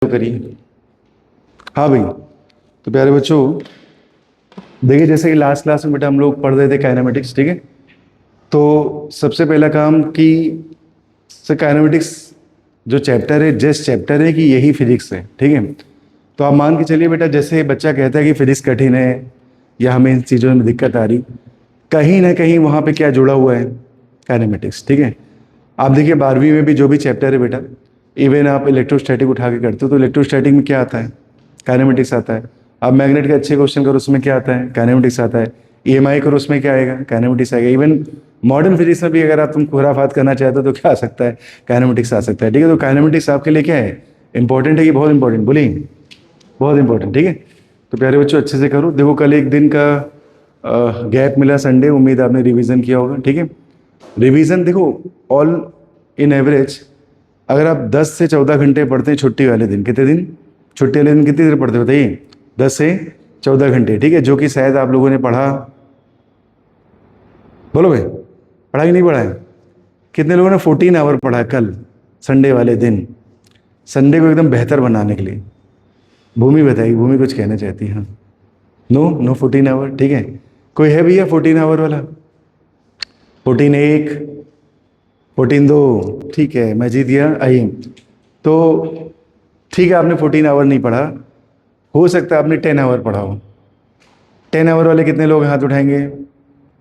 करिए। हाँ भाई, तो प्यारे बच्चों देखिए, जैसे कि लास्ट क्लास में बेटा हम लोग पढ़ रहे थे काइनेमेटिक्स, ठीक है। तो सबसे पहला काम कि काइनेमेटिक्स जो चैप्टर है, जस्ट चैप्टर है कि यही फिजिक्स है, ठीक है। तो आप मान के चलिए बेटा, जैसे बच्चा कहता है कि फिजिक्स कठिन है या हमें इन चीज़ों में दिक्कत आ रही, कहीं ना कहीं वहाँ पे क्या जुड़ा हुआ है, काइनेमेटिक्स, ठीक है। आप देखिए 12वीं में भी जो भी चैप्टर है बेटा, इवन आप इलेक्ट्रोस्टैटिक उठा के करते हो तो इलेक्ट्रोस्टैटिक में क्या आता है, काइनेमेटिक्स आता है। आप मैग्नेट के अच्छे क्वेश्चन करो उसमें क्या आता है, काइनेमेटिक्स आता है। ईएमआई करो उसमें क्या आएगा, काइनेमेटिक्स आएगा। इवन मॉडर्न फिजिक्स में भी अगर आप तुम खुराफात करना चाहते हो तो क्या आ सकता है, काइनेमेटिक्स आ सकता है, ठीक है। तो काइनेमेटिक्स आपके लिए क्या है, इंपॉर्टेंट है कि बहुत इंपॉर्टेंट, बोलिए बहुत इंपॉर्टेंट, ठीक है। तो प्यारे बच्चों अच्छे से करो। देखो कल एक दिन का गैप मिला, संडे, उम्मीद आपने रिवीजन किया होगा, ठीक है। रिवीजन देखो ऑल इन एवरेज अगर आप 10 से 14 घंटे पढ़ते हैं छुट्टी वाले दिन, कितने दिन छुट्टी वाले दिन कितनी देर पढ़ते हो बताइए, 10 से 14 घंटे, ठीक है। जो कि शायद आप लोगों ने पढ़ा, बोलो भाई, पढ़ा कि नहीं पढ़ा है। कितने लोगों ने 14 आवर पढ़ा कल संडे वाले दिन, संडे को एकदम बेहतर बनाने के लिए। भूमि बताएगी, भूमि कुछ कहना चाहती है। हाँ, नो 14 आवर, ठीक है। कोई है भैया 14 आवर वाला, 14 एक, 14 दो, ठीक है, मैं जीत गया। आइए, तो ठीक है, आपने 14 आवर नहीं पढ़ा, हो सकता है आपने 10 आवर पढ़ा हो। 10 आवर वाले कितने लोग हाथ उठाएंगे,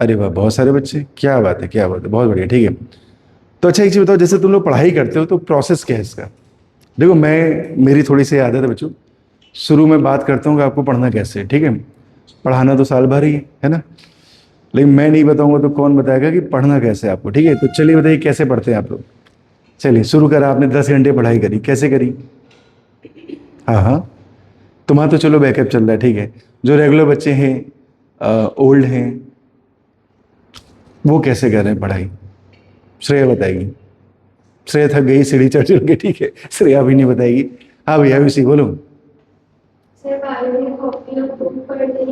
अरे वाह बहुत सारे बच्चे, क्या बात है, क्या बात है, बहुत बढ़िया, ठीक है। तो अच्छा एक चीज़ बताओ, जैसे तुम लोग पढ़ाई करते हो तो प्रोसेस क्या है इसका। देखो मेरी थोड़ी सी आदत है बच्चों, शुरू में बात करता हूँ कि आपको पढ़ना कैसे है, ठीक है। पढ़ाना तो साल भर ही है ना, लेकिन मैं नहीं बताऊंगा तो कौन बताएगा कि पढ़ना कैसे है आपको, ठीक है। तो चलिए बताइए कैसे पढ़ते हैं आप लोग। चलिए शुरू करा, आपने 10 घंटे पढ़ाई करी, कैसे करी। हाँ हाँ, तुम्हारा तो चलो बैकअप चल रहा है, ठीक है। जो रेगुलर बच्चे हैं, ओल्ड हैं, वो कैसे कर रहे हैं पढ़ाई, श्रेया बताएगी। श्रेया थक गई सीढ़ी चढ़ चढ़ के, ठीक है, श्रेया भी नहीं बताएगी। हाँ भैया भी सी बोलो।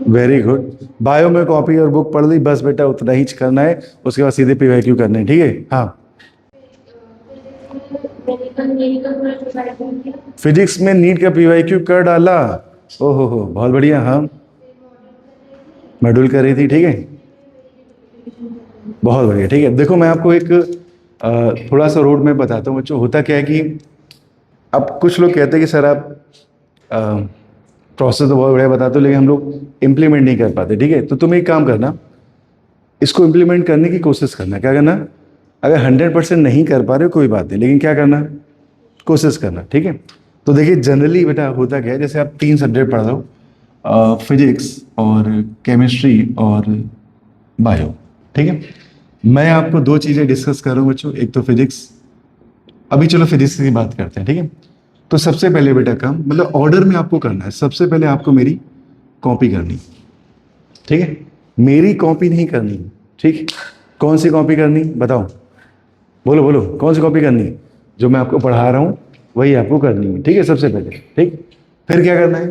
वेरी गुड, बायो में कॉपी और बुक पढ़ ली, बस बेटा उतना ही करना है, उसके बाद सीधे पीवाईक्यू करने हैं, ठीक है। हाँ, फिजिक्स में नीट का पीवाईक्यू कर डाला, ओहो हो बहुत बढ़िया। हाँ, मॉड्यूल कर रही थी, ठीक है, बहुत बढ़िया, ठीक है। देखो मैं आपको एक थोड़ा सा रोड में बताता हूँ बच्चों। होता क्या है कि अब कुछ लोग कहते हैं कि सर आप प्रोसेस तो बहुत बढ़िया बताते हो लेकिन हम लोग इम्प्लीमेंट नहीं कर पाते, ठीक है। तो तुम एक काम करना, इसको इम्प्लीमेंट करने की कोशिश करना। क्या करना, अगर 100% नहीं कर पा रहे हो कोई बात नहीं, लेकिन क्या करना, कोशिश करना, ठीक है। तो देखिए जनरली बेटा होता क्या है, जैसे आप 3 सब्जेक्ट पढ़ रहे हो, फिजिक्स और केमिस्ट्री और बायो, ठीक है। मैं आपको 2 चीज़ें डिस्कस कर रहा हूँ बच्चों, एक तो फिजिक्स, अभी चलो फिजिक्स की बात करते हैं, ठीक है। तो सबसे पहले बेटा काम, मतलब ऑर्डर में आपको करना है, सबसे पहले आपको मेरी कॉपी करनी, ठीक है। मेरी कॉपी नहीं करनी, ठीक। कौन सी कॉपी करनी बताओ, बोलो बोलो, कौन सी कॉपी करनी, जो मैं आपको पढ़ा रहा हूँ वही आपको करनी है, ठीक है, सबसे पहले, ठीक। फिर क्या करना है,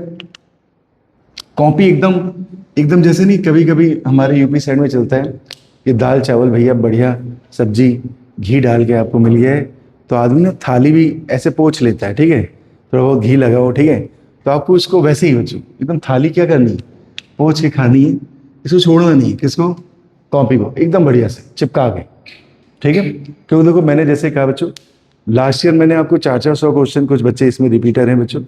कॉपी एकदम एकदम जैसे नहीं, कभी कभी हमारे यूपी साइड में चलता है कि दाल चावल भैया बढ़िया, सब्जी घी डाल के आपको मिल गया है, तो आदमी ना थाली भी ऐसे पोंछ लेता है, ठीक है, थोड़ा बहुत घी लगाओ, ठीक है। तो आपको इसको वैसे ही बच्चों एकदम थाली क्या करनी है, पोंछ के खानी है, इसको छोड़ना नहीं है, किसको, कॉपी को एकदम बढ़िया से चिपका के, ठीक है। क्योंकि देखो मैंने जैसे कहा बच्चों, लास्ट ईयर मैंने आपको 400 क्वेश्चन, कुछ बच्चे इसमें रिपीटर हैं बच्चों,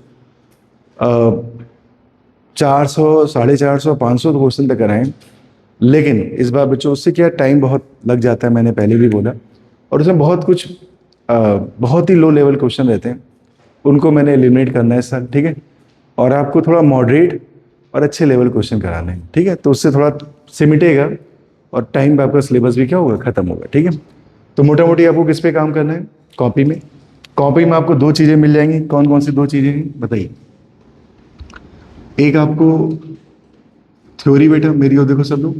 400, 450, 500 क्वेश्चन तक कराएं। लेकिन इस बार बच्चों उससे क्या टाइम बहुत लग जाता है, मैंने पहले भी बोला, और उसमें बहुत कुछ बहुत ही लो लेवल क्वेश्चन रहते हैं, उनको मैंने एलिमिनेट करना है इस साल, ठीक है। और आपको थोड़ा मॉडरेट और अच्छे लेवल क्वेश्चन कराने हैं, ठीक है। तो उससे थोड़ा सिमटेगा और टाइम पे आपका सिलेबस भी क्या होगा, खत्म होगा, ठीक है। तो मोटा मोटी आपको किस पे काम करना है, कॉपी में। कॉपी में आपको 2 चीज़ें मिल जाएंगी, कौन कौन सी 2 चीज़ें हैं बताइए। एक आपको थ्योरी बेटा मेरी, और देखो सब लोग,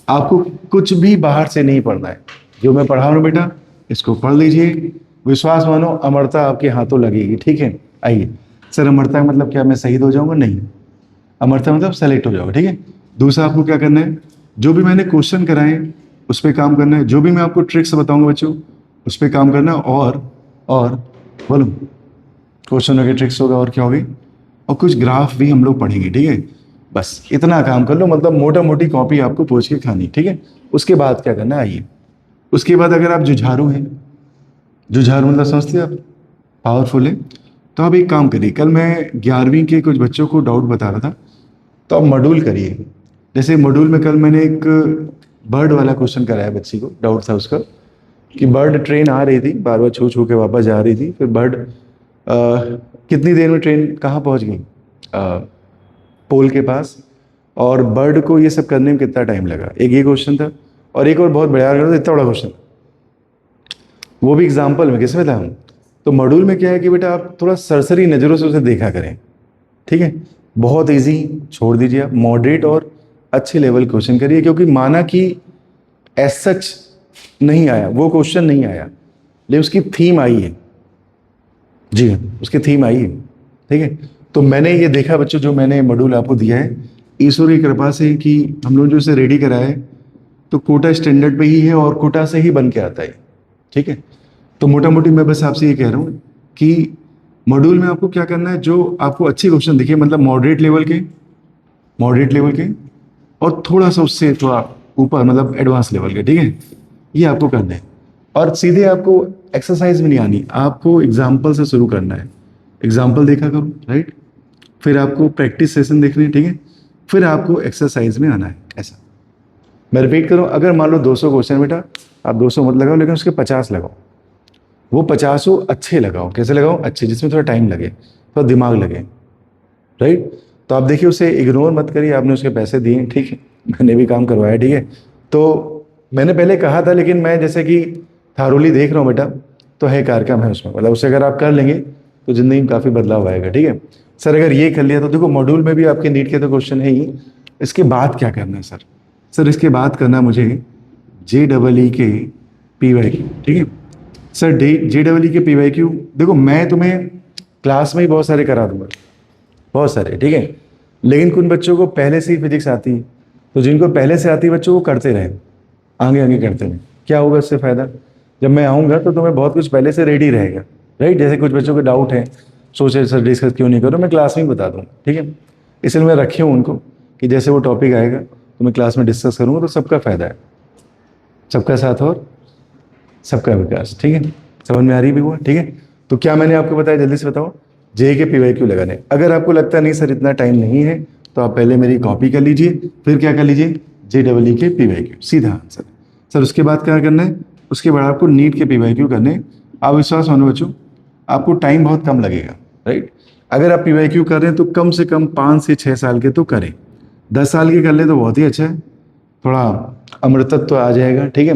आपको कुछ भी बाहर से नहीं पढ़ना है, जो मैं पढ़ा रहा हूँ बेटा इसको पढ़ लीजिए, विश्वास मानो अमरता आपके हाथों लगेगी, ठीक है। आइए, सर अमरता का मतलब क्या, मैं शहीद हो जाऊंगा, नहीं, अमरता मतलब सेलेक्ट हो जाओगे, ठीक है। दूसरा आपको क्या करना है, जो भी मैंने क्वेश्चन कराए उस पर काम करना है, जो भी मैं आपको ट्रिक्स बताऊंगा बच्चों उस पर काम करना है, और बोलो क्वेश्चनों के ट्रिक्स होगा और क्या होगी, और कुछ ग्राफ भी हम लोग पढ़ेंगे, ठीक है। बस इतना काम कर लो, मतलब मोटा मोटी कॉपी आपको पोंछ के खानी, ठीक है। उसके बाद क्या करना है, आइए। उसके बाद अगर आप जुझारू हैं, जुझारू मतलब समझते हैं आप, पावरफुल है, तो आप एक काम करिए। कल मैं 11वीं के कुछ बच्चों को डाउट बता रहा था, तो आप मॉड्यूल करिए। जैसे मॉड्यूल में कल मैंने एक बर्ड वाला क्वेश्चन कराया, बच्ची को डाउट था उसका कि बर्ड ट्रेन आ रही थी, बार बार छू छू के वापस जा रही थी, फिर बर्ड कितनी देर में ट्रेन कहाँ पहुँच गई, पोल के पास, और बर्ड को ये सब करने में कितना टाइम लगा। एक ये क्वेश्चन था, और एक और बहुत बड़ा, इतना बड़ा क्वेश्चन, वो भी एग्जाम्पल में किसमें था हम। तो मॉड्यूल में क्या है कि बेटा आप थोड़ा सरसरी नज़रों से उसे देखा करें, ठीक है। बहुत इजी, छोड़ दीजिए आप, मॉडरेट और अच्छे लेवल क्वेश्चन करिए, क्योंकि माना कि एज सच नहीं आया, वो क्वेश्चन नहीं आया, लेकिन उसकी थीम आई है। जी हाँ, उसकी थीम आई है, ठीक है। तो मैंने ये देखा बच्चों, जो मैंने मॉड्यूल आपको दिया है, ईश्वर की कृपा से कि हम लोग जो इसे रेडी कराया है, तो कोटा स्टैंडर्ड पे ही है और कोटा से ही बन के आता है, ठीक है। तो मोटा मोटी मैं बस आपसे ये कह रहा हूँ कि मॉड्यूल में आपको क्या करना है, जो आपको अच्छे क्वेश्चन दिखे, मतलब मॉडरेट लेवल के, मॉडरेट लेवल के, और थोड़ा सा उससे थोड़ा ऊपर, मतलब एडवांस लेवल के, ठीक है। ये आपको करना है, और सीधे आपको एक्सरसाइज में नहीं आनी, आपको एग्जाम्पल से शुरू करना है। एग्जाम्पल देखा करो, राइट, फिर आपको प्रैक्टिस सेशन देखने हैं, ठीक है, फिर आपको एक्सरसाइज में आना है। ऐसा मैं रिपीट करूँ, अगर मान लो 200 क्वेश्चन बेटा, आप 200 मत लगाओ, लेकिन उसके 50 लगाओ। वो 50 अच्छे लगाओ। कैसे लगाओ, अच्छे, जिसमें थोड़ा टाइम लगे, थोड़ा दिमाग लगे, राइट। तो आप देखिए, उसे इग्नोर मत करिए, आपने उसके पैसे दिए, ठीक है, मैंने भी काम करवाया, ठीक है। तो मैंने पहले कहा था, लेकिन मैं जैसे कि थारोली देख रहा हूँ बेटा, तो है कार्यक्रम है उसमें, मतलब उसे अगर आप कर लेंगे तो ज़िंदगी में काफ़ी बदलाव आएगा, ठीक है। सर अगर ये कर लिया तो देखो, मॉड्यूल में भी आपके नीट के तो क्वेश्चन है ही, इसके बाद क्या करना है सर, सर इसके बाद करना मुझे JEE के PYQ, ठीक है। सर JEE के PYQ, देखो मैं तुम्हें क्लास में ही बहुत सारे करा दूंगा, बहुत सारे, ठीक है। लेकिन कुछ बच्चों को पहले से ही फिजिक्स आती है, तो जिनको पहले से आती है बच्चों को करते रहे, आगे आगे करते रहे। क्या होगा इससे फ़ायदा, जब मैं आऊँगा तो तुम्हें बहुत कुछ पहले से रेडी रहेगा, राइट। जैसे कुछ बच्चों के डाउट है, सोचे सर डिस्कस क्यों नहीं करो, मैं क्लास में ही बता दूँगा, ठीक है। इसलिए मैं रखे हूँ उनको कि जैसे वो टॉपिक आएगा तो मैं क्लास में डिस्कस करूँगा, तो सबका फ़ायदा है, सबका साथ और सबका विकास, ठीक है। समझ में आ रही भी हुआ, ठीक है। तो क्या मैंने आपको बताया, जल्दी से बताओ, JEE के PYQ लगाने। अगर आपको लगता नहीं सर इतना टाइम नहीं है, तो आप पहले मेरी कॉपी कर लीजिए, फिर क्या कर लीजिए, JEE के PYQ, सीधा आंसर। सर उसके बाद क्या करना है, उसके बाद आपको नीट के PYQ करने। आप विश्वास मानो बच्चों, आपको टाइम बहुत कम लगेगा, राइट। अगर आप PYQ कर रहे हैं तो कम से कम 5 से 6 साल के तो करें, 10 साल के कर ले तो बहुत ही अच्छा है, थोड़ा अमृतत्व तो आ जाएगा, ठीक है।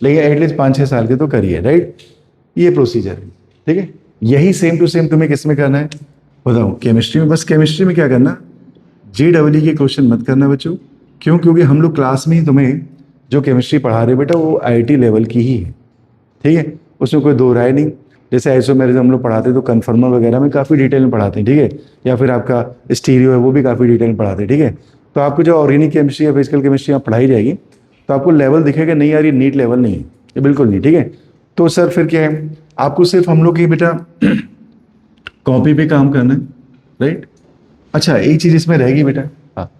लेकिन एटलीस्ट 5-6 साल के तो करिए, राइट। ये प्रोसीजर है, ठीक है। यही सेम टू सेम तुम्हें किस में करना है बताओ, केमिस्ट्री में। बस केमिस्ट्री में क्या करना, JEE के क्वेश्चन मत करना बच्चों। क्यों, क्योंकि हम लोग क्लास में ही तुम्हें जो केमिस्ट्री पढ़ा रहे बेटा, वो IIT लेवल की ही है, ठीक है, उसमें कोई दो राय नहीं। जैसे आइसोमेरिज्म हम लोग पढ़ाते तो कन्फर्मर वगैरह में काफ़ी डिटेल में पढ़ाते हैं, ठीक है, या फिर आपका स्टीरियो है वो भी काफ़ी डिटेल में पढ़ाते हैं, ठीक है। तो आपको जो ऑर्गेनिक केमिस्ट्री या फिजिकल केमिस्ट्री यहाँ पढ़ाई जाएगी, तो आपको लेवल दिखेगा नहीं यार, ये नीट लेवल नहीं है, ये बिल्कुल नहीं, ठीक है। तो सर फिर क्या है, आपको सिर्फ हम लोग की बेटा कॉपी पे काम करना है, राइट। अच्छा एक चीज़ इसमें रहेगी बेटा, हाँ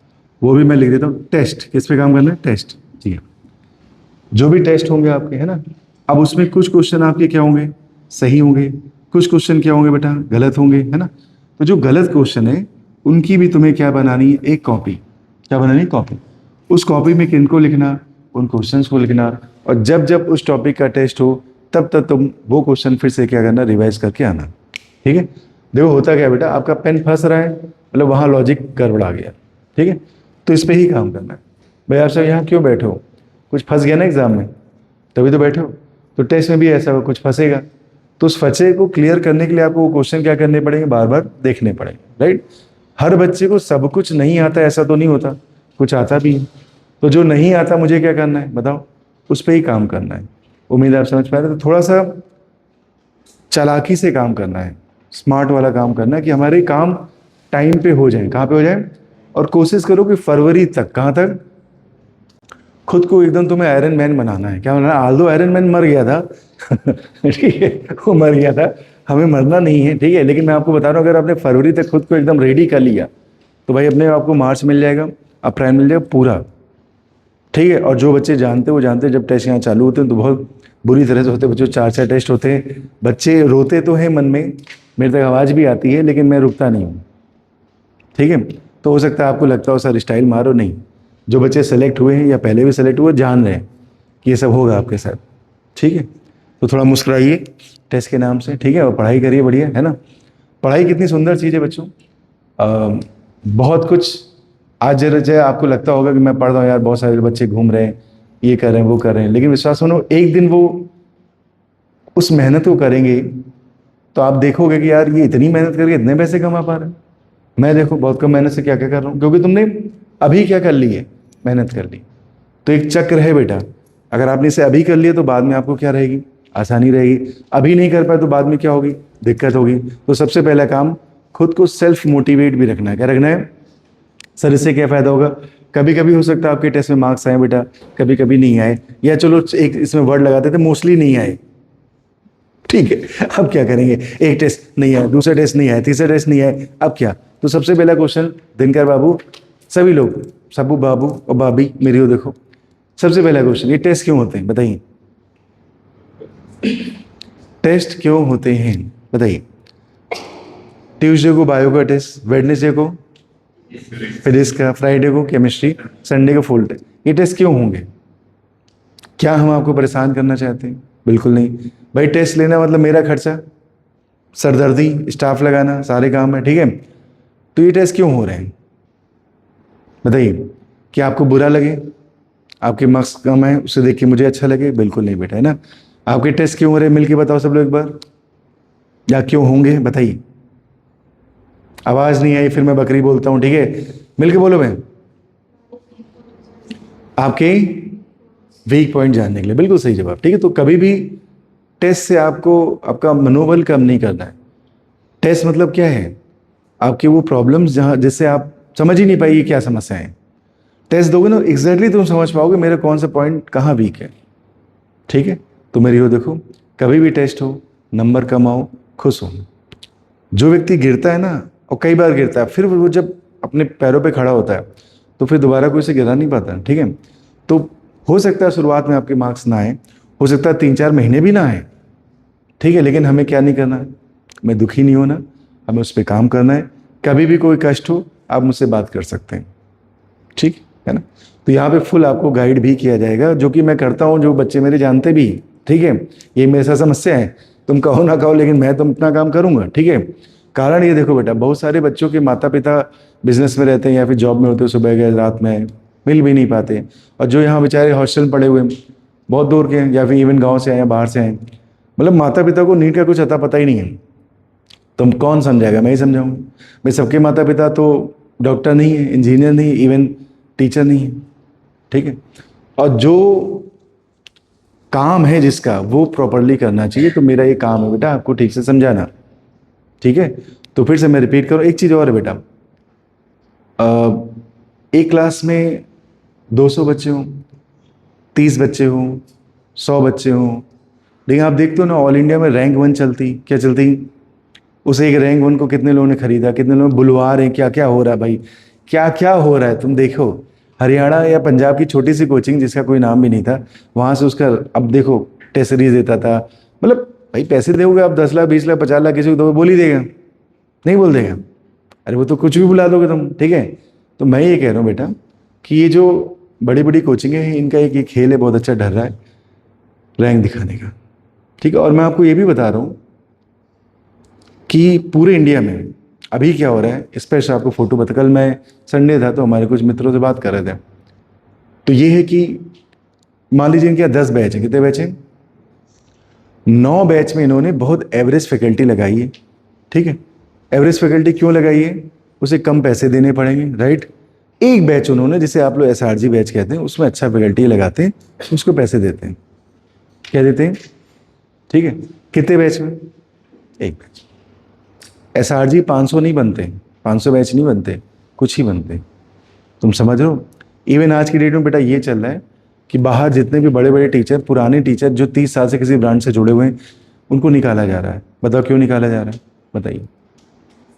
वो भी मैं लिख देता हूँ, टेस्ट। किस पे काम करना है, टेस्ट, ठीक है। जो भी टेस्ट होंगे आपके, है ना, अब उसमें कुछ क्वेश्चन आपके क्या होंगे, सही होंगे, कुछ क्वेश्चन क्या होंगे बेटा, गलत होंगे, है ना। तो जो गलत क्वेश्चन है उनकी भी तुम्हें क्या बनानी है, एक कॉपी। क्या बनानी है, कॉपी। उस कॉपी में किनको लिखना, उन क्वेश्चंस को लिखना, और जब जब उस टॉपिक का टेस्ट हो तब तक तुम वो क्वेश्चन फिर से क्या करना, रिवाइज करके आना, ठीक है। देखो होता क्या बेटा, आपका पेन फंस रहा है, मतलब वहाँ लॉजिक गड़बड़ा गया, ठीक है। तो इस पर ही काम करना है। भाई आप सब यहाँ क्यों बैठे हो, कुछ फंस गया ना एग्जाम में, तभी तो बैठे हो। तो टेस्ट में भी ऐसा हो, कुछ फंसेगा, तो उस फंसे को क्लियर करने के लिए आपको वो क्वेश्चन क्या करने पड़ेंगे, बार बार देखने पड़ेंगे, राइट। हर बच्चे को सब कुछ नहीं आता ऐसा तो नहीं होता, कुछ आता भी है। तो जो नहीं आता मुझे क्या करना है बताओ, उस पर ही काम करना है। उम्मीद आप समझ पा रहे हैं। तो थोड़ा सा चालाकी से काम करना है, स्मार्ट वाला काम करना है, कि हमारे काम टाइम पे हो जाए। कहाँ पे हो जाए, और कोशिश करो कि फरवरी तक, कहाँ तक, खुद को एकदम तुम्हें आयरन मैन बनाना है। क्या बनाना है, आल्दो आयरन मैन मर गया था ठीक है, वो मर गया था, हमें मरना नहीं है, ठीक है, लेकिन मैं आपको बता रहा हूँ अगर आपने फरवरी तक खुद को एकदम रेडी कर लिया तो भाई अपने आपको मार्च मिल जाएगा, अप्रैल मिल जाएगा पूरा, ठीक है। और जो बच्चे जानते हैं वो जानते हैं, जब टेस्ट यहाँ चालू होते हैं तो बहुत बुरी तरह से होते हैं बच्चों, 4-4 टेस्ट होते हैं, बच्चे रोते तो हैं मन में, मेरे तक आवाज़ भी आती है लेकिन मैं रुकता नहीं हूँ, ठीक है। तो हो सकता है आपको लगता हो सर स्टाइल मारो, नहीं, जो बच्चे सेलेक्ट हुए हैं या पहले भी सेलेक्ट हुए जान रहे हैं कि ये सब होगा आपके साथ, ठीक है। तो थोड़ा मुस्कुराइए टेस्ट के नाम से, ठीक है, और पढ़ाई करिए बढ़िया, है ना। पढ़ाई कितनी सुंदर चीज़ है बच्चों, बहुत कुछ आज जरा आपको लगता होगा कि मैं पढ़ रहा हूँ यार, बहुत सारे बच्चे घूम रहे हैं, ये कर रहे हैं वो कर रहे हैं, लेकिन विश्वास मानो एक दिन वो उस मेहनत को करेंगे तो आप देखोगे कि यार ये इतनी मेहनत करके इतने पैसे कमा पा रहे हैं। मैं देखो बहुत कम मेहनत से क्या क्या कर रहा हूँ, क्योंकि तुमने अभी क्या कर ली है, मेहनत कर ली। तो एक चक्र है बेटा, अगर आपने इसे अभी कर लिया तो बाद में आपको क्या रहेगी, आसानी रहेगी। अभी नहीं कर पाए तो बाद में क्या होगी, दिक्कत होगी। तो सबसे पहला काम खुद को सेल्फ मोटिवेट भी रखना है। क्या रखना है सर, इससे क्या फ़ायदा होगा। कभी कभी हो सकता है आपके टेस्ट में मार्क्स आए बेटा, कभी कभी नहीं आए, या चलो एक इसमें वर्ड लगाते थे मोस्टली नहीं आए, ठीक है। अब क्या करेंगे, एक टेस्ट नहीं आया, दूसरा टेस्ट नहीं आया, तीसरा टेस्ट नहीं आया, अब क्या। तो सबसे पहला क्वेश्चन दिनकर बाबू, सभी लोग, सबू बाबू और भाभी मेरी हो देखो, सबसे पहला क्वेश्चन, ये टेस्ट क्यों होते हैं बताइए, टेस्ट क्यों होते हैं बताइए। ट्यूसडे को बायो का टेस्ट, वेडनेसडे को फिजिक्स का, फ्राइडे को केमिस्ट्री, संडे को फुल टेस्ट। ये टेस्ट क्यों होंगे, क्या हम आपको परेशान करना चाहते हैं, बिल्कुल नहीं भाई। टेस्ट लेना मतलब मेरा खर्चा, सरदर्दी, स्टाफ लगाना, सारे काम है, ठीक है। तो ये टेस्ट क्यों हो रहे हैं बताइए, क्या आपको बुरा लगे, आपके मार्क्स कम है उसे देख के मुझे अच्छा लगे, बिल्कुल नहीं बेटा, है ना। आपके टेस्ट क्यों हो रहे हैं मिलके बताओ सब लोग एक बार, या क्यों होंगे बताइए। आवाज नहीं आई फिर मैं बकरी बोलता हूं, ठीक है, मिलके बोलो। मैं आपके वीक पॉइंट जानने के लिए, बिल्कुल सही जवाब, ठीक है। तो कभी भी टेस्ट से आपको आपका मनोबल कम नहीं करना है। टेस्ट मतलब क्या है, आपके वो प्रॉब्लम्स जहां जिससे आप समझ ही नहीं पाइए क्या समस्या है, टेस्ट दोगे ना एग्जैक्टली तुम समझ पाओगे मेरा कौन सा पॉइंट कहाँ वीक है, ठीक है। तो मेरी हो देखो, कभी भी टेस्ट हो, नंबर कम आओ, खुश हो। जो व्यक्ति गिरता है ना, और कई बार गिरता है, फिर वो जब अपने पैरों पे खड़ा होता है तो फिर दोबारा कोई से गिरा नहीं पाता, ठीक है। तो हो सकता है शुरुआत में आपके मार्क्स ना आए, हो सकता है 3-4 महीने भी ना आए, ठीक है, लेकिन हमें क्या नहीं करना है, हमें दुखी नहीं होना, हमें उस पर काम करना है। कभी भी कोई कष्ट हो आप मुझसे बात कर सकते हैं, ठीक है ना। तो यहाँ पे फुल आपको गाइड भी किया जाएगा, जो कि मैं करता हूँ, जो बच्चे मेरे जानते भी, ठीक है। ये मेरे साथ समस्या है, तुम कहो ना कहो लेकिन मैं तो अपना काम करूँगा, ठीक है। कारण ये देखो बेटा, बहुत सारे बच्चों के माता पिता बिजनेस में रहते हैं या फिर जॉब में होते हैं, सुबह गए रात में मिल भी नहीं पाते, और जो यहाँ बेचारे हॉस्टल में पड़े हुए हैं, बहुत दूर के हैं या फिर इवन गाँव से आए या बाहर से आए, मतलब माता पिता को नीट का कुछ अता पता ही नहीं है। तुम कौन समझाएगा, मैं ही समझाऊंगा। भाई सबके माता पिता तो डॉक्टर नहीं है, इंजीनियर नहीं है, इवन टीचर नहीं है, ठीक है। और जो काम है जिसका वो प्रॉपरली करना चाहिए। तो मेरा ये काम है बेटा आपको ठीक से समझाना, ठीक है। तो फिर से मैं रिपीट करूँ, एक चीज़ और है बेटा, एक क्लास में 200 बच्चे हों, 30 बच्चे हों, 100 बच्चे हों, लेकिन आप देखते हो ना ऑल इंडिया में रैंक 1 चलती, क्या चलती, उस एक रैंक 1 को कितने लोगों ने खरीदा, कितने लोग बुलवा रहे हैं, क्या क्या हो रहा है भाई, क्या क्या हो रहा है। तुम देखो हरियाणा या पंजाब की छोटी सी कोचिंग जिसका कोई नाम भी नहीं था, वहाँ से उसका अब देखो टेस्ट सीरीज देता था। मतलब भाई पैसे दोगे आप 10 लाख 20 लाख 50 लाख किसी को तो बोल ही देगा, नहीं बोल देगा, अरे वो तो कुछ भी बुला दोगे तुम, ठीक है। तो मैं ये कह रहा हूँ बेटा कि ये जो बड़ी बड़ी कोचिंगें हैं इनका एक ये खेल है, बहुत अच्छा ढल रहा है रैंक दिखाने का, ठीक है। और मैं आपको ये भी बता रहा हूँ कि पूरे इंडिया में अभी क्या हो रहा है, स्पेशल आपको फोटो बता, कल मैं संडे था तो हमारे कुछ मित्रों से बात कर रहे थे, तो ये है कि मान लीजिए इनके 10 बैच हैं, कितने बैच हैं, 9 बैच में इन्होंने बहुत एवरेज फैकल्टी लगाई है, ठीक है। एवरेज फैकल्टी क्यों लगाई है, उसे कम पैसे देने पड़ेंगे, राइट। एक बैच उन्होंने जिसे आप लोग SRG बैच कहते हैं, उसमें अच्छा फैकल्टी लगाते हैं, उसको पैसे देते हैं, क्या देते हैं, ठीक है। कितने बैच में, एक बैच। SRG 500 नहीं बनते, 500 बैच नहीं बनते, कुछ ही बनते, तुम समझ रहे हो। इवन आज की डेट में बेटा ये चल रहा है कि बाहर जितने भी बड़े बड़े टीचर, पुराने टीचर जो 30 साल से किसी ब्रांड से जुड़े हुए हैं, उनको निकाला जा रहा है। बताओ क्यों निकाला जा रहा है, बताइए।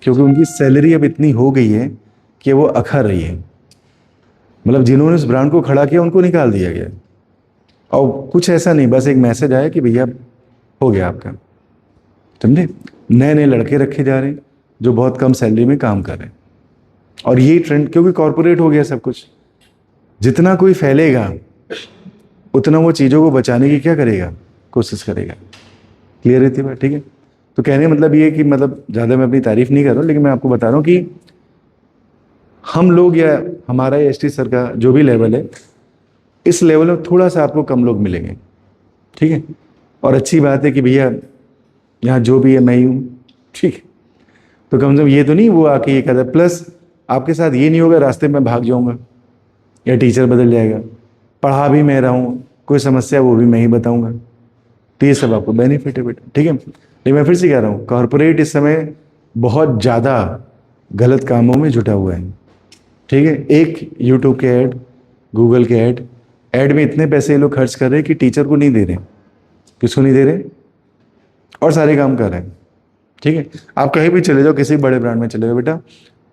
क्योंकि उनकी सैलरी अब इतनी हो गई है कि वो अखर रही है। मतलब जिन्होंने उस ब्रांड को खड़ा किया उनको निकाल दिया गया। और कुछ ऐसा नहीं, बस एक मैसेज आया कि भैया हो गया आपका, समझे। नए नए लड़के रखे जा रहे हैं जो बहुत कम सैलरी में काम कर रहे हैं। और ये ट्रेंड, क्योंकि कॉरपोरेट हो गया सब कुछ, जितना कोई फैलेगा उतना वो चीज़ों को बचाने की क्या करेगा, कोशिश करेगा। क्लियर रहती है बात, ठीक है। तो कहने का मतलब ये है कि मतलब ज़्यादा मैं अपनी तारीफ नहीं कर रहा हूँ, लेकिन मैं आपको बता रहा हूँ कि हम लोग या हमारा एसटी सर का जो भी लेवल है, इस लेवल में थोड़ा सा आपको कम लोग मिलेंगे, ठीक है। और अच्छी बात है कि भैया यहाँ जो भी है मैं ही हूँ, ठीक है। तो कम से कम ये तो नहीं वो आके ये कहता, प्लस आपके साथ ये नहीं होगा रास्ते में भाग जाऊँगा या टीचर बदल जाएगा, पढ़ा भी मैं रहा हूँ, कोई समस्या वो भी मैं ही बताऊँगा। तो ये सब आपको बेनिफिट है बेटा, ठीक है। लेकिन मैं फिर से कह रहा हूँ, कॉरपोरेट इस समय बहुत ज़्यादा गलत कामों में जुटा हुआ है, ठीक है। एक यूट्यूब के ऐड, गूगल के ऐड में इतने पैसे ये लोग खर्च कर रहे हैं कि टीचर को नहीं दे रहे। किसको नहीं दे रहे, और सारे काम कर रहे हैं, ठीक है। आप कहीं भी चले जाओ, किसी बड़े ब्रांड में चले जाओ बेटा,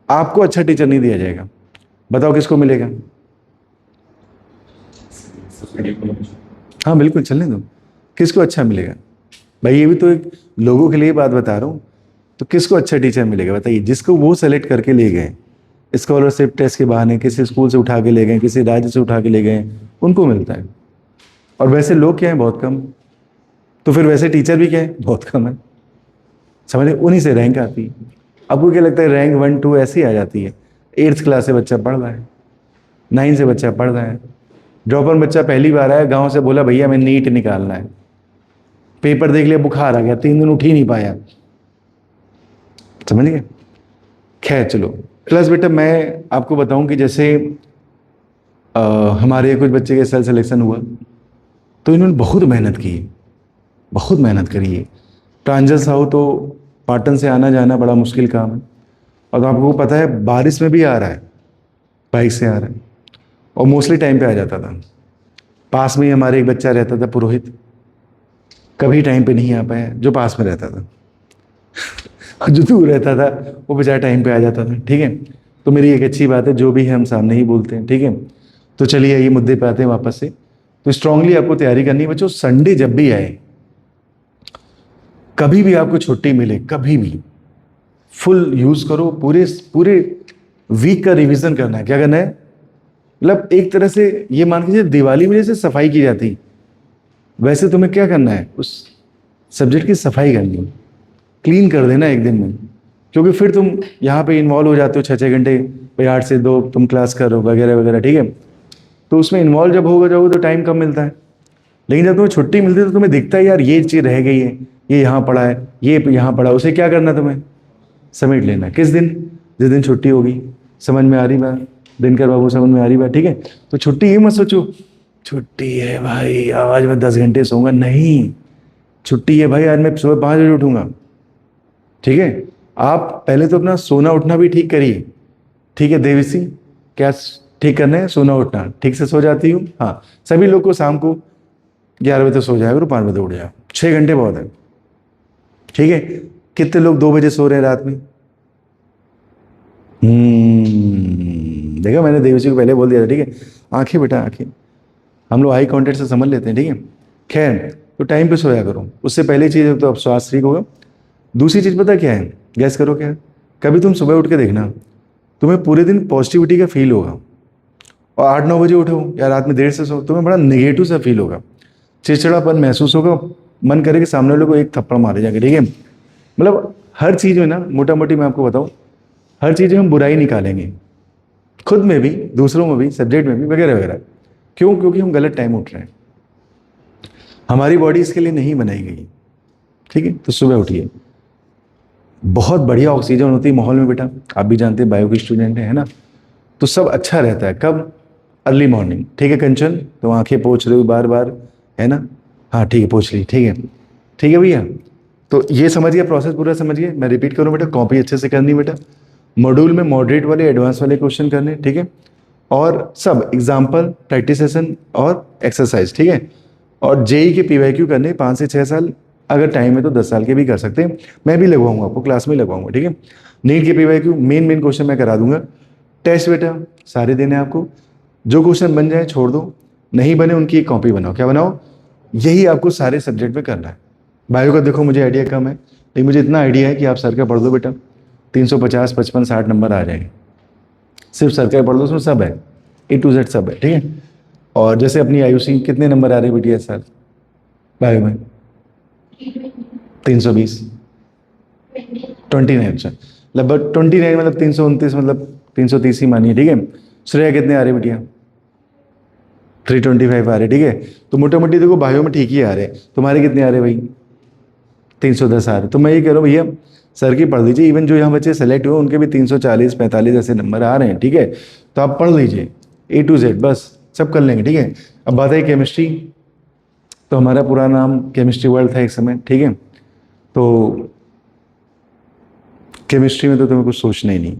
आपको अच्छा टीचर नहीं दिया जाएगा। बताओ किसको मिलेगा। हाँ बिल्कुल, चलने दो, किसको अच्छा मिलेगा भाई। ये भी तो एक लोगों के लिए बात बता रहा हूँ। तो किसको अच्छा टीचर मिलेगा बताइए, जिसको वो सेलेक्ट करके ले गए, स्कॉलरशिप टेस्ट के बहाने किसी स्कूल से उठा के ले गए, किसी राज्य से उठा के ले गए, उनको मिलता है। और वैसे लोग क्या है, बहुत कम। तो फिर वैसे टीचर भी क्या है, बहुत कम है, समझे। उन्हीं से रैंक आती है। आपको क्या लगता है रैंक 1 2 ऐसी आ जाती है। 8th क्लास से बच्चा पढ़ रहा है, 9 से बच्चा पढ़ रहा है। ड्रॉपर बच्चा पहली बार आया गांव से, बोला भैया मैं नीट निकालना है, पेपर देख लिया, बुखार आ गया, 3 दिन उठ ही नहीं पाया, समझ गए। खैर चलो, प्लस बेटा मैं आपको बताऊं कि जैसे हमारे कुछ बच्चे के सेल सिलेक्शन हुआ, तो इन्होंने बहुत मेहनत की, बहुत मेहनत करी है। प्रांजल साहू तो पाटन से आना जाना बड़ा मुश्किल काम है, और आपको पता है बारिश में भी आ रहा है, बाइक से आ रहा है, और मोस्टली टाइम पे आ जाता था। पास में ही हमारे एक बच्चा रहता था पुरोहित, कभी टाइम पे नहीं आ पाया, जो पास में रहता था। जो दूर रहता था वो बेचारा टाइम पे आ जाता था, ठीक है। तो मेरी एक अच्छी बात है, जो भी है हम सामने ही बोलते हैं, ठीक है। तो चलिए ये मुद्दे पे आते हैं वापस से। तो स्ट्रांगली आपको तैयारी करनी है बच्चों। संडे जब भी आए, कभी भी आपको छुट्टी मिले, कभी भी फुल यूज करो। पूरे पूरे वीक का रिवीजन करना है। क्या करना है, मतलब एक तरह से ये मान लीजिए दिवाली में जैसे सफाई की जाती, वैसे तुम्हें क्या करना है, उस सब्जेक्ट की सफाई करनी है, क्लीन कर देना एक दिन में। क्योंकि फिर तुम यहाँ पे इन्वॉल्व हो जाते हो 6-6 घंटे, भाई 8 से 2 तुम क्लास करो वगैरह वगैरह, ठीक है। तो उसमें इन्वॉल्व जब होगा जाओगे तो टाइम कम मिलता है। लेकिन जब तुम्हें छुट्टी मिलती है तो तुम्हें दिखता है यार ये चीज़ रह गई है, ये यहाँ पड़ा है, ये यहाँ पड़ा, उसे क्या करना तुम्हें समेट लेना। किस दिन, जिस दिन छुट्टी होगी। समझ में आ रही बात दिनकर बाबू, समझ में आ रही बात, ठीक है। तो छुट्टी ये मत सोचो छुट्टी है भाई आज मैं 10 घंटे सोऊंगा, नहीं। छुट्टी है भाई आज मैं सुबह 5 बजे उठूंगा, ठीक है। आप पहले तो अपना सोना उठना भी ठीक करिए, ठीक है। देवी सिंह क्या ठीक करना है, सोना उठना ठीक से सो जाती हूँ। हाँ, सभी लोग को शाम को 11 बजे तक सो जाएगा, 5 बजे उठ जाओ, 6 घंटे बहुत है, ठीक है। कितने लोग 2 बजे सो रहे हैं रात में। देखो मैंने देवी जी को पहले बोल दिया था, ठीक है। आंखें बेटा आंखें, हम लोग आई कांटेक्ट से समझ लेते हैं, ठीक है। खैर तो टाइम पे सोया करो, उससे पहली चीज़ तो अब स्वास्थ्य ठीक होगा। दूसरी चीज़ पता क्या है, गैस करो क्या। कभी तुम सुबह उठ के देखना, तुम्हें पूरे दिन पॉजिटिविटी का फील होगा। और 8-9 बजे उठो या रात में देर से सो, तुम्हें बड़ा नेगेटिव सा फील होगा, चिड़चिड़ापन महसूस होगा, मन करे कि सामने वाले को एक थप्पड़ मारे जाके, ठीक है। मतलब हर चीज़ में ना, मोटा मोटी मैं आपको बताऊँ, हर चीज़ में हम बुराई निकालेंगे, खुद में भी, दूसरों में भी, सब्जेक्ट में भी, वगैरह वगैरह। क्यों, क्योंकि हम गलत टाइम उठ रहे हैं। हमारी बॉडी इसके लिए नहीं बनाई गई, ठीक है। तो सुबह उठिए, बहुत बढ़िया ऑक्सीजन होती है माहौल में बेटा, आप भी जानते हैं, बायो के स्टूडेंट है ना। तो सब अच्छा रहता है कब, अर्ली मॉर्निंग, ठीक है। कंचन तो आंखें पोंछ रहे हो बार बार, है ना। हाँ ठीक है, पोंछ ली, ठीक है, ठीक है भैया। तो ये समझिए, प्रोसेस पूरा समझिए। मैं रिपीट करूँ बेटा, कॉपी अच्छे से करनी बेटा। मॉड्यूल में मॉडरेट वाले, एडवांस वाले क्वेश्चन करने, ठीक है। और सब एग्जाम्पल, प्रैक्टिस सेशन और एक्सरसाइज, ठीक है। और जेई के पीवाईक्यू करने 5 से 6 साल अगर टाइम है तो 10 साल के भी कर सकते हैं, मैं भी लगवाऊंगा आपको, क्लास में लगवाऊंगा, ठीक है। नीट के PYQ मेन क्वेश्चन मैं करा दूंगा। टेस्ट बेटा सारे देने आपको, जो क्वेश्चन बन जाए छोड़ दो, नहीं बने उनकी एक कॉपी बनाओ। क्या बनाओ? यही आपको सारे सब्जेक्ट में करना है। बायो का देखो मुझे आइडिया कम है, लेकिन मुझे इतना आइडिया है कि आप सर का पढ़ दो बेटा, 350, 55, 60 नंबर आ जाएंगे। सिर्फ सर का पढ़ दो, उसमें सब है, A to Z सब है, ठीक है। और जैसे अपनी IUC कितने नंबर आ रहे बेटी इस साल बायो में? 320, 29, अच्छा लगभग 29, मतलब 329, मतलब 330 ही मानिए, ठीक है। श्रेया कितने आ रहे बेटिया? 325 आ रहे, ठीक है। तो मोटा मोटी देखो बायो में ठीक ही आ रहे। तुम्हारे कितने आ रहे भाई? 310 आ रहे। तो मैं ये कह रहा हूँ भैया सर की पढ़ लीजिए, इवन जो यहाँ बच्चे सेलेक्ट हुए उनके भी 340, 45 ऐसे नंबर आ रहे हैं, ठीक है। तो आप पढ़ लीजिए A to Z, बस सब कर लेंगे, ठीक है। अब बात है केमिस्ट्री, तो हमारा पूरा नाम केमिस्ट्री वर्ल्ड था एक समय, ठीक है। तो केमिस्ट्री में तो तुम्हें कुछ सोचना ही नहीं।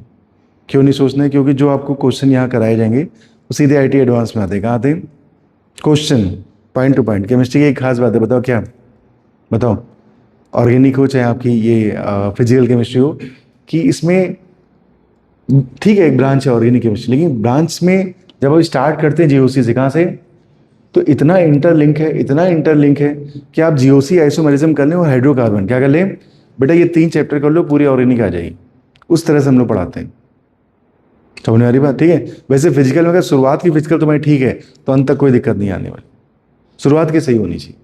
क्यों नहीं सोचना है? क्योंकि जो आपको क्वेश्चन यहाँ कराए जाएंगे वो सीधे IT एडवांस में आते हैं। कहाँ आते हैं? Question point two point. Chemistry की एक खास बात है, बताओ क्या? बताओ। ऑर्गेनिक हो चाहे आपकी ये फिजिकल केमिस्ट्री हो, कि इसमें ठीक है एक ब्रांच है ऑर्गेनिक केमिस्ट्री, लेकिन ब्रांच में जब आप स्टार्ट करते हैं GOC से, कहाँ से? तो इतना इंटरलिंक है, इतना इंटरलिंक है कि आप GOC आइसोमेरिज्म कर लें और हाइड्रोकार्बन क्या कर लें बेटा, ये 3 चैप्टर कर लो, पूरी ऑर्गेनिक आ जाएगी। उस तरह से हम लोग पढ़ाते हैं। समझ में आ रही बात? ठीक है। वैसे फिजिकल में अगर शुरुआत की फिजिकल तुम्हारी ठीक है तो अंत तक कोई दिक्कत नहीं आने वाली। शुरुआत की सही होनी चाहिए,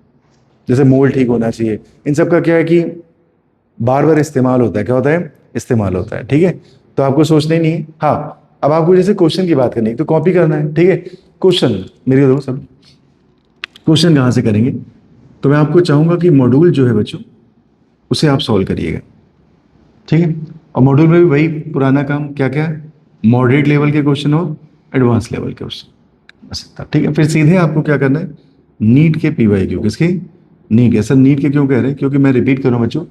जैसे मोल ठीक होना चाहिए। इन सब का क्या है कि बार बार इस्तेमाल होता है। क्या होता है? इस्तेमाल होता है, ठीक है। तो आपको सोचना ही नहीं है। हाँ, अब आपको जैसे क्वेश्चन की बात करनी है तो कॉपी करना है, ठीक है। क्वेश्चन मेरी देखो सब क्वेश्चन कहाँ से करेंगे, तो मैं आपको चाहूंगा कि मॉड्यूल जो है बच्चों उसे आप सॉल्व करिएगा, ठीक है। और मॉड्यूल में भी वही पुराना काम, क्या क्या? मॉडरेट लेवल के क्वेश्चन और एडवांस लेवल के क्वेश्चन, बस इतना, ठीक है। फिर सीधे आपको क्या करना है? नीट के PYQ। किसके? नीट के। सर नीट के क्यों कह रहे हैं? क्योंकि मैं रिपीट कर रहा हूँ बच्चों,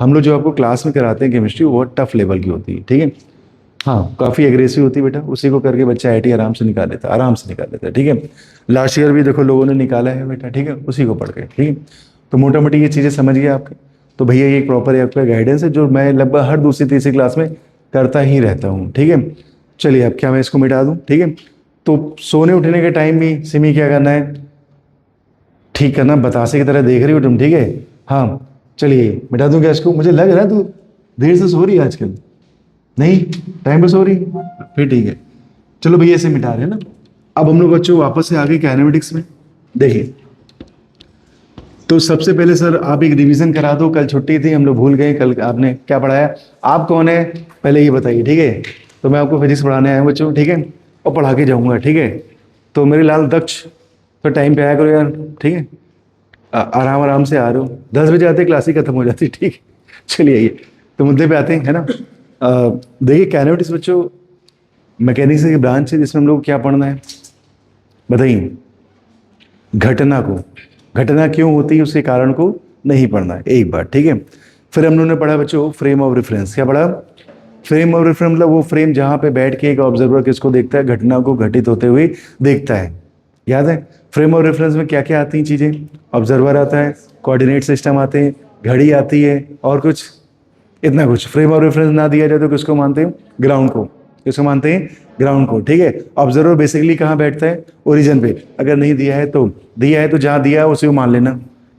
हम लोग जो आपको क्लास में कराते हैं केमिस्ट्री वो टफ लेवल की होती है, ठीक है। हाँ, काफ़ी एग्रेसिव होती है बेटा, उसी को करके बच्चा IT आराम से निकाल लेता है, आराम से निकाल लेता है, ठीक है। लास्ट ईयर भी देखो लोगों ने निकाला है बेटा, ठीक है, उसी को पढ़ के, ठीक है। तो मोटा मोटी ये चीज़ें समझ गए आपके। तो भैया ये एक प्रॉपर आपका गाइडेंस है जो मैं लगभग हर दूसरी तीसरी क्लास में करता ही रहता हूँ, ठीक है। चलिए अब क्या मैं इसको मिटा दूँ, ठीक है। तो सोने उठने के टाइम भी सिमी क्या करना है? ठीक करना, बतासे की तरह देख रही हो तुम, ठीक है। हाँ चलिए मिटा दूँ क्या इसको? मुझे लग रहा है तू देर से सो रही है आजकल, नहीं टाइम पर सो रही, फिर ठीक है। चलो भैया इसे मिटा रहे हैं ना। अब हम लोग बच्चों वापस से आ गए काइनेमेटिक्स में। देखिए तो सबसे पहले सर आप एक रिवीजन करा दो, कल छुट्टी थी हम लोग भूल गए, कल आपने क्या पढ़ाया? आप कौन है पहले ये बताइए, ठीक है। तो मैं आपको फिजिक्स पढ़ाने आया हूँ बच्चों, ठीक है, और पढ़ा के जाऊँगा, ठीक है। तो मेरे लाल दक्ष तो टाइम पे आया करो यार, ठीक है। आराम आराम से आ रहे हो, 10 बजे आते क्लास ही खत्म हो जाती, ठीक है। चलिए आइए तो मुद्दे पे आते हैं, है ना। देखिए काइनेमेटिक्स बच्चों मैकेनिक्स की ब्रांच है जिसमें हम लोग क्या पढ़ना है बताइए? घटना को, घटना क्यों होती है उसके कारण को नहीं पढ़ना है, एक बार, ठीक है। फिर हम लोगों ने पढ़ा बच्चों फ्रेम ऑफ रेफरेंस। क्या पढ़ा? फ्रेम ऑफ रेफरेंस मतलब वो फ्रेम जहां पे बैठ के एक ऑब्जर्वर किसको देखता है? घटना को घटित होते हुए देखता है। याद है? फ्रेम ऑफ रेफरेंस में क्या क्या आती हैं चीजें? ऑब्जर्वर आता है, कोऑर्डिनेट सिस्टम आते हैं, घड़ी आती है, और कुछ इतना कुछ। फ्रेम ऑफ रेफरेंस ना दिया जाए तो किसको मानते हैं? ग्राउंड को। किसको मानते हैं? ग्राउंड को, ठीक है। ऑब्जर्वर बेसिकली कहाँ बैठता है? ओरिजिन पे। अगर नहीं दिया है तो जहाँ दिया है उसी को मान लेना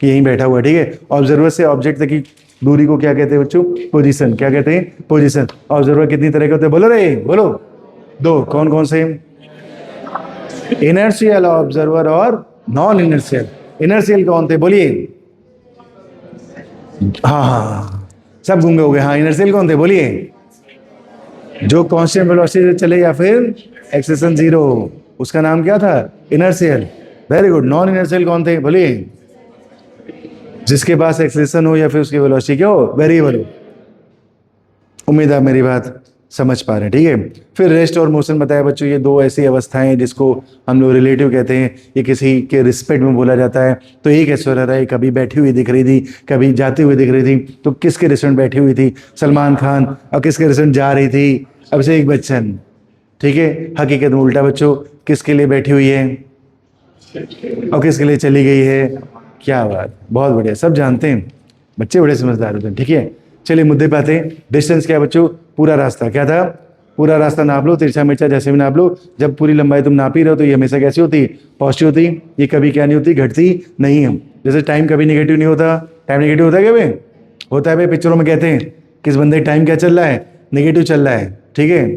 कि यहीं बैठा हुआ है, ठीक है। ऑब्जर्वर से ऑब्जेक्ट तक की दूरी को क्या कहते हैं बच्चों? पोजीशन। क्या कहते हैं? पोजीशन। ऑब्जर्वर कितनी तरह के होते हैं? बोलो रे बोलो। 2। कौन कौन से? इनर्शियल ऑब्जर्वर और नॉन इनर्शियल। इनर्शियल कौन थे बोलिए? हाँ सब गूंगे हो गए। हाँ इनर्शियल कौन थे बोलिए? जो कांस्टेंट वेलोसिटी से चले या फिर एक्सेलेरेशन 0, उसका नाम क्या था? Inertial. Very good. Non inertial कौन थे बोलिए? जिसके पास एक्सेलेरेशन हो या फिर उसकी वेलोसिटी क्या हो? वेरिएबल हो। उम्मीद है मेरी बात समझ पा रहे हैं, ठीक है। फिर रेस्ट और मोशन बताया बच्चों, ये 2 ऐसी अवस्थाएं हैं जिसको हम लोग रिलेटिव कहते हैं। ये किसी के रिस्पेक्ट में बोला जाता है। तो एक ऐश्वर्या राय कभी बैठी हुई दिख रही थी, कभी जाती हुई दिख रही थी, तो किसके रिस्पेक्ट बैठी हुई थी? सलमान खान। और किसके रिस्पेक्ट जा रही थी? अभिषेक बच्चन, ठीक है। हकीकत में उल्टा बच्चों, किसके लिए बैठी हुई है और किसके लिए चली गई है? क्या बात, बहुत बढ़िया, सब जानते हैं। बच्चे बड़े समझदार होते हैं, ठीक है। चलिए मुद्दे पे आते हैं। डिस्टेंस क्या है बच्चों? पूरा रास्ता। क्या था? पूरा रास्ता नाप लो, तिरछा मिर्चा जैसे भी नाप लो। जब पूरी लंबाई तुम नाप ही रहे हो तो ये हमेशा कैसी होती? पॉजिटिव होती। ये कभी क्या नहीं होती? घटती नहीं है। जैसे टाइम कभी निगेटिव नहीं होता। टाइम निगेटिव होता है क्या भाई? होता है भाई। पिक्चरों में कहते हैं किस बंदे टाइम क्या चल रहा है? निगेटिव चल रहा है, ठीक है।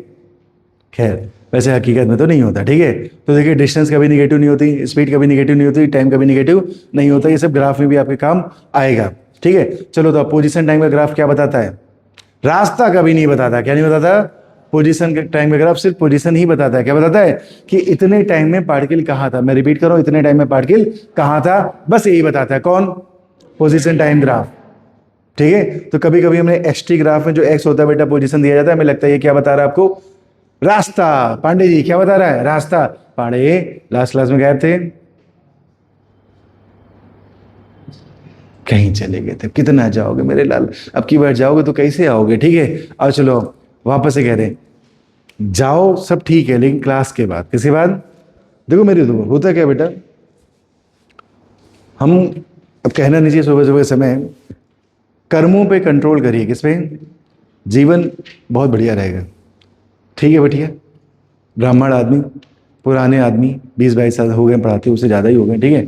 खैर वैसे हकीकत में तो नहीं होता, ठीक है। तो देखिए डिस्टेंस कभी निगेटिव नहीं होती, स्पीड कभी निगेटिव नहीं होती, टाइम कभी निगेटिव नहीं होता। ये सब ग्राफ में भी आपके काम आएगा, ठीक है। चलो तो पोजीशन टाइम का ग्राफ क्या बताता है? रास्ता कभी नहीं बताता। क्या नहीं बताता? पोजीशन टाइम का ग्राफ सिर्फ पोजीशन ही बताता है। क्या बताता है? कि इतने टाइम में पार्टिकल कहाँ था। मैं रिपीट कर रहा हूं, इतने टाइम में पार्टिकल कहाँ था, बस यही बताता है। कौन? पोजीशन टाइम ग्राफ, ठीक है। तो कभी कभी हमने एक्सटी ग्राफ में जो एक्स होता है बेटा पोजीशन दिया जाता है, हमें लगता है ये क्या बता रहा है आपको? रास्ता। पांडे जी क्या बता रहा है? रास्ता। पांडे लास्ट क्लास में गायब थे, कहीं चले गए थे। कितना जाओगे मेरे लाल, अब की बार जाओगे तो कैसे आओगे, ठीक है। अब चलो वापस से कह रहे हैं, जाओ सब ठीक है, लेकिन क्लास के बाद। किसके बाद? देखो मेरी तो होता क्या बेटा, हम अब कहना नहीं चाहिए सुबह सुबह समय, कर्मों पे कंट्रोल करिए। किस पे? जीवन बहुत बढ़िया रहेगा, ठीक है बेटिया। ब्राह्मण आदमी, पुराने आदमी, 20-22 साल हो गए पढ़ाते, उससे ज़्यादा ही हो गए, ठीक है।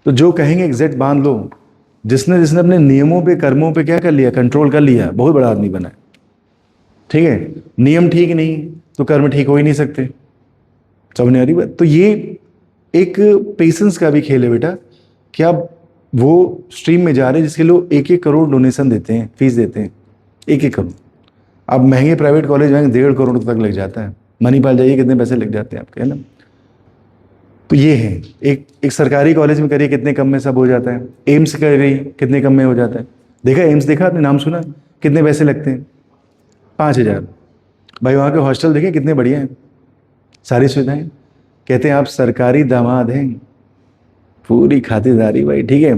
तो जो कहेंगे एग्जैक्ट बांध लो। जिसने जिसने अपने नियमों पे कर्मों पे क्या कर लिया? कंट्रोल कर लिया, बहुत बड़ा आदमी बना है, ठीक है। नियम ठीक नहीं तो कर्म ठीक हो ही नहीं सकते। समझने आ रही बात? तो ये एक पेशेंस का भी खेल है बेटा, कि आप वो स्ट्रीम में जा रहे हैं जिसके लोग 1-1 करोड़ डोनेशन देते हैं, फीस देते हैं, 1-1 करोड़। अब महंगे प्राइवेट कॉलेज में 1.5 करोड़ तक लग जाता है। मणिपाल जाइए कितने पैसे लग जाते हैं आपके, है ना। तो ये है एक सरकारी कॉलेज में करिए कितने कम में सब हो जाता है। एम्स कर रही कितने कम में हो जाता है। देखा एम्स? देखा आपने? नाम सुना? कितने पैसे लगते हैं? 5,000। भाई वहाँ के हॉस्टल देखें कितने बढ़िया हैं, सारी सुविधाएं। कहते हैं आप सरकारी दामाद हैं, पूरी खातिरदारी भाई, ठीक है।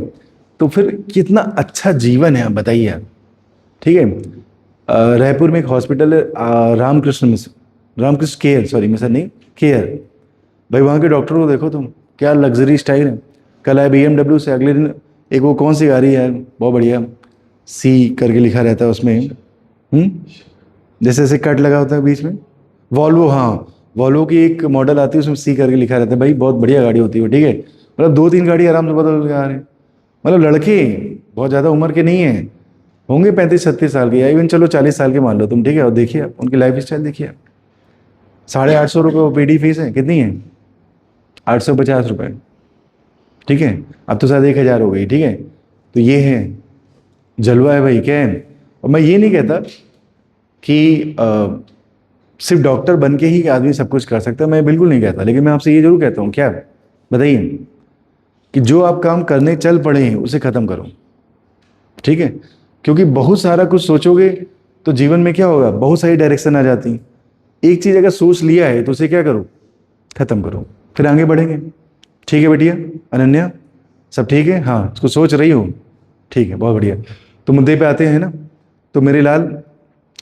तो फिर कितना अच्छा जीवन है, आप बताइए आप, ठीक है। रायपुर में एक हॉस्पिटल है, Ramakrishna mission, Ramakrishna care, sorry mission नहीं, केयर। भाई वहाँ के डॉक्टर को देखो तुम, क्या लग्जरी स्टाइल है। कल आए BMW से, अगले दिन एक वो कौन सी गाड़ी है बहुत बढ़िया, सी करके लिखा रहता है उसमें, जैसे ऐसे कट लगा होता है बीच में, वॉल्वो। हाँ वॉल्वो की एक मॉडल आती है उसमें सी करके लिखा रहता है। भाई बहुत बढ़िया गाड़ी होती है वो, ठीक है। मतलब 2-3 गाड़ी आराम से बदल के आ रहे हैं। मतलब लड़के बहुत ज़्यादा उम्र के नहीं हैं, होंगे 35-36 साल के, या इवन चलो 40 साल के मान लो तुम, ठीक है। और देखिए आप उनकी लाइफ स्टाइल देखिए आप। 850 रुपये वो PD फीस है। कितनी है? 850 रुपये, ठीक है। अब तो शायद 1,000 हो गई, ठीक है। तो ये है जलवा है भाई, क्या है। और मैं ये नहीं कहता कि सिर्फ डॉक्टर बन के ही आदमी सब कुछ कर सकता है, मैं बिल्कुल नहीं कहता। लेकिन मैं आपसे ये जरूर कहता हूँ, क्या बताइए, कि जो आप काम करने चल पड़े हैं उसे खत्म करो, ठीक है। क्योंकि बहुत सारा कुछ सोचोगे तो जीवन में क्या होगा, बहुत सारी डायरेक्शन आ जाती। एक चीज अगर सोच लिया है तो उसे क्या करो, खत्म करो, फिर आगे बढ़ेंगे, ठीक है बेटिया। अनन्या सब ठीक है? हाँ उसको सोच रही हो, ठीक है, बहुत बढ़िया। तो मुद्दे पे आते हैं ना। तो मेरे लाल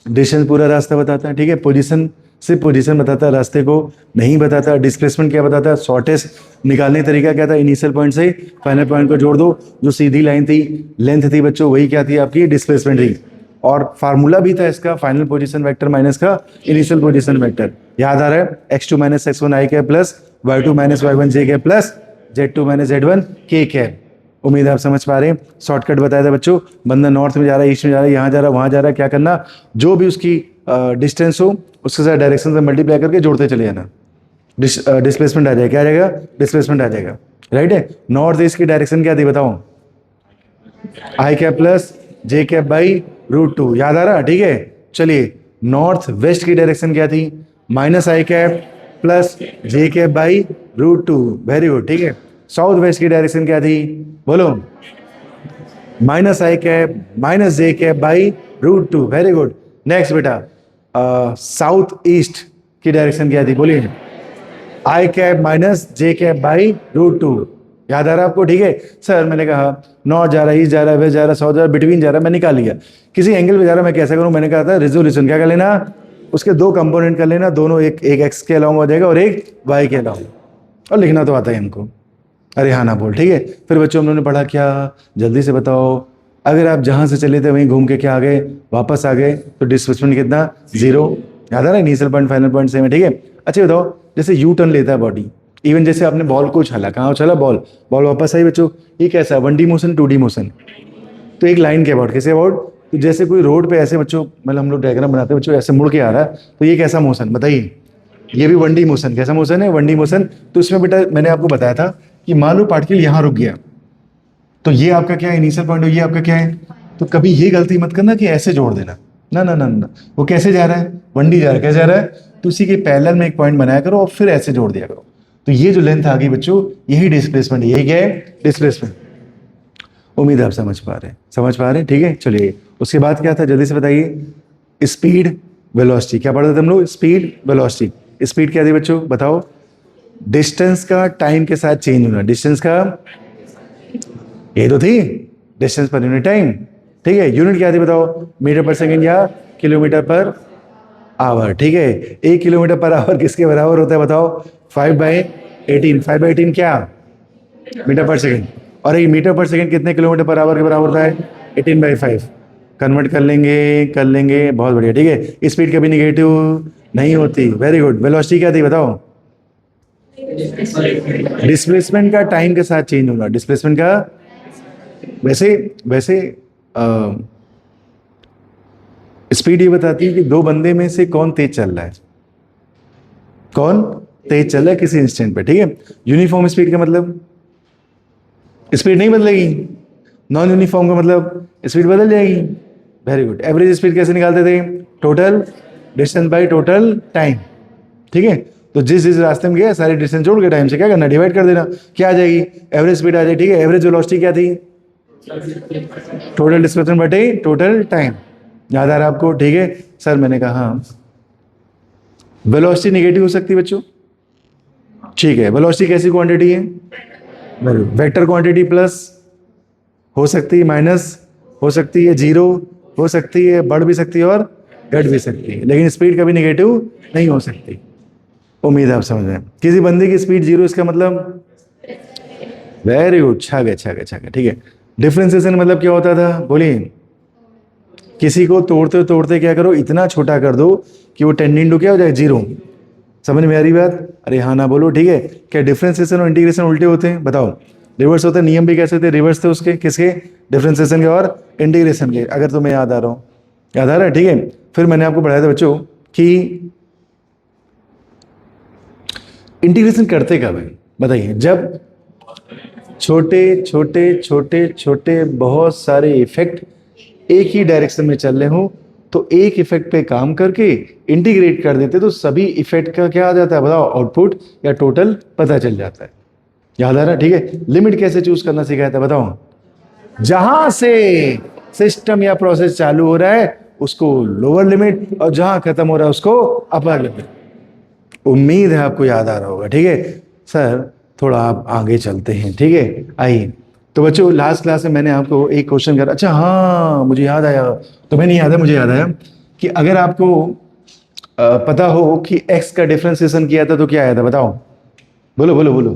डिस्टेंस पूरा रास्ता बताता है, ठीक है। पोजीशन सिर्फ पोजीशन बताता है, रास्ते को नहीं बताता। डिस्प्लेसमेंट क्या बताता है? शॉर्टेस्ट निकालने तरीका क्या था? इनिशियल पॉइंट से फाइनल पॉइंट को जोड़ दो। जो सीधी लाइन थी, लेंथ थी बच्चों, वही क्या थी आपकी? डिस्प्लेसमेंट थी। और फार्मूला भी था इसका, फाइनल पोजीशन वेक्टर माइनस का इनिशियल पोजीशन वेक्टर। याद आ रहा है? x2 - x1 i cap plus y2 - y1 j cap plus z2 - z1 k cap. उम्मीद है आप समझ पा रहे हैं। शॉर्टकट बताया था बच्चों, बंदा नॉर्थ में जा रहा है, ईस्ट में जा रहा है, यहाँ जा रहा है, वहाँ जा रहा है, क्या करना, जो भी उसकी डिस्टेंस हो उसके साथ डायरेक्शन से मल्टीप्लाई करके जोड़ते चले जाना। डिस्प्लेसमेंट आ जाएगा, क्या आ जाएगा? डिस्प्लेसमेंट आ जाएगा, राइट है। नॉर्थ ईस्ट की डायरेक्शन क्या थी बताओ? I cap plus J cap by √2। याद आ रहा? ठीक है। चलिए नॉर्थ वेस्ट की डायरेक्शन क्या थी? -i cap plus J cap by √2। Very good, ठीक है। साउथ वेस्ट की डायरेक्शन क्या थी? बोलो। -i cap minus J cap by √2। Very good. Next बेटा, साउथ ईस्ट की डायरेक्शन क्या थी? बोलिए। I cap minus J cap by √2। याद आ रहा है आपको? ठीक है। सर मैंने कहा नॉर्थ जा रहा है, ईस्ट जा रहा है, वेस्ट जा रहा है, साउथ जा रहा है, बिटवीन जा रहा है, मैं निकाल लिया। किसी एंगल पे जा रहा है, मैं कैसा करूं? मैंने कहा था रिजोल्यूशन क्या कर लेना, उसके 2 कंपोनेंट कर लेना, दोनों एक एक्स के अलाउंग हो जाएगा और एक वाई के अलाउंग। और लिखना तो आता है हमको, अरे हाँ ना बोल, ठीक है। फिर बच्चों हम लोगों ने पढ़ा क्या, जल्दी से बताओ। अगर आप जहाँ से चले थे वहीं घूम के क्या आ गए, वापस आ गए, तो डिस्प्लेसमेंट कितना, 0। याद आ रहा है, initial point final point same है, ठीक है। अच्छा बताओ, जैसे यू टर्न लेता है बॉडी, इवन जैसे आपने बॉल को उछाला, कहाँ उछाला, बॉल बॉल वापस आई बच्चों, ये कैसा है, 1D मोशन 2D मोशन। तो एक लाइन के अबाउट, कैसे अबाउट, तो जैसे कोई रोड पे ऐसे बच्चों, मतलब हम लोग डायग्राम बनाते हैं बच्चों, ऐसे मुड़ के आ रहा है, तो ये कैसा मोशन बताइए, ये भी 1D मोशन, कैसा मोशन है, 1D मोशन। तो इसमें बेटा मैंने आपको बताया था कि मान लो पार्टिकल यहाँ रुक गया, तो ये आपका क्या है, इनिशियल पॉइंट, ये आपका क्या है। तो कभी ये गलती मत करना कि ऐसे जोड़ देना, ना ना ना ना, वो कैसे जा रहा है, 1D जा रहा है, कैसे जा रहा है, तो उसी के पैरेलल में एक पॉइंट बनाया करो और फिर ऐसे जोड़ दिया करो। तो ये जो लेंथ आ गई बच्चों, यही डिस्प्लेसमेंट है, यही क्या है, डिस्प्लेसमेंट। उम्मीद है आप समझ पा रहे हैं, समझ पा रहे हैं, ठीक है। चलिए उसके बाद क्या था, जल्दी से बताइए, स्पीड वेलोसिटी, क्या पढ़ा था हम लोग, स्पीड वेलोसिटी। स्पीड क्या थी बच्चों बताओ, डिस्टेंस का टाइम के साथ चेंज होना, डिस्टेंस का, ये तो थी डिस्टेंस पर यूनिट टाइम, ठीक है। यूनिट क्या थी बताओ, मीटर पर सेकंड या किलोमीटर पर आवर, ठीक है। 1 किलोमीटर पर आवर किसके बराबर होता है बताओ, 5/18, 5/18 क्या, मीटर पर सेकंड। और एक मीटर पर सेकंड कितने किलोमीटर पर आवर के बराबर होता है, 18/5। कन्वर्ट कर लेंगे, बहुत बढ़िया, ठीक है। स्पीड कभी निगेटिव नहीं होती, वेरी गुड। वेलोसिटी क्या थी बताओ, डिस्प्लेसमेंट का टाइम के साथ चेंज होगा, डिस्प्लेसमेंट का। वैसे स्पीड ये बताती है कि दो बंदे में से कौन तेज चल रहा है, कौन तेज चल रहा है किसी इंस्टेंट पे, ठीक है। यूनिफॉर्म स्पीड का मतलब स्पीड नहीं बदलेगी, नॉन यूनिफॉर्म का मतलब स्पीड बदल जाएगी। Very good. एवरेज स्पीड कैसे निकालते थे, total distance by total time, ठीक है। तो जिस जिस रास्ते में गया सारी डिस्टेंस जोड़ के टाइम से क्या करना, डिवाइड कर देना, क्या आ जाएगी, एवरेज स्पीड आ जाएगी, ठीक है। एवरेज वेलोसिटी क्या थी, टोटल डिस्प्लेसमेंट बटे टोटल टाइम। याद आ रहा है आपको, ठीक है। सर मैंने कहा हाँ, वेलोसिटी नेगेटिव हो सकती है बच्चों, ठीक है। वेलोसिटी कैसी क्वांटिटी है, वेक्टर क्वांटिटी, प्लस हो सकती है, माइनस हो सकती है, जीरो हो सकती है, बढ़ भी सकती है और घट भी सकती है, लेकिन स्पीड कभी नेगेटिव नहीं हो सकती। उम्मीद है आप समझ रहे हैं। किसी बंदे की स्पीड जीरो, इसका मतलब, वेरी गुड, छा गए, ठीक है। डिफरेंशिएशन मतलब क्या होता था, बोलिए। किसी को तोड़ते तोड़ते क्या करो, इतना छोटा कर दो कि वो टेंडिंग टू क्या हो जाए, जीरो। समझ में आ रही बात, अरे हाँ ना बोलो, ठीक है। क्या डिफरेंशिएशन और इंटीग्रेशन उल्टे होते हैं बताओ, रिवर्स होते हैं, नियम भी कैसे थे, रिवर्स थे उसके, किसके, डिफरेंशिएशन के और इंटीग्रेशन के, अगर तुम्हें याद आ रहा हो, याद आ रहा है, ठीक है। फिर मैंने आपको पढ़ाया था बच्चों कि इंटीग्रेशन करते कब है बताइए, जब छोटे छोटे छोटे छोटे बहुत सारे इफेक्ट एक ही डायरेक्शन में चल रहे हो, तो एक इफेक्ट पे काम करके इंटीग्रेट कर देते तो सभी इफेक्ट का क्या आ जाता है बताओ, आउटपुट या टोटल पता चल जाता है। याद आ रहा है, ठीक है। लिमिट कैसे चूज करना सिखाया था बताओ, जहां से सिस्टम या प्रोसेस चालू हो रहा है उसको लोअर लिमिट, और जहां खत्म हो रहा है उसको अपर लिमिट। उम्मीद है आपको याद आ रहा होगा, ठीक है। सर थोड़ा आप आगे चलते हैं, ठीक है, आइए। तो बच्चों लास्ट क्लास में मैंने आपको एक क्वेश्चन करा, अच्छा हाँ मुझे याद आया, तुम्हें नहीं याद है, मुझे याद आया कि अगर आपको पता हो कि x का डिफरेंशिएशन किया था तो क्या आया था बताओ, बोलो बोलो बोलो।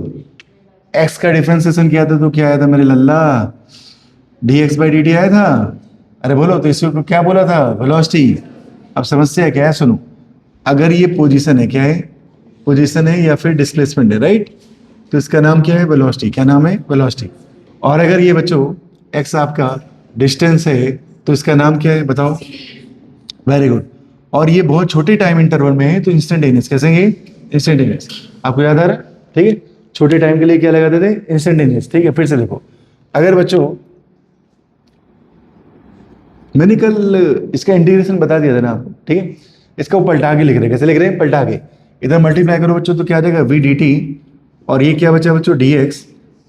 x का डिफरेंशिएशन किया था तो क्या आया था मेरे लल्ला, dx/dt आया था। अरे बोलो, तो इसको क्या बोला था, वेलोसिटी। अब समस्या क्या है, सुनो, अगर ये पोजीशन है, क्या है, पोजीशन है या फिर डिस्प्लेसमेंट है, राइट, तो इसका नाम क्या है, वेलोसिटी। क्या नाम है, वेलोसिटी। और अगर ये बच्चों x आपका डिस्टेंस है तो इसका नाम क्या है बताओ, वेरी गुड। और ये बहुत छोटे टाइम इंटरवल में है तो इंस्टेंटेनियस, कैसे है, इंस्टेंटेनियस। आपको याद आ रहा है, ठीक है। छोटे टाइम के लिए क्या लगाते थे, इंस्टेंटेनियस, ठीक है। फिर से देखो, अगर बच्चों मैंने कल इसका इंटीग्रेशन बता दिया था ना आपको, ठीक है। इसका वो पलटा के लिख रहे हैं, कैसे लिख रहे हैं, पलटा के। इधर मल्टीप्लाई करो बच्चों तो क्या आ जाएगा, v/dt, और ये क्या बचा बच्चों, dx।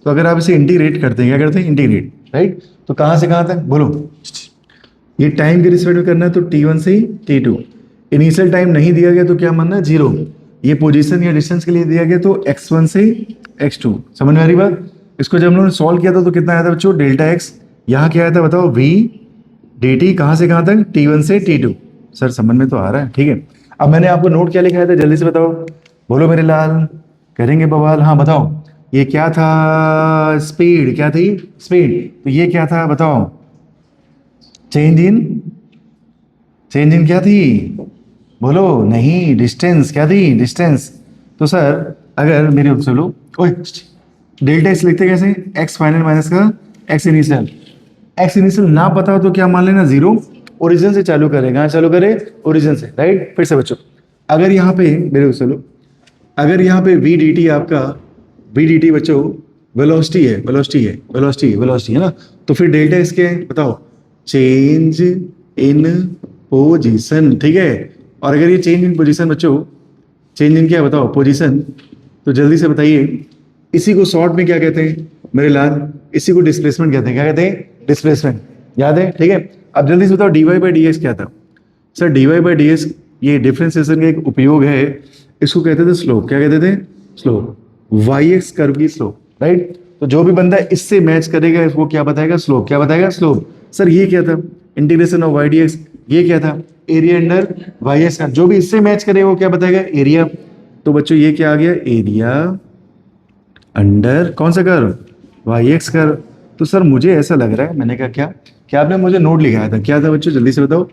तो अगर आप इसे इंटीग्रेट करते हैं, क्या करते हैं, इंटीग्रेट, राइट। तो कहाँ से कहाँ तक बोलो, ये टाइम के रिस्पेक्ट में करना है तो t1 से t2। इनिशियल टाइम नहीं दिया गया तो क्या मानना है, जीरो। ये पोजीशन या डिस्टेंस के लिए दिया गया तो x1 से x2। समझ में आ रही बात। इसको जब हम लोगों ने सॉल्व किया था तो कितना आया था बच्चों, डेल्टा x। यहाँ क्या आया था बताओ, v/dt, कहाँ से कहाँ तक, t1 से t2। सर समझ में तो आ रहा है, ठीक है। अब मैंने आपको नोट क्या लिखाया था, जल्दी से बताओ, बोलो मेरे लाल, करेंगे बवाल, हाँ बताओ। ये क्या था, स्पीड, क्या थी, स्पीड। तो ये क्या था बताओ, चेंज इन, चेंज इन क्या थी, बोलो, नहीं, डिस्टेंस क्या थी, डिस्टेंस। तो सर अगर मेरे चलो, ओए, डेल्टा एक्स लिखते कैसे, एक्स फाइनल माइनस का एक्स इनिशियल। एक्स इनिशियल ना पता हो तो क्या मान लेना, जीरो। ओरिजिन से चालू करेगा, चालू करे ओरिजिन से, राइट। फिर से बच्चों, अगर यहाँ पे मेरे चलो, अगर यहाँ पे वी डी टी आपका, वी डी टी बच्चों वेलोसिटी है, वेलोसिटी है, वेलोसिटी, वेलोसिटी है ना, तो फिर डेल्टा एक्स क्या है बताओ, चेंज इन पोजीशन, ठीक है। और अगर ये चेंज इन पोजीशन बच्चों, चेंज इन क्या है बताओ, पोजीशन, तो जल्दी से बताइए, इसी को शॉर्ट में क्या कहते हैं मेरे लाल, इसी को डिस्प्लेसमेंट कहते हैं, क्या कहते हैं, डिस्प्लेसमेंट, याद है, ठीक है। अब जल्दी से बताओ dy बाई डी एक्स क्या था। Sir dy by D x ये डिफरेंशिएशन का एक उपयोग है, इसको कहते थे स्लोप, क्या कहते थे, स्लोप, वाई एक्स कर्व की स्लोप, राइट। तो जो भी बंदा इससे मैच करेगा इसको क्या बताएगा, स्लोप, क्या बताएगा, स्लोप। सर ये क्या था, integration of y d x, ये क्या था, एरिया अंडर वाई एक्स का, जो भी इससे मैच करेगा वो क्या बताएगा, एरिया। तो बच्चों ये क्या आ गया, एरिया अंडर कौन सा कर्व, वाई एक्स कर्व। तो सर मुझे ऐसा लग रहा है, मैंने कहा क्या, क्या आपने मुझे नोट लिखाया था, क्या था बच्चों जल्दी से बताओ,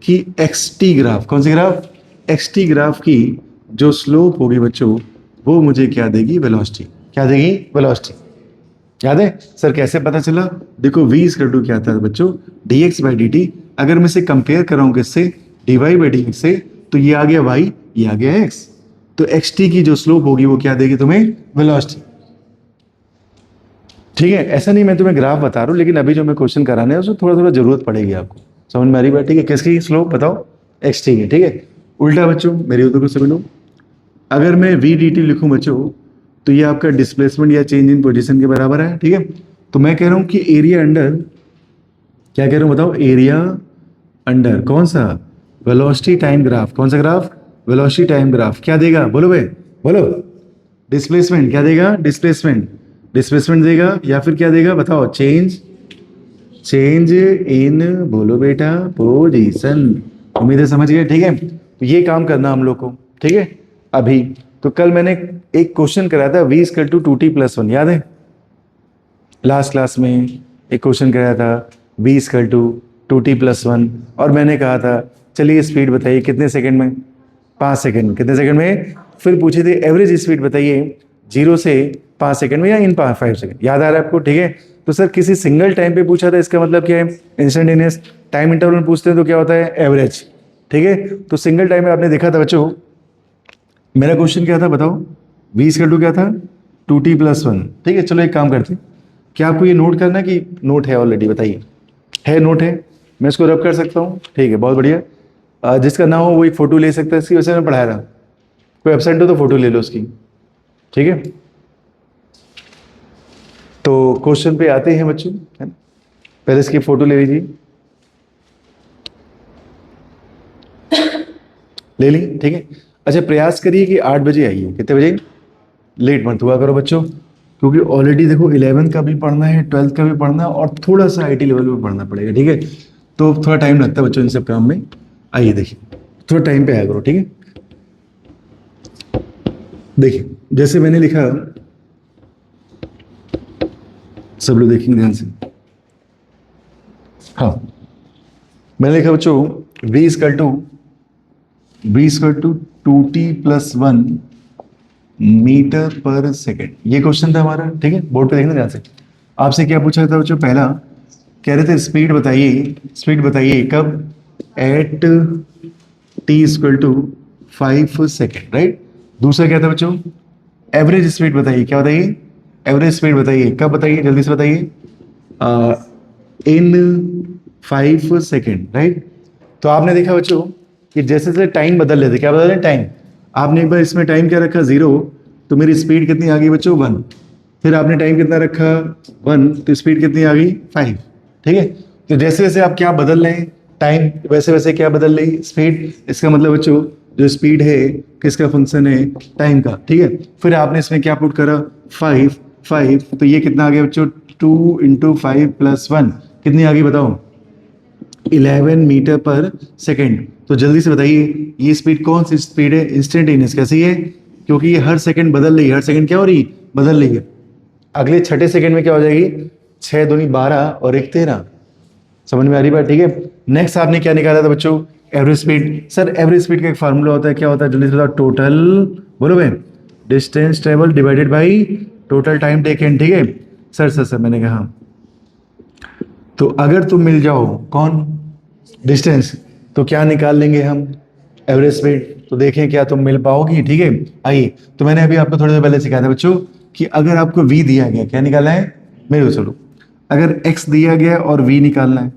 कि एक्स टी ग्राफ, कौन सी ग्राफ, एक्स टी ग्राफ की जो स्लोप होगी बच्चों, वो मुझे क्या देगी, वेलोसिटी, क्या देगी, वेलोसिटी। याद है सर कैसे पता चला, देखो v इक्वल टू क्या था बच्चों, dx बाई डी टी। अगर मैं इसे कंपेयर कराऊं किससे, dy बाई डी एक्स से, तो ये आ गया y, ये आ गया x। तो xt की जो स्लोप होगी वो क्या देगी तुम्हें, वेलोसिटी, ठीक है। ऐसा नहीं मैं तुम्हें ग्राफ बता रहा हूँ, लेकिन अभी जो मैं क्वेश्चन कराने है उसमें थोड़ा थोड़ा जरूरत पड़ेगी आपको, समझ में आ रही बात, ठीक है। किसकी स्लोप बताओ, xt की, ठीक है। उल्टा बच्चों मेरी उधर को समझ लो, अगर मैं वी डी टी लिखूं बच्चों, तो ये आपका डिस्प्लेसमेंट या चेंज इन पोजीशन के बराबर है, ठीक है। तो मैं कह रहा हूं कि एरिया अंडर, क्या कह रहा हूं बताओ, एरिया अंडर कौन सा, वेलोसिटी टाइम ग्राफ, कौन सा ग्राफ, वेलोसिटी टाइम ग्राफ, क्या देगा, बोलो भाई, बोलो, डिस्प्लेसमेंट, क्या देगा, डिस्प्लेसमेंट, डिस्प्लेसमेंट देगा, या फिर क्या देगा बताओ, चेंज, चेंज इन, बोलो बेटा, पोजीशन। उम्मीद है समझ गए, ठीक है। तो ये काम करना हम लोग को, ठीक है। अभी तो कल मैंने एक क्वेश्चन कराया था, v equal to 2t plus 1, याद है, लास्ट क्लास में एक क्वेश्चन कराया था, v equal to 2t plus 1, और मैंने कहा था चलिए स्पीड बताइए कितने सेकंड में, 5 सेकंड, कितने सेकंड में। फिर पूछे थे एवरेज स्पीड बताइए 0 से 5 सेकंड में या इन 5 सेकंड, याद आ रहा है आपको, ठीक है। तो सर किसी सिंगल टाइम पे पूछा था, इसका मतलब क्या है, इंस्टेंटेनियस। टाइम इंटरवल पूछते हैं तो क्या होता है, एवरेज, ठीक है। तो सिंगल टाइम में आपने देखा था बच्चों, मेरा क्वेश्चन क्या था बताओ, v इक्वल टू क्या था, 2t प्लस 1, ठीक है। चलो एक काम करते हैं, क्या आपको ये नोट करना है कि नोट है ऑलरेडी, बताइए, है नोट है, मैं इसको रब कर सकता हूँ, ठीक है, बहुत बढ़िया। जिसका ना हो वो एक फोटो ले सकता है इसकी, वैसे मैं पढ़ा रहा, कोई एब्सेंट हो तो फोटो ले लो उसकी, ठीक है। तो क्वेश्चन पे आते हैं बच्चों, है ना, पहले इसकी फोटो ले लीजिए, ले ली, ठीक है। अच्छा प्रयास करिए कि 8 बजे आइए, कितने बजे, लेट मत हुआ करो बच्चों, क्योंकि ऑलरेडी देखो 11th का भी पढ़ना है, 12th का भी पढ़ना है, और थोड़ा सा आईटी लेवल पे पढ़ना पड़ेगा, ठीक है। तो थोड़ा टाइम लगता है बच्चों इन सब काम में, आइए देखिए, थोड़ा टाइम पे आया करो, ठीक है। देखिए जैसे मैंने लिखा, सब लोग देखेंगे ध्यान से, हाँ मैंने लिखा बच्चों, v equal to 2t plus 1 meter per second, ये क्वेश्चन था हमारा, ठीक है। बोर्ड पे देखना ध्यान से, आपसे क्या पूछा था बच्चों, पहला कह रहे थे स्पीड बताइए, स्पीड बताइए कब, at t equal to 5 second, right. दूसरा क्या था बच्चों, एवरेज स्पीड बताइए, क्या बताइए, एवरेज स्पीड बताइए कब, बताइए जल्दी से बताइए, इन 5 सेकेंड, राइट। तो आपने देखा बच्चों कि जैसे जैसे टाइम बदल लेते, क्या बदल रहे टाइम, आपने एक बार इसमें टाइम क्या रखा 0, तो मेरी स्पीड कितनी आ गई बच्चों 1, फिर आपने टाइम कितना रखा 1, तो स्पीड कितनी आ गई 5, ठीक है। तो जैसे जैसे आप क्या बदल रहे हैं टाइम, वैसे वैसे क्या बदल रही स्पीड, इसका मतलब बच्चों जो स्पीड है किसका फंक्शन है, टाइम का, ठीक है। फिर आपने इसमें क्या पुट करा 5, तो ये कितना आ गया बच्चों, 2 इंटू 5 प्लस 1, कितनी आ गई बताओ, 11 मीटर पर सेकेंड। तो जल्दी से बताइए ये स्पीड कौन सी स्पीड है, इंस्टेंटेनियस, कैसी है, क्योंकि ये हर सेकंड बदल रही है, हर सेकंड क्या हो रही, बदल रही है। अगले छठे सेकंड में क्या हो जाएगी, 6 दूनी 12 और 1 13, समझ में आ रही बात, ठीक है। नेक्स्ट आपने क्या निकाला था बच्चों, average speed. Sir average speed का एक फार्मूला होता है, क्या होता है जल्दी से बताओ, टोटल, बोलो भाई, distance travel divided by total time taken, ठीक है। सर मैंने कहा, तो अगर तुम मिल जाओ कौन, डिस्टेंस, तो क्या निकाल लेंगे हम, एवरेज स्पीड। तो देखें क्या तुम मिल पाओगी, ठीक है। आइए, तो मैंने अभी आपको थोड़ी देर पहले सिखाया था बच्चों कि अगर आपको v दिया गया, क्या निकालना है, मेरे चलो, अगर x दिया गया और v निकालना है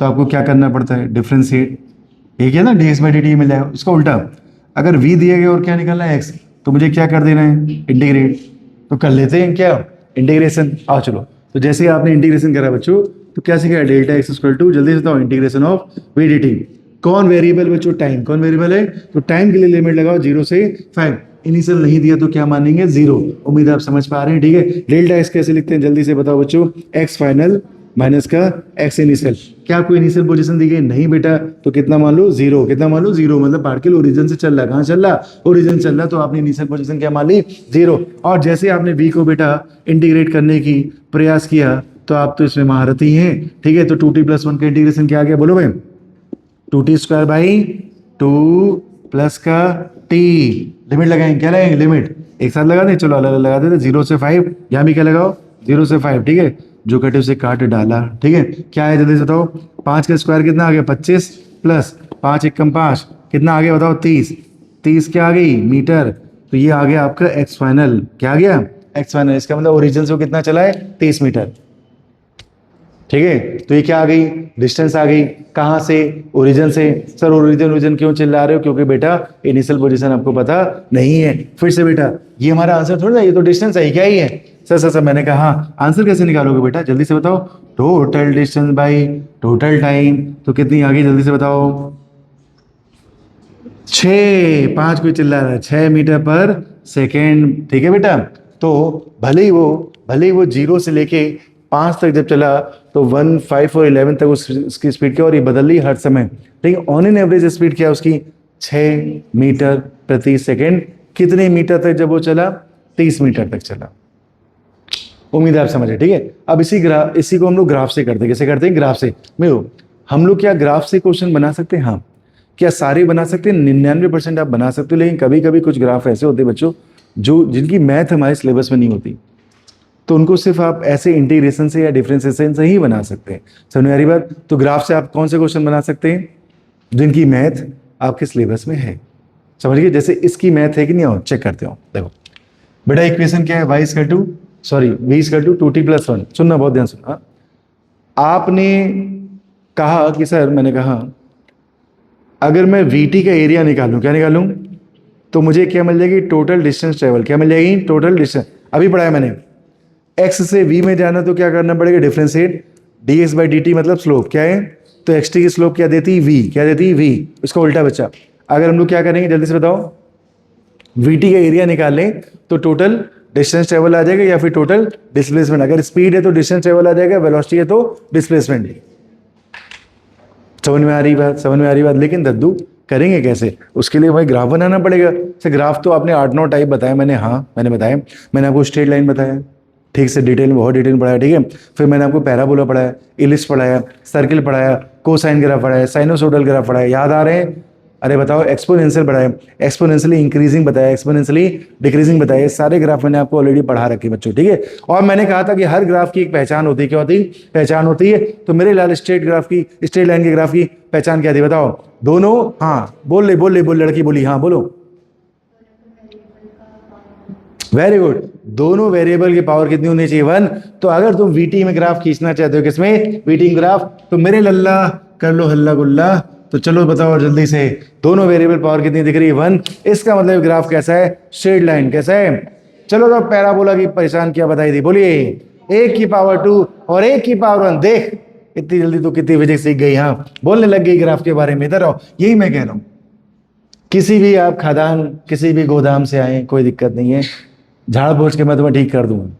तो आपको क्या करना पड़ता है, डिफरेंशिएट, ठीक है ना, dx/dt मिल जाएगा। उसका उल्टा, अगर v दिया गया और क्या निकालना है, x, तो मुझे क्या कर देना है, इंटीग्रेट। तो कर लेते हैं क्या, इंटीग्रेशन। आओ चलो, तो जैसे ही आपने इंटीग्रेशन करा बच्चों, तो क्या सीखा, डेल्टा x इक्वल टू, जल्दी से बताओ, इंटीग्रेशन ऑफ v dt। कौन वेरिएबल बच्चों, टाइम। कौन वेरिएबल है, तो टाइम के लिए लिमिट लगाओ 0 से 5। इनिशियल नहीं दिया तो क्या मानेंगे, 0। उम्मीद आप समझ पा रहे हैं, ठीक है। डेल्टा एक्स कैसे लिखते हैं, जल्दी से बताओ बच्चों, एक्स फाइनल माइनस का एक्स इनिशियल। क्या आपको इनिशियल पोजीशन दी गई, नहीं बेटा, तो कितना मान लो, 0। कितना मान लो, 0, मतलब पार्टिकल ओरिजिन से चल रहा है, कहाँ चल रहा, ओरिजिन चल रहा, तो आपने इनिशियल पोजीशन क्या मान ली, 0। और जैसे आपने v को बेटा इंटीग्रेट करने की प्रयास किया, तो आप तो इसमें महारथी हैं, ठीक है। तो 2t+1 का इंटीग्रेशन क्या आ गया, बोलो भाई, 2t² बाई 2 प्लस का t। लिमिट लगाएंगे, क्या लगाएंगे, लिमिट एक साथ लगा दें, चलो अलग अलग लगा देते, 0 से 5, यहाँ भी क्या लगाओ, 0 से 5, ठीक है। जो कटे उसे काट डाला, ठीक है। क्या है जल्दी से बताओ, 5 का स्क्वायर कितना आ गया, 25 प्लस 5 एकम 5, कितना आ गया बताओ, 30। 30 क्या आ गई, मीटर। तो ये आ गया आपका एक्स फाइनल, क्या आ गया, एक्स फाइनल। इसका मतलब ओरिजिन से कितना चला है, 30 मीटर, ठीक है। तो ये क्या आ गई, डिस्टेंस आ गई, कहाँ से, ओरिजिन से। सर ओरिजिन क्यों चिल्ला रहे हो, क्योंकि बेटा इनिशियल पोजीशन आपको पता नहीं है। फिर से बेटा, ये हमारा आंसर थोड़ा ना, ये तो डिस्टेंस है, क्या ही है। सर मैंने कहा आंसर कैसे निकालोगे बेटा, जल्दी से बताओ, total distance by total time. तो कितनी आ गई, जल्दी से बताओ, 6, 5 कोई चिल्ला रहा है, 6 मीटर पर सेकेंड, ठीक है बेटा। तो भले ही वो 0 से लेके 5 तक जब चला, तो 1, 5 और 11 तक उसकी स्पीड क्या, और ये बदल रही हर समय, ठीक है। ऑन एन एवरेज स्पीड क्या है उसकी, 6 मीटर प्रति सेकेंड। कितने मीटर तक जब वो चला, 30 मीटर तक चला। उम्मीद है आप समझे, ठीक है। अब इसी को हम लोग ग्राफ से करते हैं, कैसे करते हैं, ग्राफ से। मेरे हम लोग क्या ग्राफ से क्वेश्चन बना सकते हैं, हाँ। क्या सारे बना सकते हैं, 99% आप बना सकते हो, लेकिन कभी कभी कुछ ग्राफ ऐसे होते हैं बच्चों, जिनकी मैथ हमारे सिलेबस में नहीं होती, तो उनको सिर्फ आप ऐसे इंटीग्रेशन से या डिफरेंशिएशन से ही बना सकते हैं। समझ में आ रही बात। तो ग्राफ से आप कौन से क्वेश्चन बना सकते हैं, जिनकी मैथ आपके सिलेबस में है, समझ गए। जैसे इसकी मैथ है कि नहीं, आओ चेक करते हो। देखो बेटा, इक्वेशन क्या है, v = 2t+1। सुनना, बहुत ध्यान सुनना। आपने कहा कि सर, मैंने कहा अगर मैं vt का एरिया निकालूं, क्या निकालूं, तो मुझे क्या मिल जाएगी, टोटल डिस्टेंस ट्रेवल। क्या मिल जाएगी, टोटल डिस्टेंस। अभी पढ़ाया मैंने, x से v में जाना तो क्या करना पड़ेगा, डिफरेंशिएट, dx/dt मतलब स्लोप क्या है, तो xt की स्लोप क्या देती है, v, क्या देती है, v। इसका उल्टा बच्चा, अगर हम लोग क्या करेंगे, जल्दी से बताओ, vt का एरिया निकाल लें तो टोटल डिस्टेंस ट्रेवल आ जाएगा, या फिर टोटल डिस्प्लेसमेंट। अगर स्पीड है तो डिस्टेंस ट्रेवल आ जाएगा, वेलोसिटी है तो डिस्प्लेसमेंट। समझ में आ रही बात। लेकिन दद्दू करेंगे कैसे, उसके लिए भाई ग्राफ बनाना पड़ेगा। सर ग्राफ तो आपने 8-9 टाइप बताया, मैंने बताया, मैंने आपको स्ट्रेट लाइन बताया, ठीक से डिटेल में, बहुत डिटेल में पढ़ाया, ठीक है। फिर मैंने आपको पैराबोला पढ़ाया, इलिप्स पढ़ाया, सर्किल पढ़ाया, कोसाइन ग्राफ पढ़ाया, साइनोसोडल ग्राफ पढ़ाया, याद आ रहे हैं। अरे बताओ, एक्सपोनेंशियल पढ़ाया, एक्सपोनेंशियली इंक्रीजिंग बताया, एक्सपोनेंशियली डिक्रीजिंग बताया। सारे ग्राफ मैंने आपको ऑलरेडी पढ़ा रखे बच्चों, ठीक है। और मैंने कहा था कि हर ग्राफ की एक पहचान होती है, क्या होती है, पहचान होती है। तो मेरे लाल स्ट्रेट लाइन के ग्राफ की पहचान क्या थी, बताओ, दोनों, हाँ बोल लड़की बोली, हाँ बोलो, वेरी गुड, दोनों वेरिएबल की पावर कितनी होनी चाहिए, 1। तो अगर तुम वीटी में ग्राफ खींचना चाहते हो, किसमें, वीटी ग्राफ, तो मेरे लल्ला कर लो हल्ला गुल्ला। तो चलो बताओ जल्दी से, दोनों वेरिएबल पावर कितनी दिख रही है, 1। इसका मतलब ग्राफ कैसा है, स्ट्रेट लाइन, कैसा है। चलो तो पैराबोला की पहचान क्या बताई थी, बोलिए, 1 की पावर 2 और 1 की पावर 1। देख इतनी जल्दी तो कितनी फिजिक्स सीख गई, हाँ बोलने लग गई ग्राफ के बारे में। इधर आओ, यही मैं कह रहा हूँ, किसी भी आप खदान, किसी भी गोदाम से आए, कोई दिक्कत नहीं है, झाड़ पोछ के मैं तुम्हें ठीक कर दूंगा,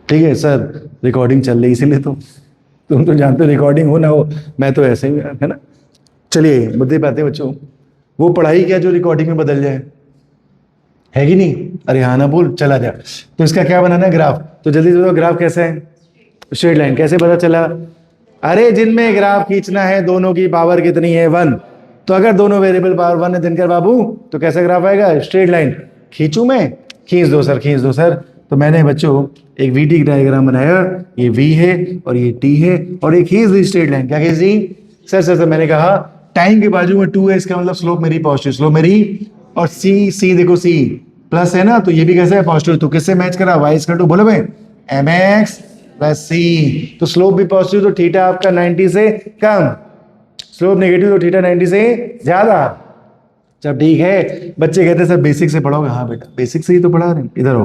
ठीक है। सर रिकॉर्डिंग चल रही, इसीलिए तो तुम तो जानते हो, रिकॉर्डिंग हो ना हो, मैं तो ऐसे ही, है ना। चलिए मुद्दे पे आते हैं बच्चों, वो पढ़ाई क्या जो रिकॉर्डिंग में बदल जाए, है कि नहीं। अरे हाँ ना बोल, चला जा। तो इसका क्या बनाना है, ग्राफ। तो जल्दी से बताओ ग्राफ कैसा है, स्ट्रेट लाइन। कैसे पता चला, अरे जिनमें ग्राफ खींचना है दोनों की पावर कितनी है 1। तो अगर दोनों वेरिएबल पावर 1 है दिनकर बाबू, तो कैसा ग्राफ आएगा, स्ट्रेट लाइन। खींचू मैं, खींच दो सर, खींच दो सर। तो मैंने बच्चों एक वी डायग्राम बनाया, ये वी है और ये टी है और एक खींच दी स्ट्रेट लाइन। क्या खींच दी सर मैंने कहा टाइम के बाजू में 2 है, इसका मतलब स्लोप मेरी पॉजिटिव, स्लोप मेरी, और सी देखो सी प्लस है ना, तो ये भी कैसे है पॉजिटिव। तो किससे मैच करा, वाई इक्वल टू बोलो भाई एम एक्स प्लस सी। तो स्लोप भी पॉजिटिव, तो थीटा आपका 90 से कम, स्लोप नेगेटिव तो थीटा 90 से ज्यादा। जब ठीक है, बच्चे कहते हैं सर बेसिक से पढ़ोगे, हाँ बेटा बेसिक से ही तो पढ़ा रहे हैं, इधर हो।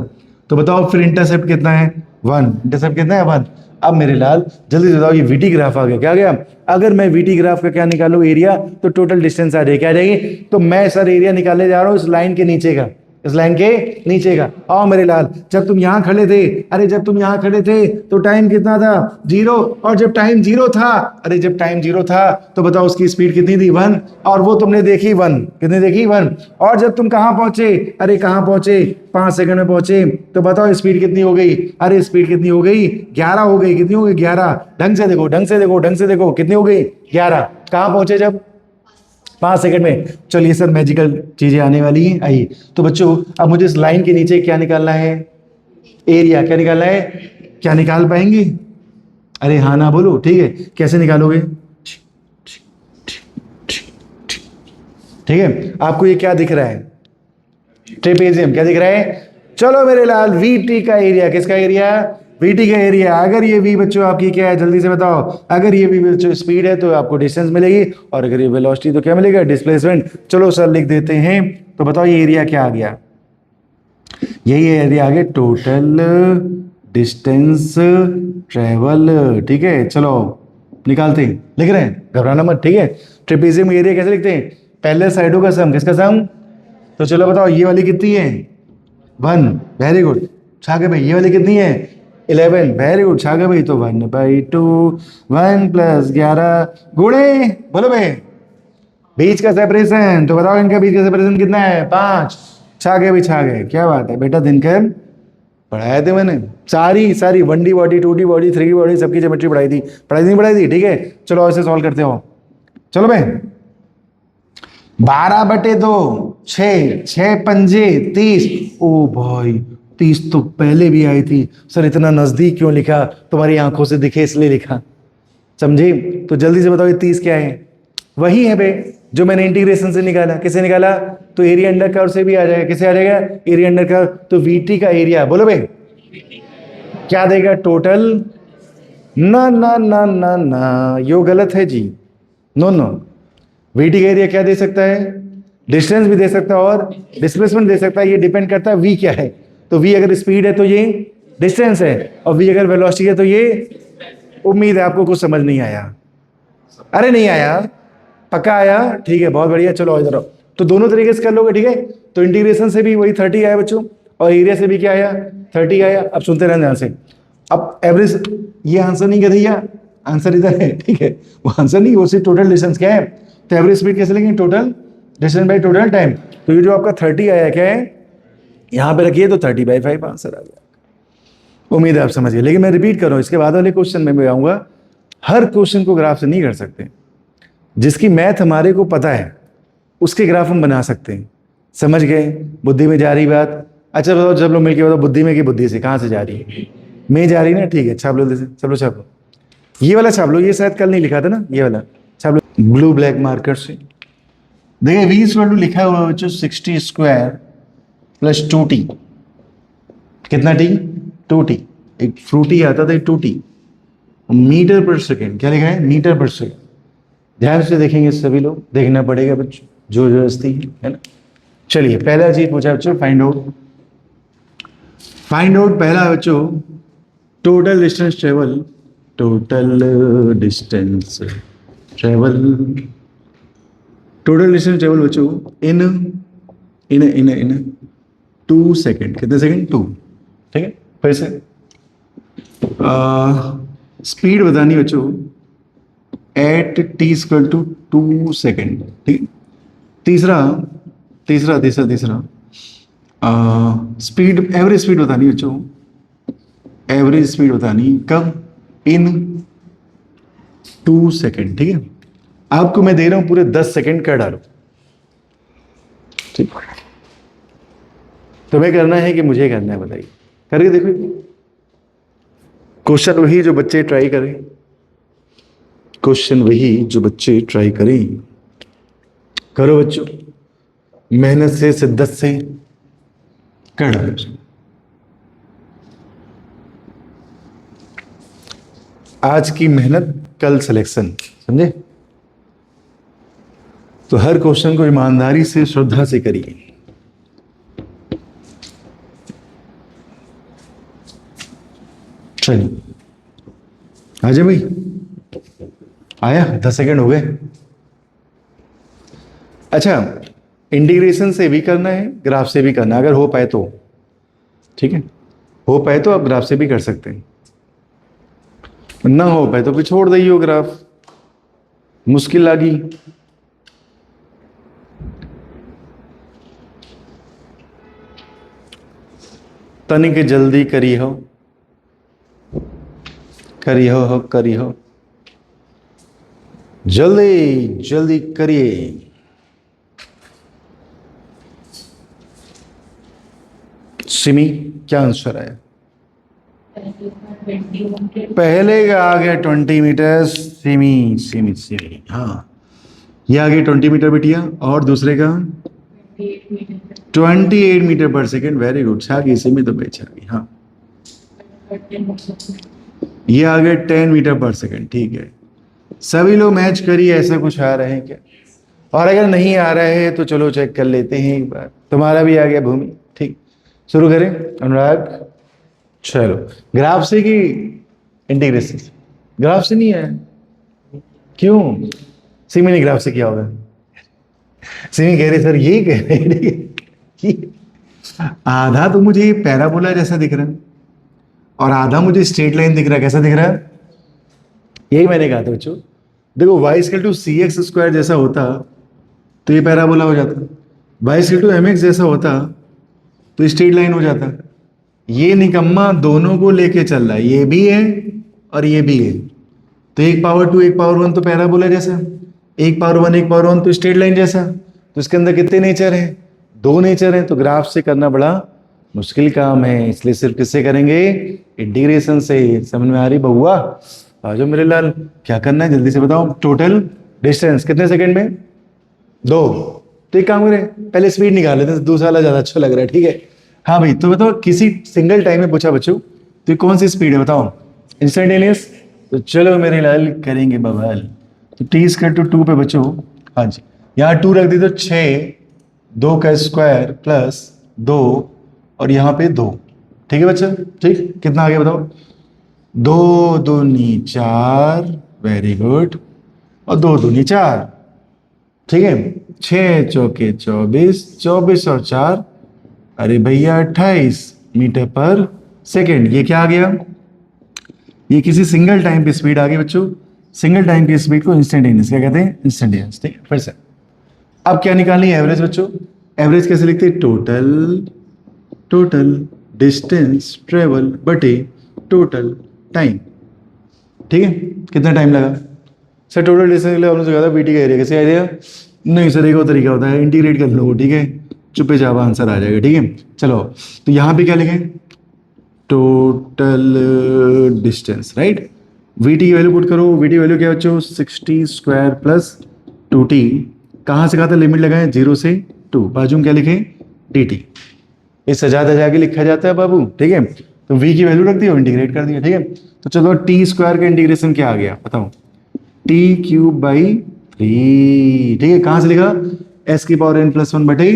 तो बताओ फिर इंटरसेप्ट कितना है 1, इंटरसेप्ट कितना है 1। अब मेरे लाल जल्दी से बताओ, ये वीटी ग्राफ आ गया, क्या गया। अगर मैं वीटी ग्राफ का क्या निकालू एरिया, तो टोटल डिस्टेंस आ जाएगी, क्या आ जाएगी। तो मैं सर एरिया निकालने जा रहा हूँ इस लाइन के नीचे का, इस लाइन के नीचे का। आओ मेरे लाल, जब तुम यहां खड़े थे, अरे जब तुम यहां खड़े थे तो टाइम कितना था 0, और जब टाइम 0 था, अरे जब टाइम 0 था तो बताओ उसकी स्पीड कितनी थी 1, और वो तुमने देखी 1, कितनी देखी 1। और जब तुम कहां पहुंचे, अरे कहां पहुंचे 5 सेकंड में पहुंचे, तो बताओ स्पीड कितनी हो गई, अरे स्पीड कितनी हो गई 11 हो गई। कितनी हो गई 11, ढंग से देखो ढंग से देखो ढंग से देखो, कितनी हो गई 11। कहां पहुंचे जब 5 सेकंड में। चलिए सर मैजिकल चीजें आने वाली हैं, आइए। तो बच्चों अब मुझे इस लाइन के नीचे क्या निकालना है, एरिया। क्या निकालना है, क्या निकाल पाएंगे, अरे हाँ ना बोलो, ठीक है। कैसे निकालोगे, ठीक है। आपको ये क्या दिख रहा है, ट्रेपेजियम, क्या दिख रहा है। चलो मेरे लाल, वीटी का एरिया, किसका एरिया, वीटी का एरिया। अगर ये वी बच्चों आपकी क्या है, जल्दी से बताओ। अगर ये वी बच्चों स्पीड है तो आपको डिस्टेंस मिलेगी, और अगर ये वेलोसिटी तो क्या मिलेगा, डिस्प्लेसमेंट। चलो सर लिख देते हैं। तो बताओ ये एरिया क्या आ गया, यही एरिया आ गया टोटल डिस्टेंस ट्रेवल, ठीक है। चलो निकालते हैं, लिख रहे हैं, घबराना मत, ठीक है। ट्रेपेजियम एरिया कैसे लिखते हैं, पहले साइडों का सम, किसका सम। तो चलो बताओ ये वाली कितनी है 1, वेरी गुड छागे भाई। ये वाली कितनी है 11, वेरी गुड छागे भाई। तो 1/2 1 + 11 गुणे, बोलो भाई बीच का सेपरेशन। तो बताओ इनका बीच का सेपरेशन कितना है 5, छागे भाई छागे। क्या बात है बेटा, दिनकर पढ़ाए थे मैंने, सारी 1D body 2D body 3D body सबकी ज्योमेट्री पढ़ाई थी, नहीं पढ़ाई थी, ठीक है। चलो ऐसे सॉल्व करते हो। चलो भाई 12/2 6, 6 पंजे 30। ओ भाई 30 तो पहले भी आई थी सर, इतना नजदीक क्यों लिखा, तुम्हारी आंखों से दिखे इसलिए लिखा, समझे। तो जल्दी से बताओ ये 30 क्या है, वही है बे जो मैंने इंटीग्रेशन से निकाला। किसे निकाला, तो एरिया अंडर कर्व से भी आ जाएगा, किसे आ जाएगा एरिया अंडर कर्व। तो वीटी का एरिया बोलो बे क्या देगा टोटल, ना ना ना ना ना यो गलत है जी, नो नो। वीटी का एरिया क्या दे सकता है, डिस्टेंस भी दे सकता है और डिस्प्लेसमेंट दे सकता है, ये डिपेंड करता है वी क्या है। तो वी अगर स्पीड है तो ये डिस्टेंस है, और वी अगर वेलोसिटी है तो ये, उम्मीद है आपको कुछ समझ नहीं आया, अरे नहीं आया, पक्का आया, ठीक है बहुत बढ़िया। चलो इधर आओ। तो दोनों तरीके से कर लोगे, ठीक है। तो इंटीग्रेशन से भी वही 30 आया बच्चों, और एरिया से भी क्या आया 30 आया। अब सुनते रहना ध्यान से। अब एवरेज, ये आंसर नहीं कर दिया, आंसर इधर है, ठीक है। वो आंसर नहीं, वो सिर्फ टोटल डिस्टेंस क्या है। तो एवरेज स्पीड कैसे लेंगे, total distance by total time. तो ये जो आपका 30 आया क्या है, यहां पे रखिए, तो 30/5 आंसर आ गया। उम्मीद है आप समझिए। लेकिन मैं रिपीट कर रहा हूं, इसके बाद वाले क्वेश्चन में मैं आऊंगा, हर क्वेश्चन को ग्राफ से नहीं कर सकते। जिसकी मैथ हमारे को पता है उसके ग्राफ हम बना सकते हैं, समझ गए। बुद्धि में जा रही बात। अच्छा बताओ, जब लोग मिलकर बताओ बुद्धि में कि बुद्धि से कहाँ से जा रही है, में जा रही ना, ठीक है। छाप लो, सब लोग छाप लो, ये वाला छाप लो, ये शायद कल नहीं लिखा था ना, ये वाला छाप लो ब्लू ब्लैक मार्कर से। देखिए वी इक्वल टू लिखा हुआ बच्चों 60² + 2t, कितना टी 2t, एक फ्रूटी आता था 2t, मीटर/सेकेंड। क्या लिखा है मीटर/सेकेंड। ध्यान से देखेंगे सभी लोग, देखना पड़ेगा बच्चों, जो जबरदस्ती है ना। चलिए पहला चीज पूछा बच्चों, फाइंड आउट पहला बच्चों, total distance travel, total distance travel बच्चों इन 2 सेकेंड। कितने सेकेंड 2, ठीक है। फिर से स्पीड बतानी बच्चों एट t = 2 सेकेंड, ठीक है। तीसरा स्पीड, एवरेज स्पीड बतानी बच्चों, एवरेज स्पीड बतानी कब, इन 2 सेकेंड, ठीक है। आपको मैं दे रहा हूं पूरे 10 सेकेंड कर डालो, ठीक। तुम्हें करना है कि मुझे करना है, बताइए, करके देखो। क्वेश्चन वही जो बच्चे ट्राई करें, क्वेश्चन वही जो बच्चे ट्राई करें। करो बच्चों, मेहनत से शिद्दत से कर डालो। आज की मेहनत कल सिलेक्शन, समझे? तो हर क्वेश्चन को ईमानदारी से, श्रद्धा से करिए। चलिए आजा भाई, आया, 10 सेकेंड हो गए। अच्छा, इंटीग्रेशन से भी करना है, ग्राफ से भी करना है, अगर हो पाए तो, ठीक है। हो पाए तो आप ग्राफ से भी कर सकते हैं, ना हो पाए तो फिर छोड़ दइयो ग्राफ, मुश्किल लगी। तनिक जल्दी करी हो, करी हो, करी हो, जल्दी जल्दी करिए। सिमी, क्या आंसर आया? पहले का आ गया 20 मीटर। सिमी सिमी सिमी, हाँ, ये आ गया 20 मीटर बिटिया, और दूसरे का 28 metre per second. Very good, छा गई सिमी तो भाई, छा गई। हाँ, ये आ गया 10 मीटर पर सेकेंड, ठीक है। सभी लोग मैच करिए, ऐसा कुछ आ रहे हैं क्या? और अगर नहीं आ रहा है तो चलो चेक कर लेते हैं एक बार। तुम्हारा भी आ गया भूमि, ठीक। शुरू करें अनुराग? चलो, ग्राफ से कि इंटीग्रेशन से? ग्राफ से नहीं आया, क्यों? सिमी ने ग्राफ से किया होगा। सिमी कह रहे सर, यही कह रहे हैं आधा तो मुझे पैराबोला जैसा दिख रहा है और आधा मुझे स्ट्रेट लाइन दिख रहा है। कैसा दिख रहा है? यही मैंने कहा था बच्चों, देखो y=cx² जैसा होता तो ये पैराबोला हो जाता, y=mx जैसा होता तो स्ट्रेट लाइन हो जाता। ये निकम्मा दोनों को लेके चल रहा है, ये भी है और ये भी है, तो 1/2 1/1 तो पैराबोला जैसा, 1/1 1/1 तो स्ट्रेट लाइन जैसा। तो इसके अंदर कितने नेचर हैं? 2 नेचर हैं। तो ग्राफ से करना बड़ा मुश्किल काम है, इसलिए सिर्फ किससे करेंगे? इंटीग्रेशन से। समझ में आ रही बहुआ? आजो मेरे लाल, क्या करना है जल्दी से बताओ। टोटल डिस्टेंस कितने सेकंड में? 2। तो एक काम करें, पहले स्पीड निकाल लेते हैं, दूसरा वाला ज्यादा अच्छा लग रहा है, ठीक है। हाँ भाई, तो बताओ, किसी सिंगल टाइम में पूछा बच्चों तो कौन सी स्पीड है बताओ? इंस्टेंटेनियस। तो चलो मेरे लाल करेंगे बवाल। तो t² पे बच्चों, हाँ जी, यहाँ 2 रख दी तो 6, 2 का स्क्वायर प्लस 2 और यहाँ पे 2, ठीक है बच्चा? ठीक, कितना आ गया बताओ? 2 दूनी 4, वेरी गुड, और 2 दूनी 4, ठीक है। 6 चौके 24, 24 और 4, अरे भैया 28 मीटर पर सेकेंड। ये क्या आ गया? ये किसी सिंगल टाइम पे स्पीड आ गई बच्चों। सिंगल टाइम की स्पीड को इंस्टेंटेनियस क्या कहते हैं? इंस्टेंटेनियस, ठीक है। फिर से अब क्या निकालनी है? एवरेज बच्चों। एवरेज कैसे लिखते हैं? टोटल डिस्टेंस ट्रेवल बटे टोटल टाइम, ठीक है। कितना टाइम लगा सर? टोटल डिस्टेंस के लिए आपने कहा था बीटी का एरिया। कैसे आइडिया? नहीं सर, एक और तरीका होता है, इंटीग्रेट कर लो, ठीक है, चुपे चापा आंसर आ जाएगा, ठीक है। चलो, तो यहां पे क्या लिखें? Total distance, right. वीटी की वैल्यू पुट करो। वीटी वैल्यू क्या बच्चों? 60² प्लस 2t। कहां से कहा था लिमिट लगाएं? 0 से 2। बाजू में क्या लिखें? dt। इस सजा दजा के लिखा जाता है बाबू, ठीक है। तो v की वैल्यू रख दी और इंटीग्रेट कर दिया, ठीक है। तो चलो, t² का इंटीग्रेशन क्या आ गया बताओ? t³/3, ठीक है। कहां से लिखा? s⁻n+1 बटे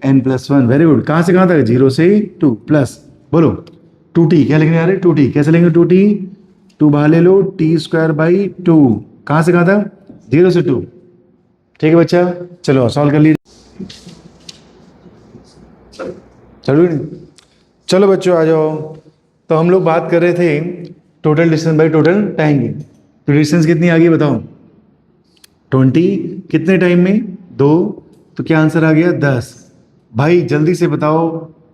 n+1, वेरी गुड। कहां से कहां तक? 0 से 2 प्लस, बोलो 2t। क्या लिखने आ रहे? 2t। कैसे लेंगे 2t? 2 बाहर ले लो, t²/2। कहां से कहां था? 0 से 2, ठीक है बच्चा। चलो सॉल्व कर लीजिए। चलो बच्चों आ जाओ। तो हम लोग बात कर रहे थे total distance by total time की। तो डिस्टेंस कितनी आ गई बताओ? 20। कितने टाइम में? 2। तो क्या आंसर आ गया? 10। भाई जल्दी से बताओ,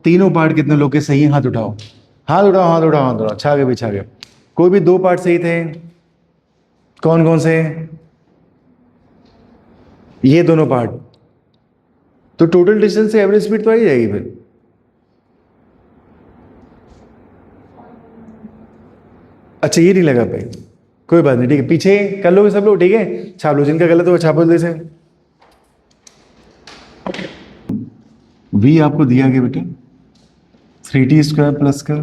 तीनों पार्ट कितने लोग के सही हैं? हाथ उठाओ, हाथ उठाओ, हाथ उठाओ, हाथ उठाओ। छा गए, छा गए। कोई भी 2 पार्ट सही थे? कौन कौन से हैं? ये दोनों पार्ट। तो टोटल डिस्टेंस से एवरेज स्पीड तो आ ही जाएगी फिर। अच्छा ये नहीं लगा पे, कोई बात नहीं, ठीक है, पीछे कर लोगे सब लोग, ठीक है, छाप लो, जिनका गलत होगा छापो जैसे। v आपको दिया गया बेटा 3t² प्लस का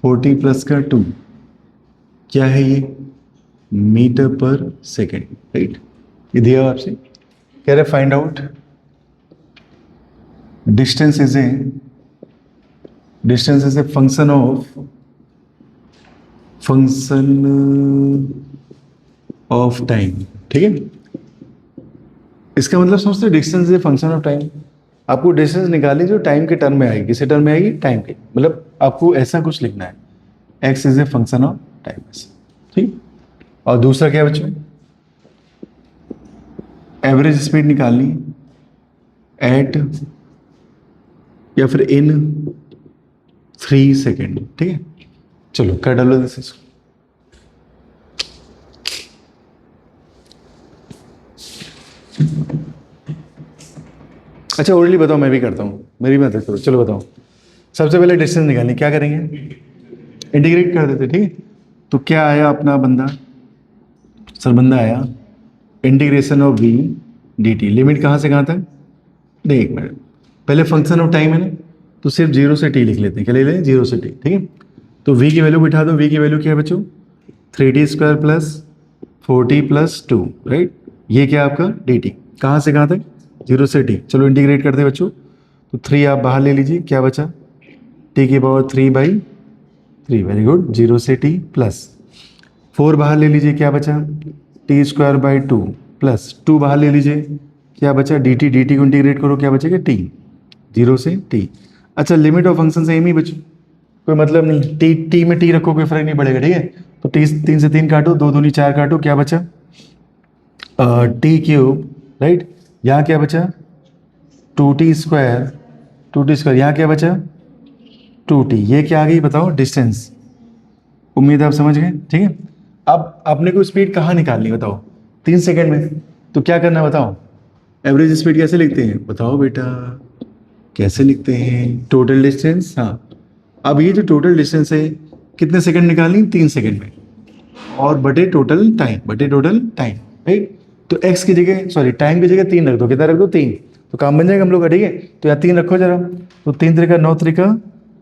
4t प्लस का 2, क्या है ये? Metre per second, right. ये दिया हुआ आपसे, कह रहे find out distance is a function of time, ठीक है। इसका मतलब समझते हो, distance is a function of time. आपको डिस्टेंस निकाली जो टाइम के टर्म में आएगी, किसी टर्म में आएगी? टाइम के, मतलब आपको ऐसा कुछ लिखना है, x is a function of time, ठीक। और दूसरा क्या बच्चों? एवरेज स्पीड निकालनी एट या फिर इन 3 सेकेंड, ठीक है। चलो कर डालो दिस इसको। अच्छा ओरली बताओ, मैं भी करता हूँ, मेरी मदद करो, चलो बताओ। सबसे पहले डिस्टेंस निकालनी, क्या करेंगे? इंटीग्रेट कर देते, ठीक है। तो क्या आया अपना बंदा? सर बंदा आया integration of v dt, limit कहाँ से कहाँ तक? देख मिनट, पहले फंक्शन ऑफ टाइम है ना, तो सिर्फ 0 से t लिख लेते हैं, क्या ले लें? 0 से t, ठीक है। तो v की वैल्यू बिठा दो, v की वैल्यू क्या है बच्चों? 3t² plus 4t plus 2, right. ये क्या आपका dt, कहाँ से कहाँ तक? 0 से t। चलो इंटीग्रेट करते हैं बच्चों, तो 3 आप बाहर ले लीजिए, क्या बचा? t की पावर 3/3, वेरी गुड। 0 से t प्लस 4 बाहर ले लीजिए, क्या बचा? t² 2 प्लस 2 बाहर ले लीजिए, क्या बचा? dt, dt को इंटीग्रेट करो, क्या बचेगा? t, 0 से t। अच्छा लिमिट ऑफ फंक्शन सेम ही बच्चों, कोई मतलब नहीं, t में t रखो, कोई फर्क नहीं पड़ेगा, ठीक है। तो t 3 से 3 काटो, 2 दूनी 4 काटो, क्या बचा? t³, right. यहाँ क्या बचा? 2t², यहाँ क्या बचा? 2t। ये क्या आ गई बताओ? डिस्टेंस। उम्मीद है आप समझ गए, ठीक है। अब आपने को स्पीड कहाँ निकालनी बताओ? 3 सेकेंड में। तो क्या करना है बताओ? एवरेज स्पीड कैसे लिखते हैं बताओ बेटा, कैसे लिखते हैं? टोटल डिस्टेंस, हाँ। अब ये जो टोटल डिस्टेंस है कितने सेकंड निकालनी? 3 सेकंड में, और बटे टोटल टाइम, राइट। तो x की जगह, सॉरी टाइम की जगह 3 रख दो, कितना रख दो? 3, तो काम बन जाएगा हम लोग का, ठीक है। तो यहाँ 3 रखो जरा, तो 3 त्रिका 9 त्रिका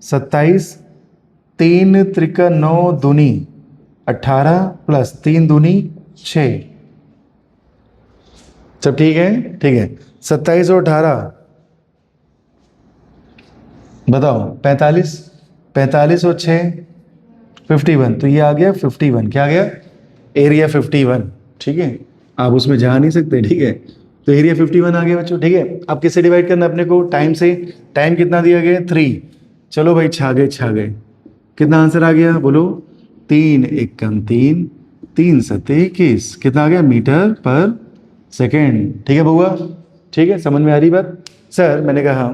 27, 3 त्रिका 9 दूनी 18 प्लस 3 दूनी 6, सब ठीक है, ठीक है। 27 और 18 बताओ 45, 45 और 6 51, तो ये आ गया 51, क्या आ गया? एरिया 51, ठीक है। आप उसमें जा नहीं सकते, ठीक है। तो एरिया 51 आ गया बच्चों, ठीक है। अब किससे डिवाइड करना अपने को? टाइम से। टाइम कितना दिया गया? 3। चलो भाई छा गए। कितना आंसर आ गया बोलो? 3 एकम 3, 3 सत्ते 21, कितना आ गया? मीटर पर सेकेंड, ठीक है बउआ, ठीक है। समझ में आ रही बात? सर मैंने कहा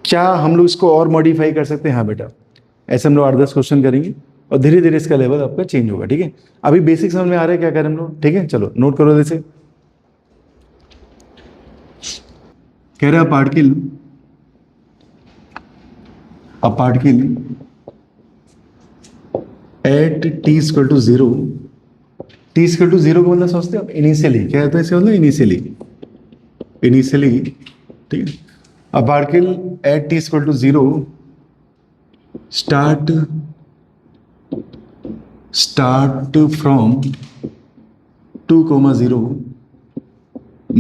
क्या हम लोग इसको और मॉडिफाई कर सकते हैं? हाँ बेटा, ऐसे हम लोग 8-10 क्वेश्चन करेंगे और धीरे धीरे इसका लेवल आपका चेंज होगा, ठीक है। अभी बेसिक समझ में आ रहा है क्या करें हम लोग, ठीक है। चलो नोट करो जैसे कह रहे a particle at t=0, t=0 को मतलब समझते हो आप? इनिशियली क्या होता है इसका मतलब? इनिशियली, ठीक है। A particle at t=0 start from 2,0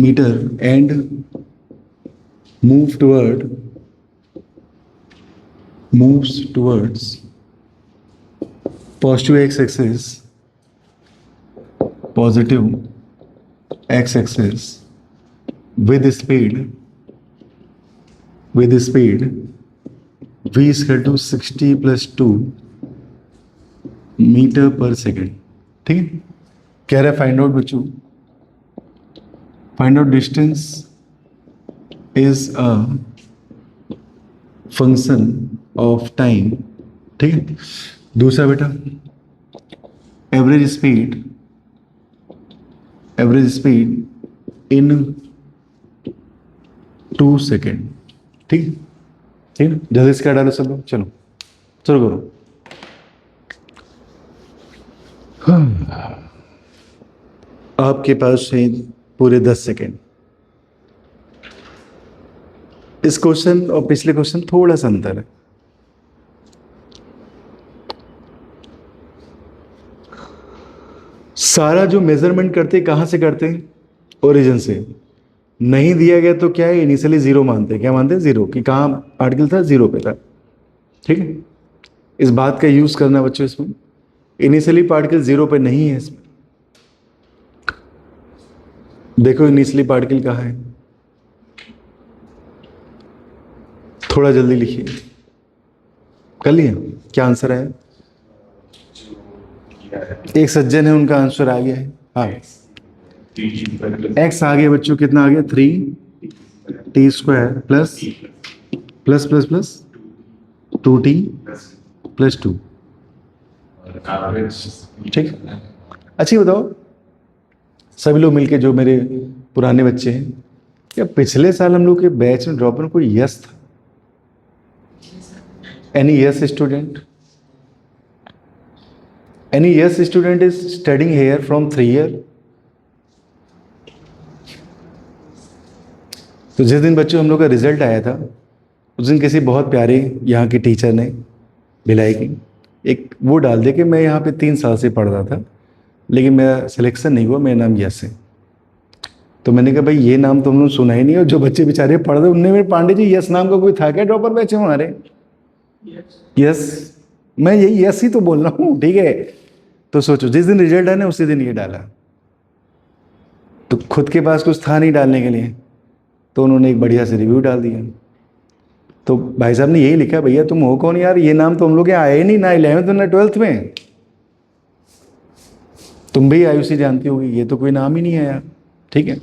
meter and moves towards positive x-axis with speed v is equal to 60 + 2 metre per second, ठीक है। कह रहा है फाइंड आउट बच्चों, find out distance is a function of time, ठीक है। दूसरा बेटा एवरेज स्पीड इन 2 सेकेंड। ठीक ठीक है, जल्दी से क्या डालो सब लोग, चलो शुरू करो। आपके पास है पूरे 10 सेकेंड। इस क्वेश्चन और पिछले क्वेश्चन थोड़ा सा अंतर है। सारा जो मेजरमेंट करते कहां से करते हैं, ओरिजिन से। नहीं दिया गया तो क्या है, इनिशियली जीरो मानते हैं। क्या मानते हैं, जीरो, कि कहां पार्टिकल था, जीरो पे था। ठीक है, इस बात का यूज करना बच्चों, इसमें इनिशियली पार्टिकल जीरो पे नहीं है। इसमें देखो इनिशियली पार्टिकल कहाँ है, थोड़ा जल्दी लिखिए। कर लिया, क्या आंसर है? एक सज्जन है, उनका आंसर आ गया है। हाँ, एक्स आ गया बच्चों, कितना आ गया, 3t² plus plus plus plus 2t plus 2। ठीक, अच्छी बताओ सभी लोग मिलके, जो मेरे पुराने बच्चे हैं, क्या पिछले साल हम लोग के बैच में ड्रॉपर कोई यस था? Any yes student? Any yes student is studying here from 3 year? तो जिस दिन बच्चों हम लोग का रिजल्ट आया था, उस दिन किसी बहुत प्यारे यहाँ की टीचर ने, भिलाई की, एक वो डाल दिया कि मैं यहाँ पे 3 साल से पढ़ रहा था, लेकिन मेरा सिलेक्शन नहीं हुआ, मेरा नाम यस है। तो मैंने कहा भाई ये नाम तो हम लोग सुना ही नहीं, और जो बच्चे बेचारे पढ़ रहे उनने, मेरे पांडे जी यस नाम का कोई था क्या ड्रॉपर बैच में हमारे? यस, मैं यही यस ही तो बोल रहा हूँ। ठीक है, तो सोचो जिस दिन रिजल्ट आया ना, उसी दिन ये डाला। तो खुद के पास कुछ था नहीं डालने के लिए, तो उन्होंने एक बढ़िया से रिव्यू डाल दिया। तो भाई साहब ने यही लिखा, भैया तुम हो कौन यार, ये नाम तो हम लोग यहाँ आए ही नहीं, ना 11th ना 12th में। तुम भी आयुषी जानती होगी, ये तो कोई नाम ही नहीं आया। ठीक है,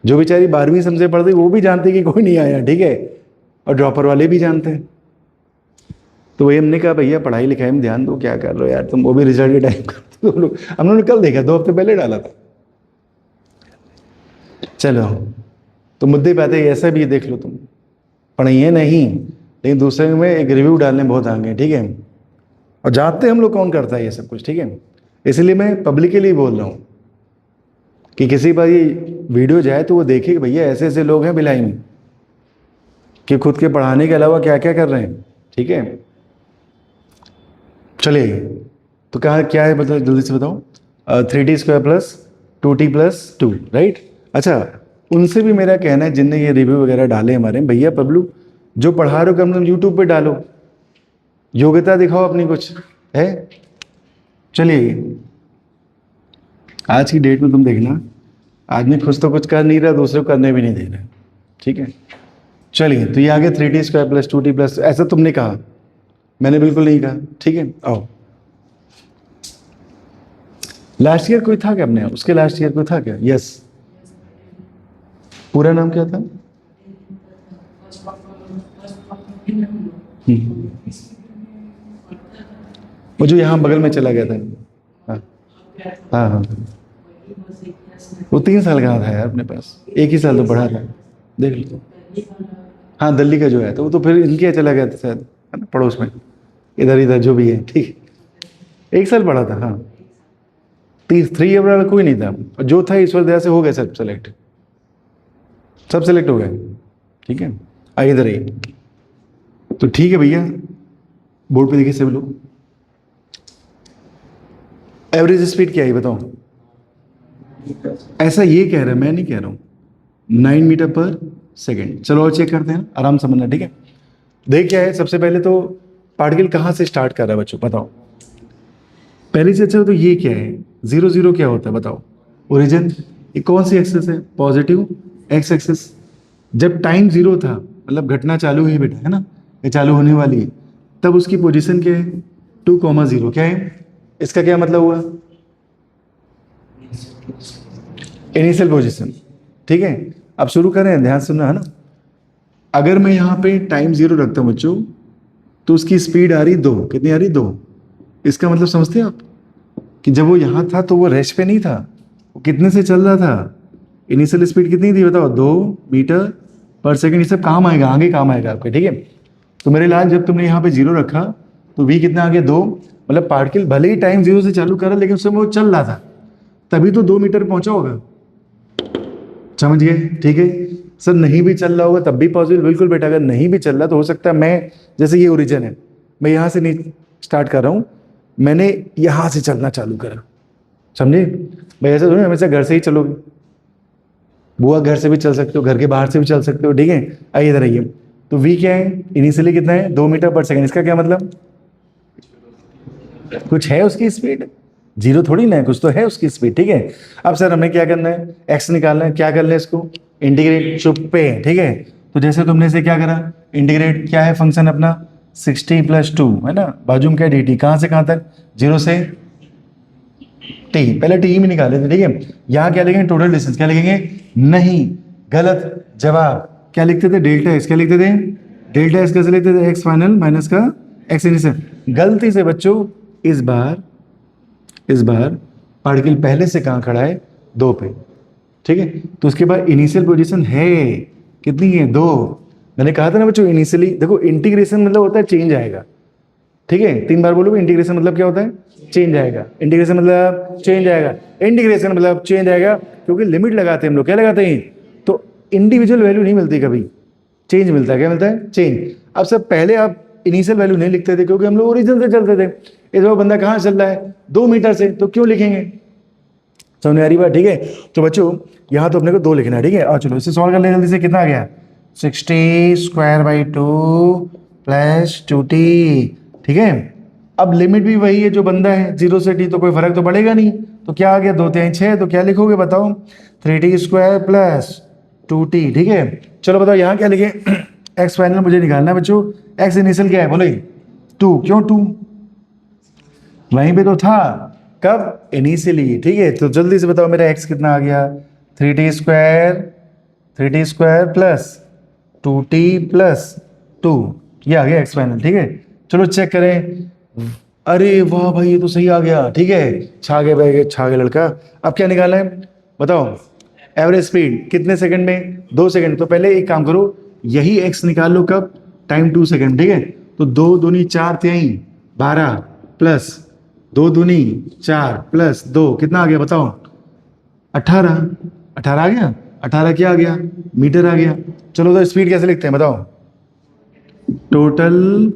जो बेचारी 12वीं समझे पढ़ती वो भी जानती कि कोई नहीं आया। ठीक है, और ड्रॉपर वाले भी जानते हैं। तो वही हमने कहा भैया पढ़ाई लिखाई में ध्यान दो, क्या कर रहे हो यार तुम, वो भी रिजल्ट के टाइम करते हो लोग। हम लोगों ने कल देखा, 2 हफ्ते पहले डाला था। चलो, तो मुद्दे पे आते, ऐसा भी देख लो, तुम पढ़ाइए नहीं, लेकिन दूसरे में एक रिव्यू डालने बहुत आगे। ठीक है, और जानते हम लोग कौन करता है ये सब कुछ। ठीक है, इसलिए मैं पब्लिकली बोल रहा हूँ कि किसी बार ये वीडियो जाए तो वो देखे कि भैया ऐसे ऐसे लोग हैं भिलाई में, कि खुद के पढ़ाने के अलावा क्या क्या कर रहे हैं। ठीक है, चलिए, तो कहा क्या है, मतलब जल्दी से बताओ। 3t² plus 2t plus 2, right. अच्छा, उनसे भी मेरा कहना है, जिनने ये रिव्यू वगैरह डाले हमारे, भैया पब्लू जो पढ़ा रहे हो कम से कम यूट्यूब पे डालो, योग्यता दिखाओ अपनी कुछ है। चलिए, आज की डेट में तुम देखना, आदमी खुद तो कुछ कर नहीं रहा, दूसरे को करने भी नहीं दे रहा। ठीक है, चलिए, तो ये आगे 3t² प्लस 2t प्लस, ऐसा तुमने कहा, मैंने बिल्कुल नहीं कहा। ठीक है, आओ। लास्ट ईयर कोई था क्या अपने, उसके लास्ट ईयर कोई था क्या? यस, पूरा नाम क्या था? वो जो यहाँ बगल में चला गया था। हाँ हाँ हाँ, वो 3 साल का था यार अपने पास, एक ही साल तो पढ़ा था, देख लो। हाँ, दिल्ली का जो है, तो वो तो फिर इनके यहाँ चला गया था शायद, है ना, पड़ोस में, इधर इधर जो भी है। ठीक, 1 साल पढ़ा था। हाँ, 3 ईयर वाला कोई नहीं था, और जो था ईश्वर दया से हो गए सब सेलेक्ट, सब सेलेक्ट हो गए। ठीक है, आइए इधर आइए। तो ठीक है भैया, बोर्ड पे देखिए सभी लोग, एवरेज स्पीड क्या है बताओ? ऐसा ये कह रहा है, मैं नहीं कह रहा हूं, 9 मीटर पर सेकेंड। चलो और चेक करते हैं, आराम समझना। ठीक है, देख क्या है, सबसे पहले तो पार्टिकल कहां से स्टार्ट कर रहा है बच्चों, बताओ पहले से। अच्छा, तो ये क्या है, 0 0 क्या होता है बताओ? ओरिजिन। ये कौन सी एक्सेस है? Positive x axis. जब टाइम 0 था, मतलब घटना चालू हुई बेटा, है ना, ये चालू होने वाली है, तब उसकी पोजीशन क्या है? 2,0। क्या है इसका, क्या मतलब हुआ? Initial position. ठीक है, अब शुरू करें, ध्यान सुनना, है ना। अगर मैं यहाँ पे टाइम 0 रखता हूँ बच्चों, तो उसकी स्पीड आ रही 2, कितनी आ रही? 2। इसका मतलब समझते हैं आप कि जब वो यहाँ था तो वो रेस्ट पे नहीं था, वो कितने से चल रहा था, इनिशियल स्पीड कितनी थी बताओ, 2 मीटर पर सेकेंड। ये सब काम आएगा, आगे काम आएगा आपके, ठीक है। तो मेरे लाल जब तुमने यहाँ पे 0 रखा तो v कितना आ गया 2, मतलब पार्टिकल भले ही टाइम 0 से चालू करा लेकिन उस समय वो चल रहा था, तभी तो 2 मीटर पहुंचा होगा। समझ गए, ठीक है। सर नहीं भी चल रहा होगा तब भी पॉसिबल, बिल्कुल बेटा, अगर नहीं भी चल रहा तो हो सकता है मैं, जैसे ये ओरिजिन है, मैं यहाँ से नहीं स्टार्ट कर रहा हूँ, मैंने यहाँ से चलना चालू करा, समझे भाई। ऐसा थोड़ी हमेशा घर से ही चलोगे, बुआ घर से भी चल सकते हो, घर के बाहर से भी चल सकते हो, ठीक है। आइए इधर आइए, तो v क्या है, इनिशियली कितना है 2 मीटर पर सेकेंड, इसका क्या मतलब, कुछ है उसकी स्पीड, 0 थोड़ी ना है, कुछ तो है उसकी स्पीड, ठीक है। अब सर हमें क्या करना है, x निकालना है, क्या करना है इसको, इंटीग्रेट, चुप पे, ठीक है। तो जैसे तुमने इसे क्या करा, इंटीग्रेट, क्या है फंक्शन अपना 60+2 है ना, बाजू में क्या dt, कहाँ से कहाँ तक, 0 से t, पहले t में निकाले थे, ठीक है। यहाँ क्या लिखेंगे, टोटल डिस्टेंस, क्या लिखेंगे, नहीं, गलत जवाब, क्या लिखते थे, डेल्टा एक्स, क्या लिखते थे, डेल्टा एक्स कैसे लिखते थे, एक्स फाइनल माइनस का एक्स इनिशियल। गलती से बच्चों इस बार पार्टिकल पहले से कहाँ खड़ा है, 2 पे, ठीक है। तो उसके बाद इनिशियल पोजीशन है कितनी है, 2। मैंने कहा था ना बच्चों, इनिशियली देखो, इंटीग्रेशन मतलब होता है चेंज आएगा, ठीक है। 3 बार बोलोगे, इंटीग्रेशन मतलब क्या होता है, चेंज आएगा, इंटीग्रेशन मतलब चेंज आएगा, इंटीग्रेशन मतलब चेंज आएगा, क्योंकि लिमिट लगाते हैं हम लोग, क्या लगाते हैं, तो इंडिविजुअल वैल्यू नहीं मिलती कभी, चेंज मिलता है, क्या मिलता है, चेंज। अब सब पहले आप इनिशियल वैल्यू नहीं लिखते थे क्योंकि हम लोग ओरिजिन से चलते थे, इस बार बंदा कहाँ चल रहा है, 2 मीटर से, तो क्यों लिखेंगे, समझ आ रही बात, ठीक है। तो बच्चों यहाँ तो अपने को 2 लिखना है, ठीक है। और चलो इसे सॉल्व कर ले जल्दी से, कितना आ गया, 60² 2 + 2t, ठीक है। अब लिमिट भी वही है जो बंदा है, 0 से t, तो कोई फर्क तो पड़ेगा नहीं, तो क्या आ गया, 2 3 6, तो क्या लिखोगे बताओ, 3t² + 2t, ठीक है। चलो बताओ यहाँ क्या लिखे, x फाइनल मुझे निकालना है बच्चों, x इनिशियल क्या है बोलो, 2, क्यों 2, वहीं पे तो था, कब, इनिशियली, ठीक है। तो जल्दी से बताओ मेरा x कितना आ गया, 3t² + 2t + 2, ये आ गया x फाइनल, ठीक है। चलो चेक करें, अरे वाह भाई ये तो सही आ गया, ठीक है, छा गए भाई, छा गया लड़का। अब क्या निकालना है बताओ, एवरेज स्पीड कितने सेकंड में, 2 सेकंड। तो पहले एक काम करो, यही x निकाल लो, कब, टाइम 2 सेकंड, ठीक है। तो 2 दूनी 4 3 12 प्लस 2 दूनी 4 + 2, कितना आ गया बताओ, 18, 18 आ गया, 18 क्या आ गया, मीटर आ गया। चलो तो स्पीड कैसे लिखते हैं बताओ, टोटल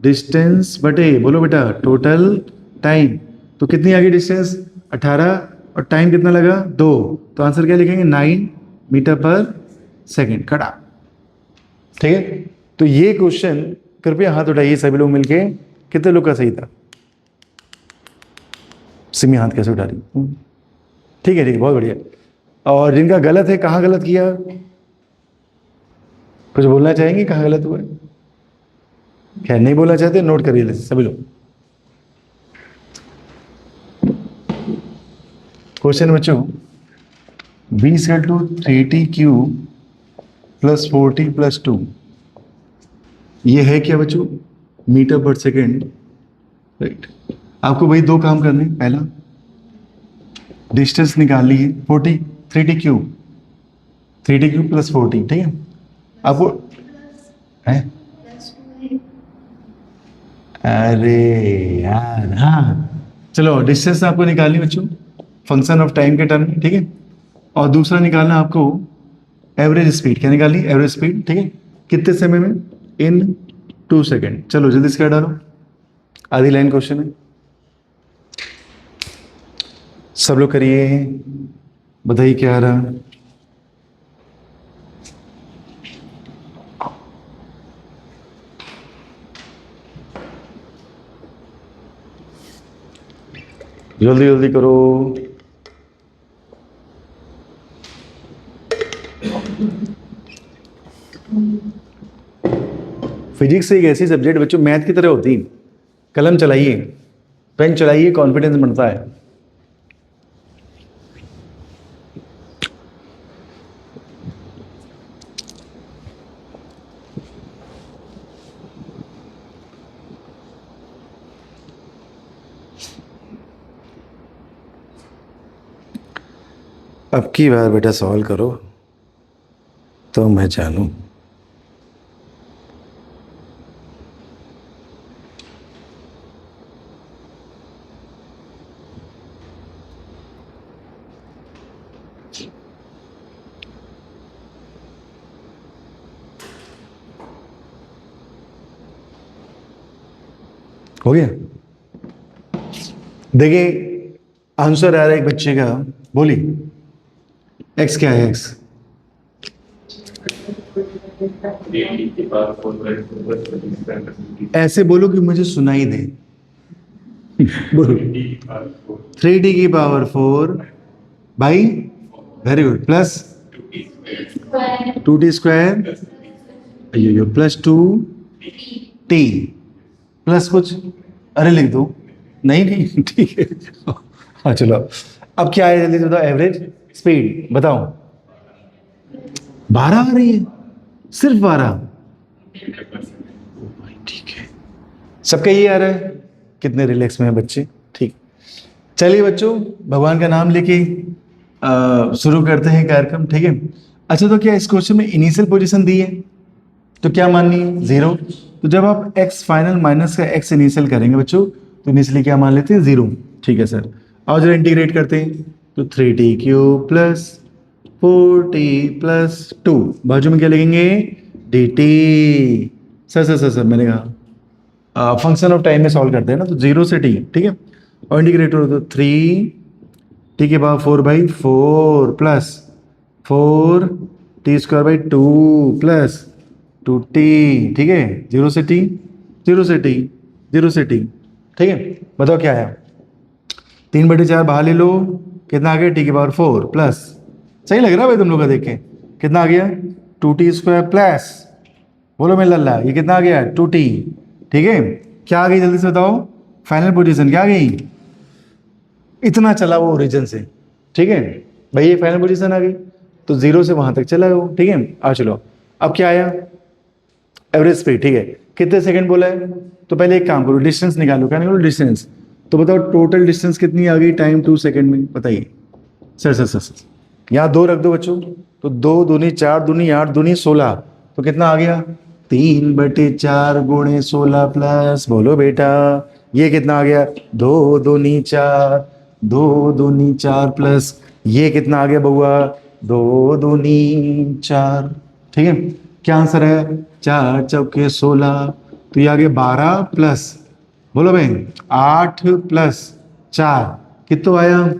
डिस्टेंस बटे, बोलो बेटा, टोटल टाइम, तो कितनी आ गई डिस्टेंस 18, और टाइम कितना लगा 2, तो आंसर क्या लिखेंगे 9 मीटर पर सेकेंड, खड़ा, ठीक है। तो ये क्वेश्चन कृपया हाथ उठाइए सभी लोग मिलके, कितने लोग का सही था, सिमी हाथ कैसे उठा रही, ठीक है, ठीक है, बहुत बढ़िया। और जिनका गलत है, कहाँ गलत किया, कुछ बोलना चाहेंगे, कहाँ गलत हुआ है, खैर नहीं बोलना चाहते, नोट करिए सभी लोग। क्वेश्चन बच्चों, v = 3t³ + 4t + 2, ये है क्या बच्चों, मीटर पर सेकेंड, राइट। आपको भाई 2 काम करने, पहला डिस्टेंस निकालनी है, 40, 3t³ + 4t, ठीक है। आपको है, अरे यार, हाँ चलो, डिस्टेंस आपको निकालनी बच्चों फंक्शन ऑफ टाइम के टर्म में, ठीक है। और दूसरा निकालना आपको एवरेज स्पीड, क्या निकालनी, एवरेज स्पीड, ठीक है, कितने समय में, इन 2 सेकेंड। चलो जल्दी से क्या डालो, आधी लाइन क्वेश्चन है, सब लोग करिए, बताइए क्या आ रहा, जल्दी जल्दी करो। फिजिक्स एक ऐसी सब्जेक्ट बच्चों मैथ की तरह होती, कलम चलाइए, पेन चलाइए, कॉन्फिडेंस बढ़ता है। अब की बार बेटा सॉल्व करो तो मैं जानूं। हो गया? देखिए आंसर आ रहा है एक बच्चे का, बोलिए एक्स क्या है? एक्स ऐसे बोलो कि मुझे सुनाई दे। बोलो 3t⁴ by, very good, plus 2t², अयो प्लस 2t प्लस कुछ, अरे लिख दो, नहीं नहीं ठीक है। हाँ चलो, अब क्या है जल्दी से बताओ, एवरेज स्पीड बताओ। 12 आ रही है, सिर्फ 12। ठीक है, सबका ये आ रहा है, कितने रिलैक्स में है बच्चे। ठीक, चलिए बच्चों भगवान का नाम लेके शुरू करते हैं कार्यक्रम, ठीक है। अच्छा तो क्या इस क्वेश्चन में इनिशियल पोजीशन दी है तो क्या माननी है? 0। तो जब आप x फाइनल माइनस का x इनिशियल करेंगे बच्चों तो इनिशियली क्या मान लेते हैं? 0। ठीक है सर, और जरा इंटीग्रेट करते हैं तो 3t³ प्लस 4t प्लस 2, बाजू में क्या लिखेंगे? dt। सर मैंने कहा फंक्शन ऑफ टाइम में सॉल्व करते हैं ना, तो 0 से t, ठीक है, और इंटीग्रेट हो तो 3t⁴/4 plus 4t² plus 2t, ठीक है, 0 से t, 0 से t, 0 से t, ठीक है। बताओ क्या है? 3/4 बाहर ले लो, कितना आ गया? t⁴ प्लस, सही लग रहा है भाई तुम लोग का देख के, कितना आ गया? 2t² प्लस, बोलो मेरे लल्ला, ये कितना आ गया? 2t, ठीक है। क्या आ गई जल्दी से बताओ? फाइनल पोजीशन क्या आ गई? इतना चला वो ओरिजिन से, ठीक है भाई, ये फाइनल पोजीशन आ गई, तो 0 से वहां तक चला वो, ठीक है। आ चलो, अब क्या आया? एवरेज स्पीड, ठीक है। कितने सेकंड बोला है? तो पहले एक काम करो, डिस्टेंस निकालो। क्या निकालो? डिस्टेंस। तो बताओ टोटल डिस्टेंस कितनी आ गई टाइम 2 सेकंड में, बताइए। सर यहाँ 2 रख दो बच्चों, तो 2 दूनी 4 दूनी 8 दूनी 16, तो कितना आ गया? 3/4 गुणे 16 प्लस, बोलो बेटा ये कितना आ गया? 2 दूनी 4, 2 दूनी 4 प्लस ये कितना आ गया बउआ? 2 दूनी 4, ठीक है। क्या आंसर है? 4 चौके 16, तो ये आ गया 12 प्लस, बोलो भाई 8 प्लस 4, कितना आया?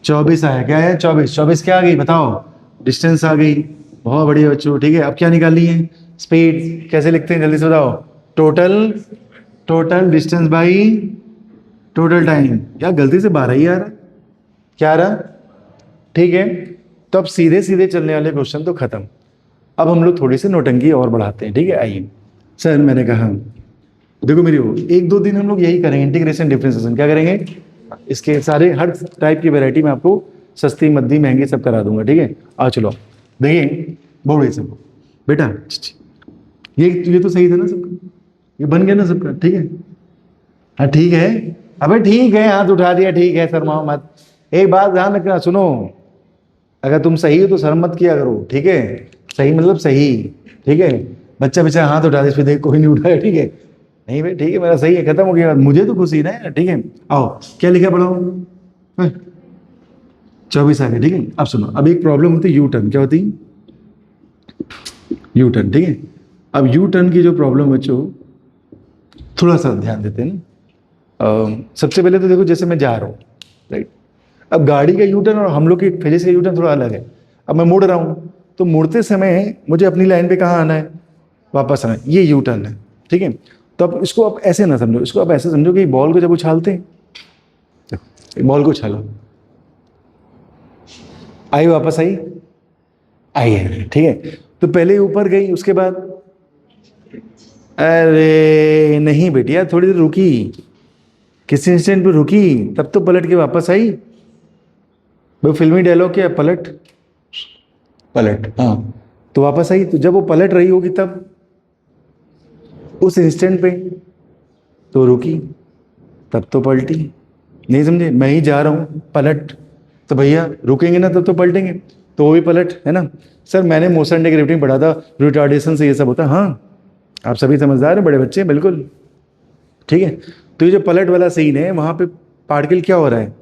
24 आया। क्या है? 24 क्या आ गई बताओ? डिस्टेंस आ गई। बहुत बढ़िया बच्चों, ठीक है। अब क्या निकालनी है? स्पीड। कैसे लिखते हैं जल्दी से बताओ? Total distance by total time. यार गलती से 12 ही आ रहा, क्या आ रहा? ठीक है, तो अब सीधे सीधे चलने वाले क्वेश्चन तो खत्म। अब हम लोग थोड़ी सी नोटंकी और बढ़ाते हैं, ठीक है। आइए सर, मैंने कहा देखो मेरी हो, 1-2 दिन हम लोग यही करेंगे, इंटीग्रेशन डिफरेंशिएशन। क्या करेंगे? इसके सारे हर टाइप की वैरायटी में आपको सस्ती मद्दी महंगी सब करा दूंगा, ठीक है। आ चलो देखिए, बोलो सब बेटा, ये तो सही था ना सबका, ये बन गया ना सबका, ठीक है। हाँ ठीक है, अबे ठीक है, हाथ उठा दिया, ठीक है, शर्माओ मत। एक बात ध्यान रखना, सुनो, अगर तुम सही हो तो शर्म मत किया करो, ठीक है। सही मतलब सही, ठीक है। बच्चा बेचारा हाथ उठा दे, फिर देख कोई नहीं उठाया, ठीक है। नहीं भाई ठीक है, मेरा सही है, खत्म हो गया, मुझे तो खुशी ना है, ठीक है। आओ क्या लिखा पढ़ाओ? 24 आ गया, ठीक है। अब सुनो, अब एक प्रॉब्लम होती है यू टर्न। क्या होती? यू टर्न, ठीक है। अब यू टर्न की जो प्रॉब्लम बच्चों, थोड़ा सा ध्यान देते हैं ना। सबसे पहले तो देखो, जैसे मैं जा रहा हूँ, राइट। अब गाड़ी का यू टर्न और हम लोग की फिजिक्स का यू टर्न थोड़ा अलग है। अब मैं मुड़ रहा हूँ, तो मुड़ते समय मुझे अपनी लाइन पे कहाँ आना है? वापस आना है, ये यू टर्न है, ठीक है। तो अब इसको आप ऐसे ना समझो, इसको आप ऐसे समझो कि बॉल को जब उछालते हैं, बॉल को उछालो, आई वापस आई है, ठीक है। तो पहले ऊपर गई, उसके बाद, अरे नहीं बेटिया, थोड़ी देर रुकी, किसी इंस्टेंट पे रुकी, तब तो पलट के वापस आई। वो फिल्मी डायलॉग क्या है? पलट, हाँ। तो वापस आई, तो जब वो पलट रही होगी तब उस इंस्टेंट पे तो रुकी, तब तो पलटी। नहीं समझे? मैं ही जा रहा हूँ, पलट, तो भैया रुकेंगे ना तब तो पलटेंगे, तो वो भी पलट, है ना। सर मैंने मोशन एंटी ग्रेविटी पढ़ा था, रिटार्डेशन से ये सब होता है। हाँ आप सभी समझदार हैं, बड़े बच्चे हैं, बिल्कुल ठीक है। तो ये जो पलट वाला सीन है, वहां पे पार्टिकल क्या हो रहा है,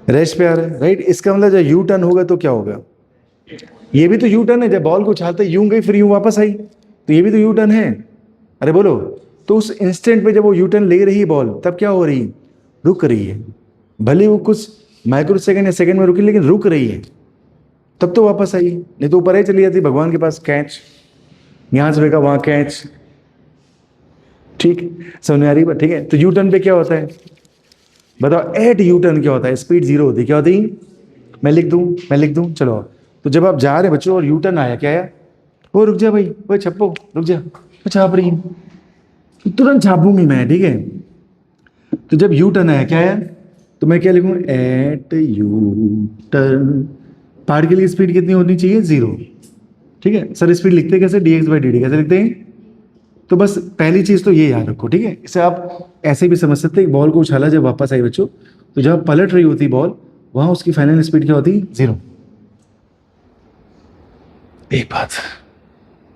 रेस्ट पे आ रहा है, राइट। इसका मतलब जब यू टर्न होगा तो क्या होगा, ये भी तो यू टर्न है। जब बॉल को उछालते यूं गई फिर यूं वापस आई, तो ये भी तो यू टर्न है। अरे बोलो, तो उस इंस्टेंट पे जब वो यू टर्न ले रही है बॉल, तब क्या हो रही है, रुक रही है। भले वो कुछ माइक्रो सेकंड या सेकंड में रुकी, लेकिन रुक रही है, तब तो वापस आई। नहीं तो ऊपर ही चली जाती भगवान के पास, कैच यहां से फेंका वहां कैच। ठीक समझ में आ रही बात, ठीक है। तो यू टर्न पे क्या होता है बताओ, एट यू टर्न क्या होता है, स्पीड जीरो होती है, क्या होती है, मैं लिख दूं चलो। तो जब आप जा रहे बच्चों और यू टर्न आया, क्या आया, वो रुक जा भाई, वो छप्पो रुक जा, मैं छाप रही हूँ, तुरंत छापूंगी मैं, ठीक है। तो जब यू टर्न आया, क्या आया, तो मैं क्या लिखूं, एट यू टर्न। पार्टिकल की स्पीड कितनी होनी चाहिए, जीरो, ठीक है। सर स्पीड लिखते कैसे, dx बाई dt कैसे लिखते हैं, तो बस पहली चीज तो ये याद रखो, ठीक है। इसे आप ऐसे भी समझ सकते हैं, बॉल को उछाला जब वापस आई बच्चों, तो जब पलट रही होती बॉल, वहां उसकी फाइनल स्पीड क्या होती, जीरो। एक बात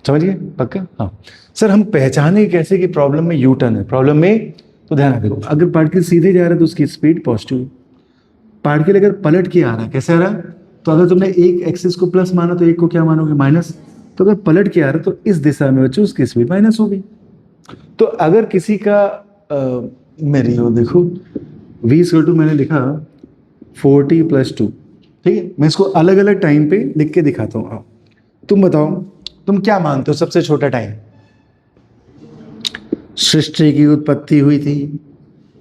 समझ गए पक्का, हाँ। सर हम पहचाने कैसे कि प्रॉब्लम में यू टर्न है, प्रॉब्लम में, तो ध्यान रखो, अगर पार्टिकल सीधे जा रहा है तो उसकी स्पीड पॉजिटिव, पार्टिकल अगर पलट के आ रहा है, कैसे आ रहा है, तो अगर तुमने एक एक्सिस को प्लस माना तो एक को क्या मानोगे, माइनस। तो अगर पलट के आ रहा है तो इस दिशा में बच्चों उसकी स्पीड माइनस होगी। तो अगर किसी का मेरी वो देखो, v इक्वल टू मैंने लिखा 40 + 2, ठीक है। मैं इसको अलग अलग टाइम पे लिख के दिखाता हूँ। हाँ तुम बताओ, तुम क्या मानते हो सबसे छोटा टाइम, सृष्टि की उत्पत्ति हुई थी,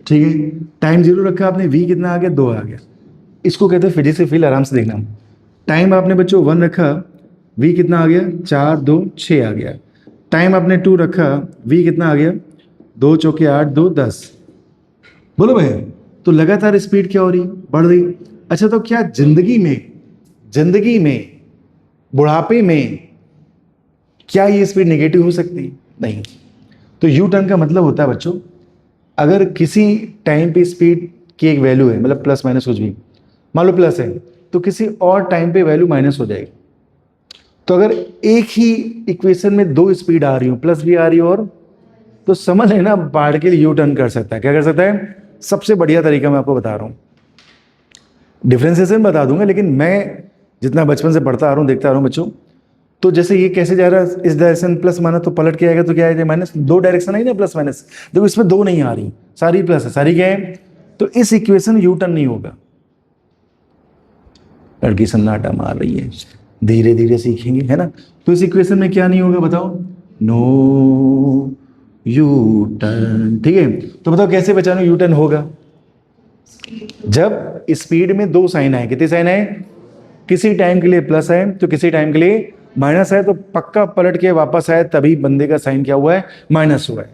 ठीक है। टाइम जीरो रखा आपने, v कितना आ गया, 2 आ गया। इसको कहते हैं फिजिक्स से फील, आराम से देखना। टाइम आपने बच्चों 1 रखा, v कितना आ गया, 4 2 6 आ गया। टाइम आपने 2 रखा, v कितना आ गया, 2 चौके 8 2 10। बोलो भाई, तो लगातार स्पीड क्या हो रही, बढ़ रही। अच्छा तो क्या जिंदगी में बुढ़ापे में क्या ये स्पीड नेगेटिव हो सकती, नहीं। तो यू टर्न का मतलब होता है बच्चों, अगर किसी टाइम पे स्पीड की एक वैल्यू है, मतलब प्लस माइनस कुछ भी, मान लो प्लस है, तो किसी और टाइम पे वैल्यू माइनस हो जाएगी। तो अगर एक ही इक्वेशन में 2 स्पीड आ रही हो, प्लस भी आ रही हो और, तो समझ लेना पार्टिकल यू टर्न कर सकता है। क्या कर सकता है, सबसे बढ़िया तरीका मैं आपको बता रहा हूं, डिफरेंशिएशन बता दूंगा, लेकिन मैं जितना बचपन से पढ़ता आ रहा हूं, देखता आ रहा हूं बच्चों, तो जैसे ये कैसे जा रहा है, इस डायरेक्शन प्लस माना तो पलट के आएगा तो क्या आएगा, माइनस। 2 डायरेक्शन आई ना प्लस माइनस, देखो इसमें 2 नहीं आ रही, सारी प्लस है, सारी क्या है, तो इस इक्वेशन यू टर्न नहीं होगा। लड़की सन्नाटा मार रही है, धीरे धीरे सीखेंगे, है ना। तो इस इक्वेशन में क्या नहीं होगा बताओ, नो यू टर्न, ठीक है। तो बताओ कैसे बचाना यू टर्न होगा, जब स्पीड में 2 साइन आए, कितने साइन आए, किसी टाइम के लिए प्लस है तो किसी टाइम के लिए माइनस है, तो पक्का पलट के वापस आए तभी बंदे का साइन क्या हुआ है, माइनस हुआ है।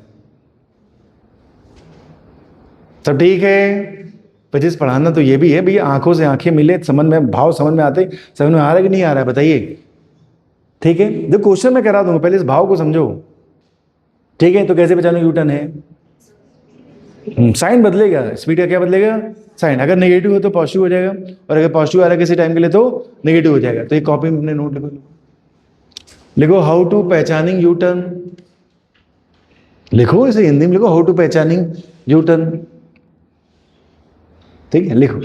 सब ठीक है। फिजिक्स पढ़ाना तो ये भी है भैया, आंखों से आंखें मिले, समझ में भाव समझ में आते, समझ में आ रहा है कि नहीं आ रहा है बताइए, ठीक है। जो क्वेश्चन मैं करा दूंगा, पहले इस भाव को समझो, ठीक है। तो कैसे बचाना यू टर्न है, साइन बदलेगा, स्पीड का क्या बदलेगा, साइन। अगर नेगेटिव हो तो पॉजिटिव हो जाएगा, और अगर पॉजिटिव आ रहा है किसी टाइम के लिए तो नेगेटिव हो जाएगा। तो एक कॉपी में अपने नोट लिखो हाउ टू पहचानिंग यू टर्न, लिखो इसे हिंदी में लिखो, हाउ टू पहचानिंग यू टर्न, ठीक है। लिखो,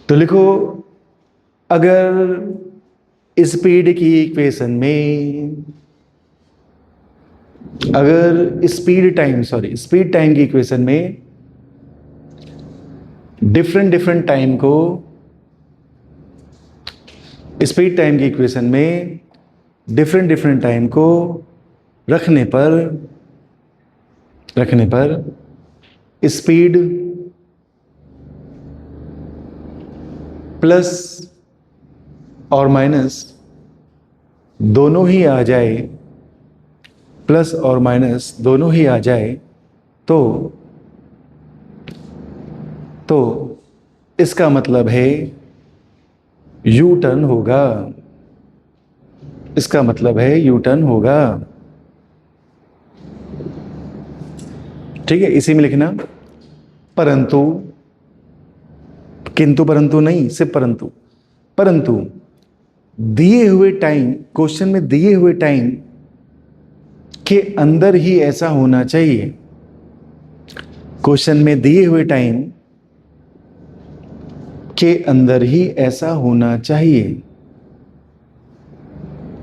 तो लिखो, अगर स्पीड की इक्वेशन में, अगर स्पीड टाइम की इक्वेशन में डिफरेंट टाइम को, स्पीड टाइम की इक्वेशन में डिफरेंट टाइम को रखने पर स्पीड प्लस और माइनस दोनों ही आ जाए, प्लस और माइनस दोनों ही आ जाए, तो इसका मतलब है यू टर्न होगा, इसका मतलब है यू टर्न होगा, ठीक है। इसी में लिखना, परंतु किंतु परंतु नहीं, सिर्फ परंतु। परंतु दिए हुए टाइम, क्वेश्चन में दिए हुए टाइम के अंदर ही ऐसा होना चाहिए। क्वेश्चन में दिए हुए टाइम के अंदर ही ऐसा होना चाहिए।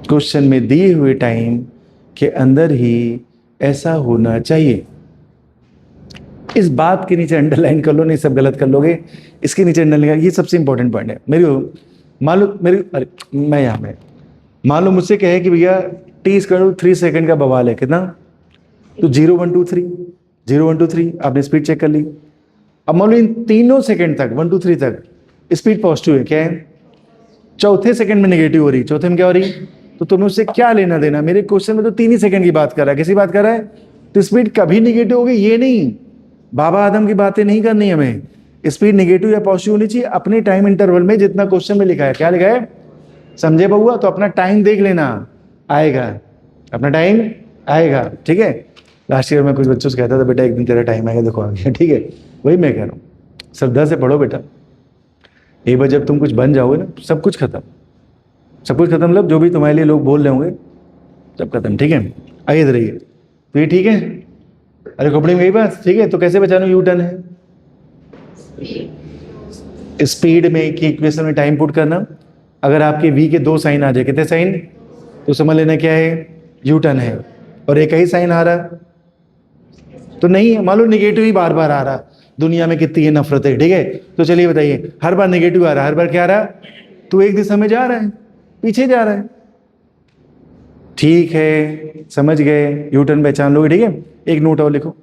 क्वेश्चन में दिए हुए टाइम के अंदर ही ऐसा होना चाहिए। इस बात के नीचे अंडरलाइन कर लो, नहीं सब गलत कर लोगे। इसके नीचे अंडरलाइन, ये सबसे इंपॉर्टेंट पॉइंट है। मान लो मुझसे कहे कि भैया टी स्क्वायर 3 सेकंड का बवाल है, कितना? तो 0 1 2 3, 0 1 2 3, आपने स्पीड चेक कर ली। अब मान लो इन तीनों सेकंड तक 1 2 3 तक स्पीड पॉजिटिव है, क्या है? चौथे सेकंड में नेगेटिव हो रही, चौथे में क्या हो रही? तो तुम्हें उससे क्या लेना देना? मेरे क्वेश्चन में तो 3 ही सेकंड की बात कर रहा है, किसी बात कर रहा है? तो स्पीड कभी नेगेटिव होगी ये नहीं, बाबा आदम की बातें नहीं करनी हमें। स्पीड नेगेटिव या पॉजिटिव होनी चाहिए अपने टाइम इंटरवल में, जितना क्वेश्चन में लिखा है। क्या लिखा है? समझे बउआ? तो अपना टाइम देख लेना, आएगा, अपना टाइम आएगा, ठीक है। लास्ट ईयर में कुछ बच्चों से कहता था, बेटा एक दिन तेरा टाइम आएगा, देखो आ गया, ठीक है। वही मैं कह रहा हूँ, श्रद्धा से पढ़ो बेटा। एक बार जब तुम कुछ बन जाओगे ना, सब कुछ खत्म, सब कुछ खत्म, मतलब जो भी तुम्हारे लिए लोग बोल रहे होंगे सब खत्म, ठीक है। आइए इधर आइए, तो ये ठीक है? अरे खोपड़ी में गई बात, ठीक है। तो कैसे बचाना? यू टर्न है, स्पीड में की इक्वेशन में टाइम पुट करना। अगर आपके v के 2 साइन आ जाए, कितने साइन? तो समझ लेना क्या है? यू टर्न है। और एक ही साइन आ रहा तो नहीं है, मान लो निगेटिव ही बार बार आ रहा। दुनिया में कितनी है नफरत है, ठीक है। तो चलिए बताइए, हर बार नेगेटिव आ रहा, हर बार क्या आ रहा? तो एक दिशा में जा रहा है, पीछे जा रहा है, ठीक है, समझ गए? यू टर्न पहचान लोगे, ठीक है। एक नोट और लिखो,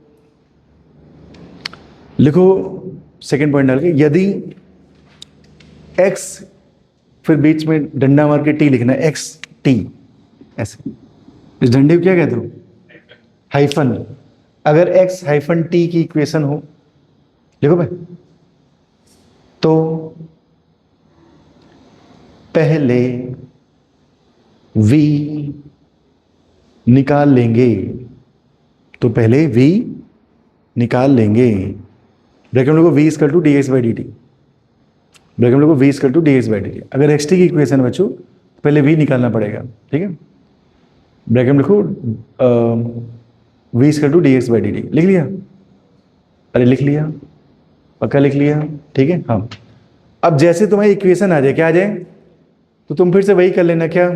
लिखो सेकंड पॉइंट डाल के, यदि x, फिर बीच में डंडा मार के t लिखना है, x t, ऐसे। इस डंडे को क्या कहते हो? हाइफन। अगर x हाइफन t की इक्वेशन हो, लिखो भाई, तो पहले v निकाल लेंगे, तो पहले v निकाल लेंगे। ब्रैकेट में लिखो v equal to dx by dt, bracket में लिखो v equal to dx by dt। अगर xt की इक्वेशन बच्चों, पहले v निकालना पड़ेगा, ठीक है। ब्रैकेट में लिखो v equal to dx by dt। लिख लिया? अरे लिख लिया, पक्का लिख लिया, ठीक है। हाँ, अब जैसे तुम्हारी इक्वेशन आ जाए, क्या आ जाए, तो तुम फिर से वही कर लेना, क्या?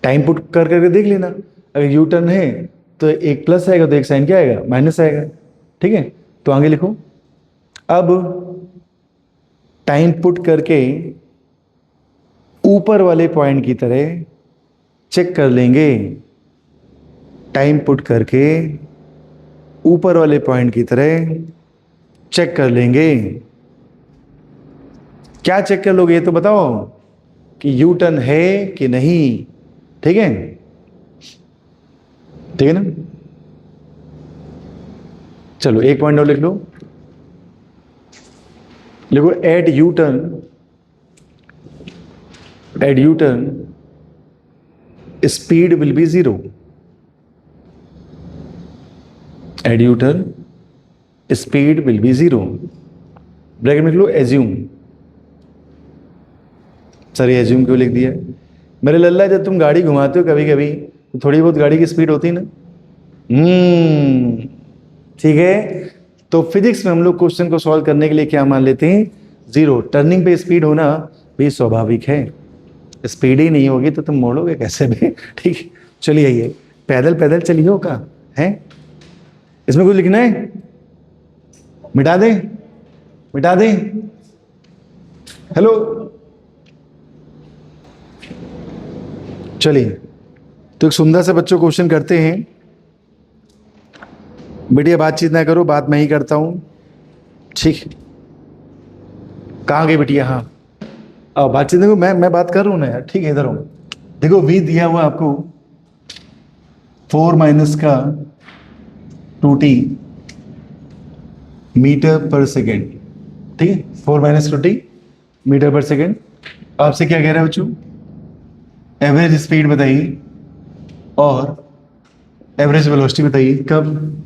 टाइम पुट कर करके देख लेना। अगर यू टर्न है तो एक प्लस आएगा, तो एक साइन क्या आएगा? माइनस आएगा, ठीक है। तो आगे लिखो, अब टाइम पुट करके ऊपर वाले पॉइंट की तरह चेक कर लेंगे। टाइम पुट करके ऊपर वाले पॉइंट की तरह चेक कर लेंगे। क्या चेक कर लोगे ये तो बताओ, कि यू टर्न है कि नहीं, ठीक है, ठीक है ना। चलो एक पॉइंट और लिख लो, लिखो at U turn speed will be 0। At U turn speed will be 0। Bracket में लिख लो एज्यूम। सर ये एज्यूम क्यों लिख दिया? मेरे लल्ला, जब तुम गाड़ी घुमाते हो कभी कभी, तो थोड़ी बहुत गाड़ी की स्पीड होती है ना, ठीक है। तो फिजिक्स में हम लोग क्वेश्चन को सॉल्व करने के लिए क्या मान लेते हैं? 0। टर्निंग पे स्पीड होना भी स्वाभाविक है, स्पीड ही नहीं होगी तो तुम मोड़ोगे कैसे भी, ठीक है। चलिए आइए, पैदल पैदल चलिए हो का है, इसमें कुछ लिखना है? मिटा दें, मिटा दें? हेलो, चलिए तो एक सुंदर सा बच्चों क्वेश्चन करते हैं। बेटिया बातचीत ना करो, बात मैं ही करता हूं, ठीक। कहाँ गई बेटिया? हाँ आओ, बातचीत देखो, मैं बात कर रहा हूं ना यार, ठीक है, इधर हूं। देखो v दिया हुआ आपको 4 माइनस का 2t मीटर पर सेकेंड, ठीक है। 4 minus 2t metre per second. आपसे क्या कह रहा है बच्चों? एवरेज स्पीड बताइए और एवरेज वेलोसिटी बताइए, कब?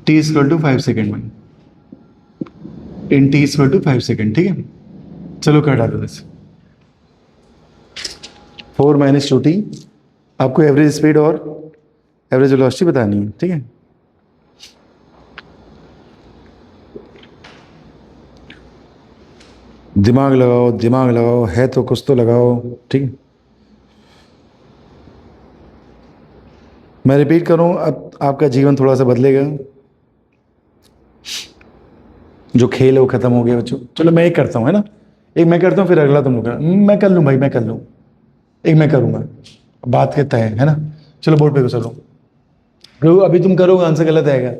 t इक्वल टू 5 सेकेंड में। इन टी इक्वल टू 5 सेकेंड, ठीक है। चलो कर डालो दिस 4 माइनस 2t। आपको एवरेज स्पीड और एवरेज वेलोसिटी बतानी है, ठीक है। दिमाग लगाओ, दिमाग लगाओ, है तो कुछ तो लगाओ, ठीक है। मैं रिपीट करूं, अब आपका जीवन थोड़ा सा बदलेगा। जो खेल है वो खत्म हो गया बच्चों। चलो मैं एक करता हूँ, है ना, एक मैं करता हूँ, फिर अगला तुम लोग करना। मैं कर लूँ भाई, मैं कर लूँ, एक मैं करूँगा, बात कहता है ना। चलो बोर्ड पे चलो, अभी तुम करोगे आंसर गलत आएगा,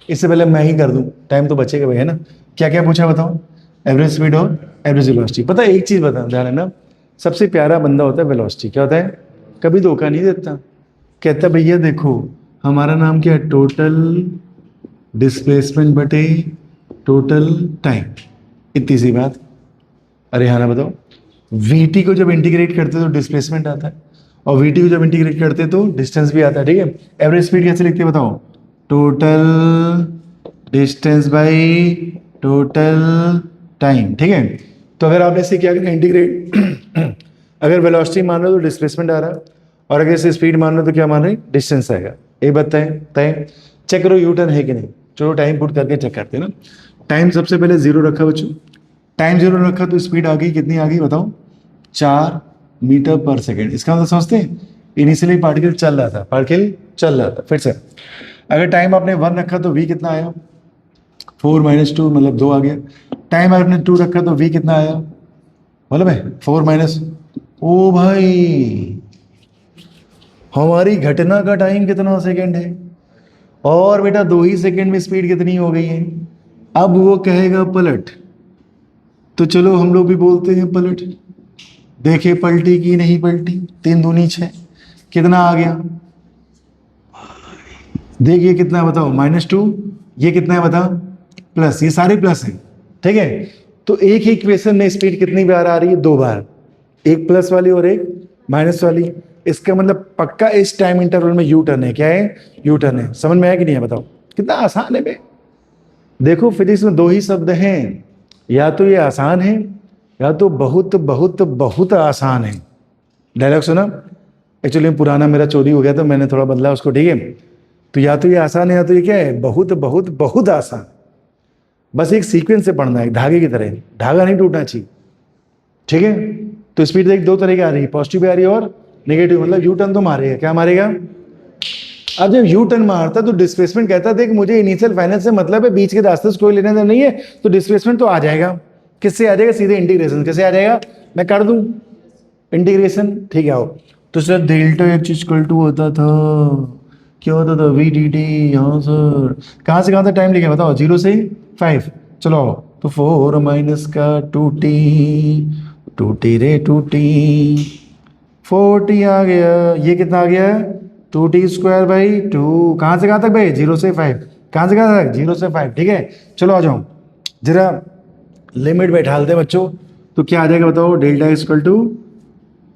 इससे पहले मैं ही कर दूं, टाइम तो बचेगा भाई, है ना। क्या क्या पूछा बताओ, एवरेज स्पीड और एवरेज वेलोसिटी। पता है एक चीज बता, ध्यान है ना, सबसे प्यारा बंदा होता है वेलोसिटी। क्या होता है, कभी धोखा नहीं देता, कहता भैया देखो हमारा नाम क्या है, टोटल डिस्प्लेसमेंट बटे टोटल टाइम, इतनी सी बात। अरे हाँ ना बताओ, वीटी को जब इंटीग्रेट करते तो डिस्प्लेसमेंट आता है, और वीटी को जब इंटीग्रेट करते तो डिस्टेंस भी आता है, ठीक है। एवरेज स्पीड कैसे लिखते हैं बताओ, total distance by total time, ठीक है। तो अगर आपने इसे क्या करना, इंटीग्रेट अगर वेलोसिटी मान लो तो डिस्प्लेसमेंट आ रहा है, और अगर इसे स्पीड मान लो तो क्या मान रहे, डिस्टेंस आएगा। ये बताएं तय, चेक करो यू टर्न है कि नहीं। चलो टाइम पुट करके चेक करते हैं ना। टाइम सबसे पहले जीरो रखा बच्चों, टाइम जीरो रखा तो स्पीड आ गई, कितनी आ गई बताओ, 4 मीटर पर सेकेंड। इसका मतलब समझते हैं, इनिशियली पार्टिकल चल रहा था, पार्टिकल चल रहा था। फिर से अगर टाइम आपने 1 रखा तो v कितना आया, 4 माइनस 2 मतलब 2 आ गया। टाइम आपने 2 रखा तो v कितना आया, मतलब है 4 माइनस, ओ भाई हमारी घटना का टाइम कितना सेकेंड है, और बेटा 2 ही सेकेंड में स्पीड कितनी हो गई है। अब वो कहेगा पलट, तो चलो हम लोग भी बोलते हैं पलट, देखे पलटी की नहीं पलटी, 3 दूनी 6, कितना आ गया, देखिए कितना है बताओ, -2, ये कितना है बताओ, प्लस, ये सारे प्लस है, ठीक है। तो एक ही इक्वेशन में स्पीड कितनी बार आ रही है, 2 बार, एक प्लस वाली और एक माइनस वाली। इसका मतलब पक्का इस टाइम इंटरवल में यू टर्न है। क्या है, यू टर्न है। समझ में आया कि नहीं है बताओ, कितना आसान है बे। देखो फिजिक्स में 2 ही शब्द हैं, या तो ये आसान है या तो बहुत बहुत बहुत आसान है। डायलॉग सुना, एक्चुअली पुराना मेरा चोरी हो गया तो मैंने थोड़ा बदला उसको, ठीक है। तो या तो ये आसान है या तो ये क्या है, बहुत बहुत बहुत आसान। बस एक सीक्वेंस से पढ़ना है, धागे की तरह, धागा नहीं टूटना चाहिए, ठीक है। तो स्पीड देख 2 तरह की आ रही है, पॉजिटिव भी आ रही है और नेगेटिव, मतलब यू टर्न तो मारेगा। क्या मारेगा, अब जब यू टर्न मारता तो डिस्प्लेसमेंट कहता है देख मुझे इनिशियल फाइनल से मतलब है, बीच के रास्ते से कोई लेना देना नहीं है, तो डिस्प्लेसमेंट तो आ जाएगा। किससे आ जाएगा, सीधे इंटीग्रेशन। कैसे आ जाएगा, मैं कर दूं इंटीग्रेशन, ठीक है। आओ तो sir delta x equal to होता था, क्या होता था, वी डी टी। यहाँ सर कहाँ से कहाँ तक टाइम लिखे बताओ, 0 से 5। चलो आओ, तो 4 माइनस का 2t, 2t रे 2t, 4t आ गया। ये कितना आ गया, 2t स्क्वायर बाई 2। कहाँ से कहाँ तक भाई, 0 से 5। कहाँ से कहाँ तक, 0 से 5, ठीक है। चलो आ जाओ जरा लिमिट बैठा देते बच्चों, तो क्या आ जाएगा बताओ, डेल्टा इक्वल टू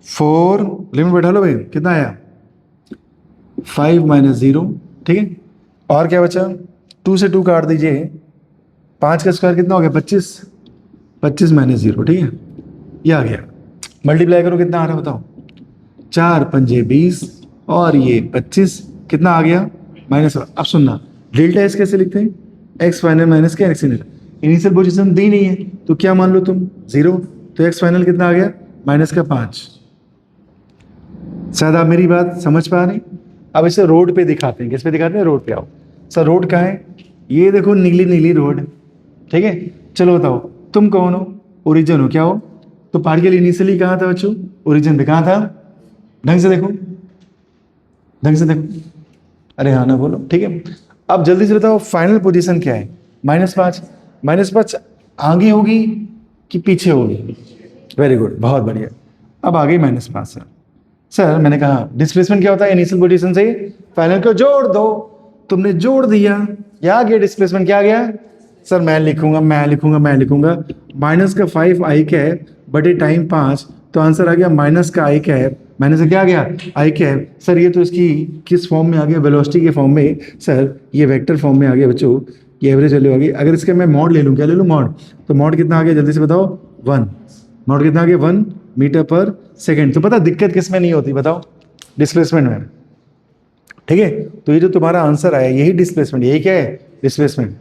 4, लिमिट बैठा लो भाई, कितना आया 5 माइनस 0, ठीक है। और क्या बचा, 2 से 2 काट दीजिए, 5 का स्क्वायर कितना हो गया 25, 25 माइनस 0, ठीक है। ये आ गया, मल्टीप्लाई करो कितना आ रहा है बताओ, 4 पंजे 20 और ये 25, कितना आ गया माइनस। अब सुनना, डेल्टा एस कैसे लिखते हैं, एक्स फाइनल माइनस के एक्स इनिशियल। इनिशियल पोजीशन दी नहीं है तो क्या मान लो तुम 0, तो एक्स फाइनल कितना आ गया माइनस का 5। शायद आप मेरी बात समझ पा रहे हैं। अब इसे रोड पे दिखाते हैं, किस पे दिखाते हैं, रोड पे आओ। सर रोड कहाँ है, ये देखो नीली नीली रोड, ठीक है। चलो बताओ तुम कौन हो, ओरिजिन हो, क्या हो, तो पार्टिकल इनिशियली कहाँ था बच्चों, ओरिजिन पे कहाँ था, ढंग से देखो, ढंग से देखो, अरे हाँ ना बोलो, ठीक है। अब जल्दी से बताओ फाइनल पोजीशन क्या है, -5। -5 आगे होगी कि पीछे होगी, वेरी गुड, बहुत बढ़िया। अब आ गई -5 सर मैंने कहा डिस्प्लेसमेंट क्या होता है, इनिशियल पोजीशन से फाइनल को जोड़ दो, तुमने जोड़ दिया, क्या गया डिस्प्लेसमेंट, क्या गया सर, मैं लिखूंगा माइनस का 5 आई कैप बटे टाइम 5, तो आंसर आ गया माइनस का आई कैप मैंने से क्या आ गया आई कैप। सर ये तो इसकी किस फॉर्म में आ गया, वेलोसिटी के फॉर्म में। सर ये वेक्टर फॉर्म में आ गया बच्चों, ये एवरेज वैल्यू आ गई। अगर इसके मैं मॉड ले लूँ, क्या ले लूँ मॉड, तो मॉड कितना आ गया जल्दी से बताओ 1। मॉड कितना आ गया 1 मीटर पर सेकेंड। तो पता दिक्कत किस में नहीं होती बताओ, डिस्प्लेसमेंट में। ठीक है, तो ये जो तुम्हारा आंसर आया यही डिस्प्लेसमेंट, यही क्या है डिस्प्लेसमेंट।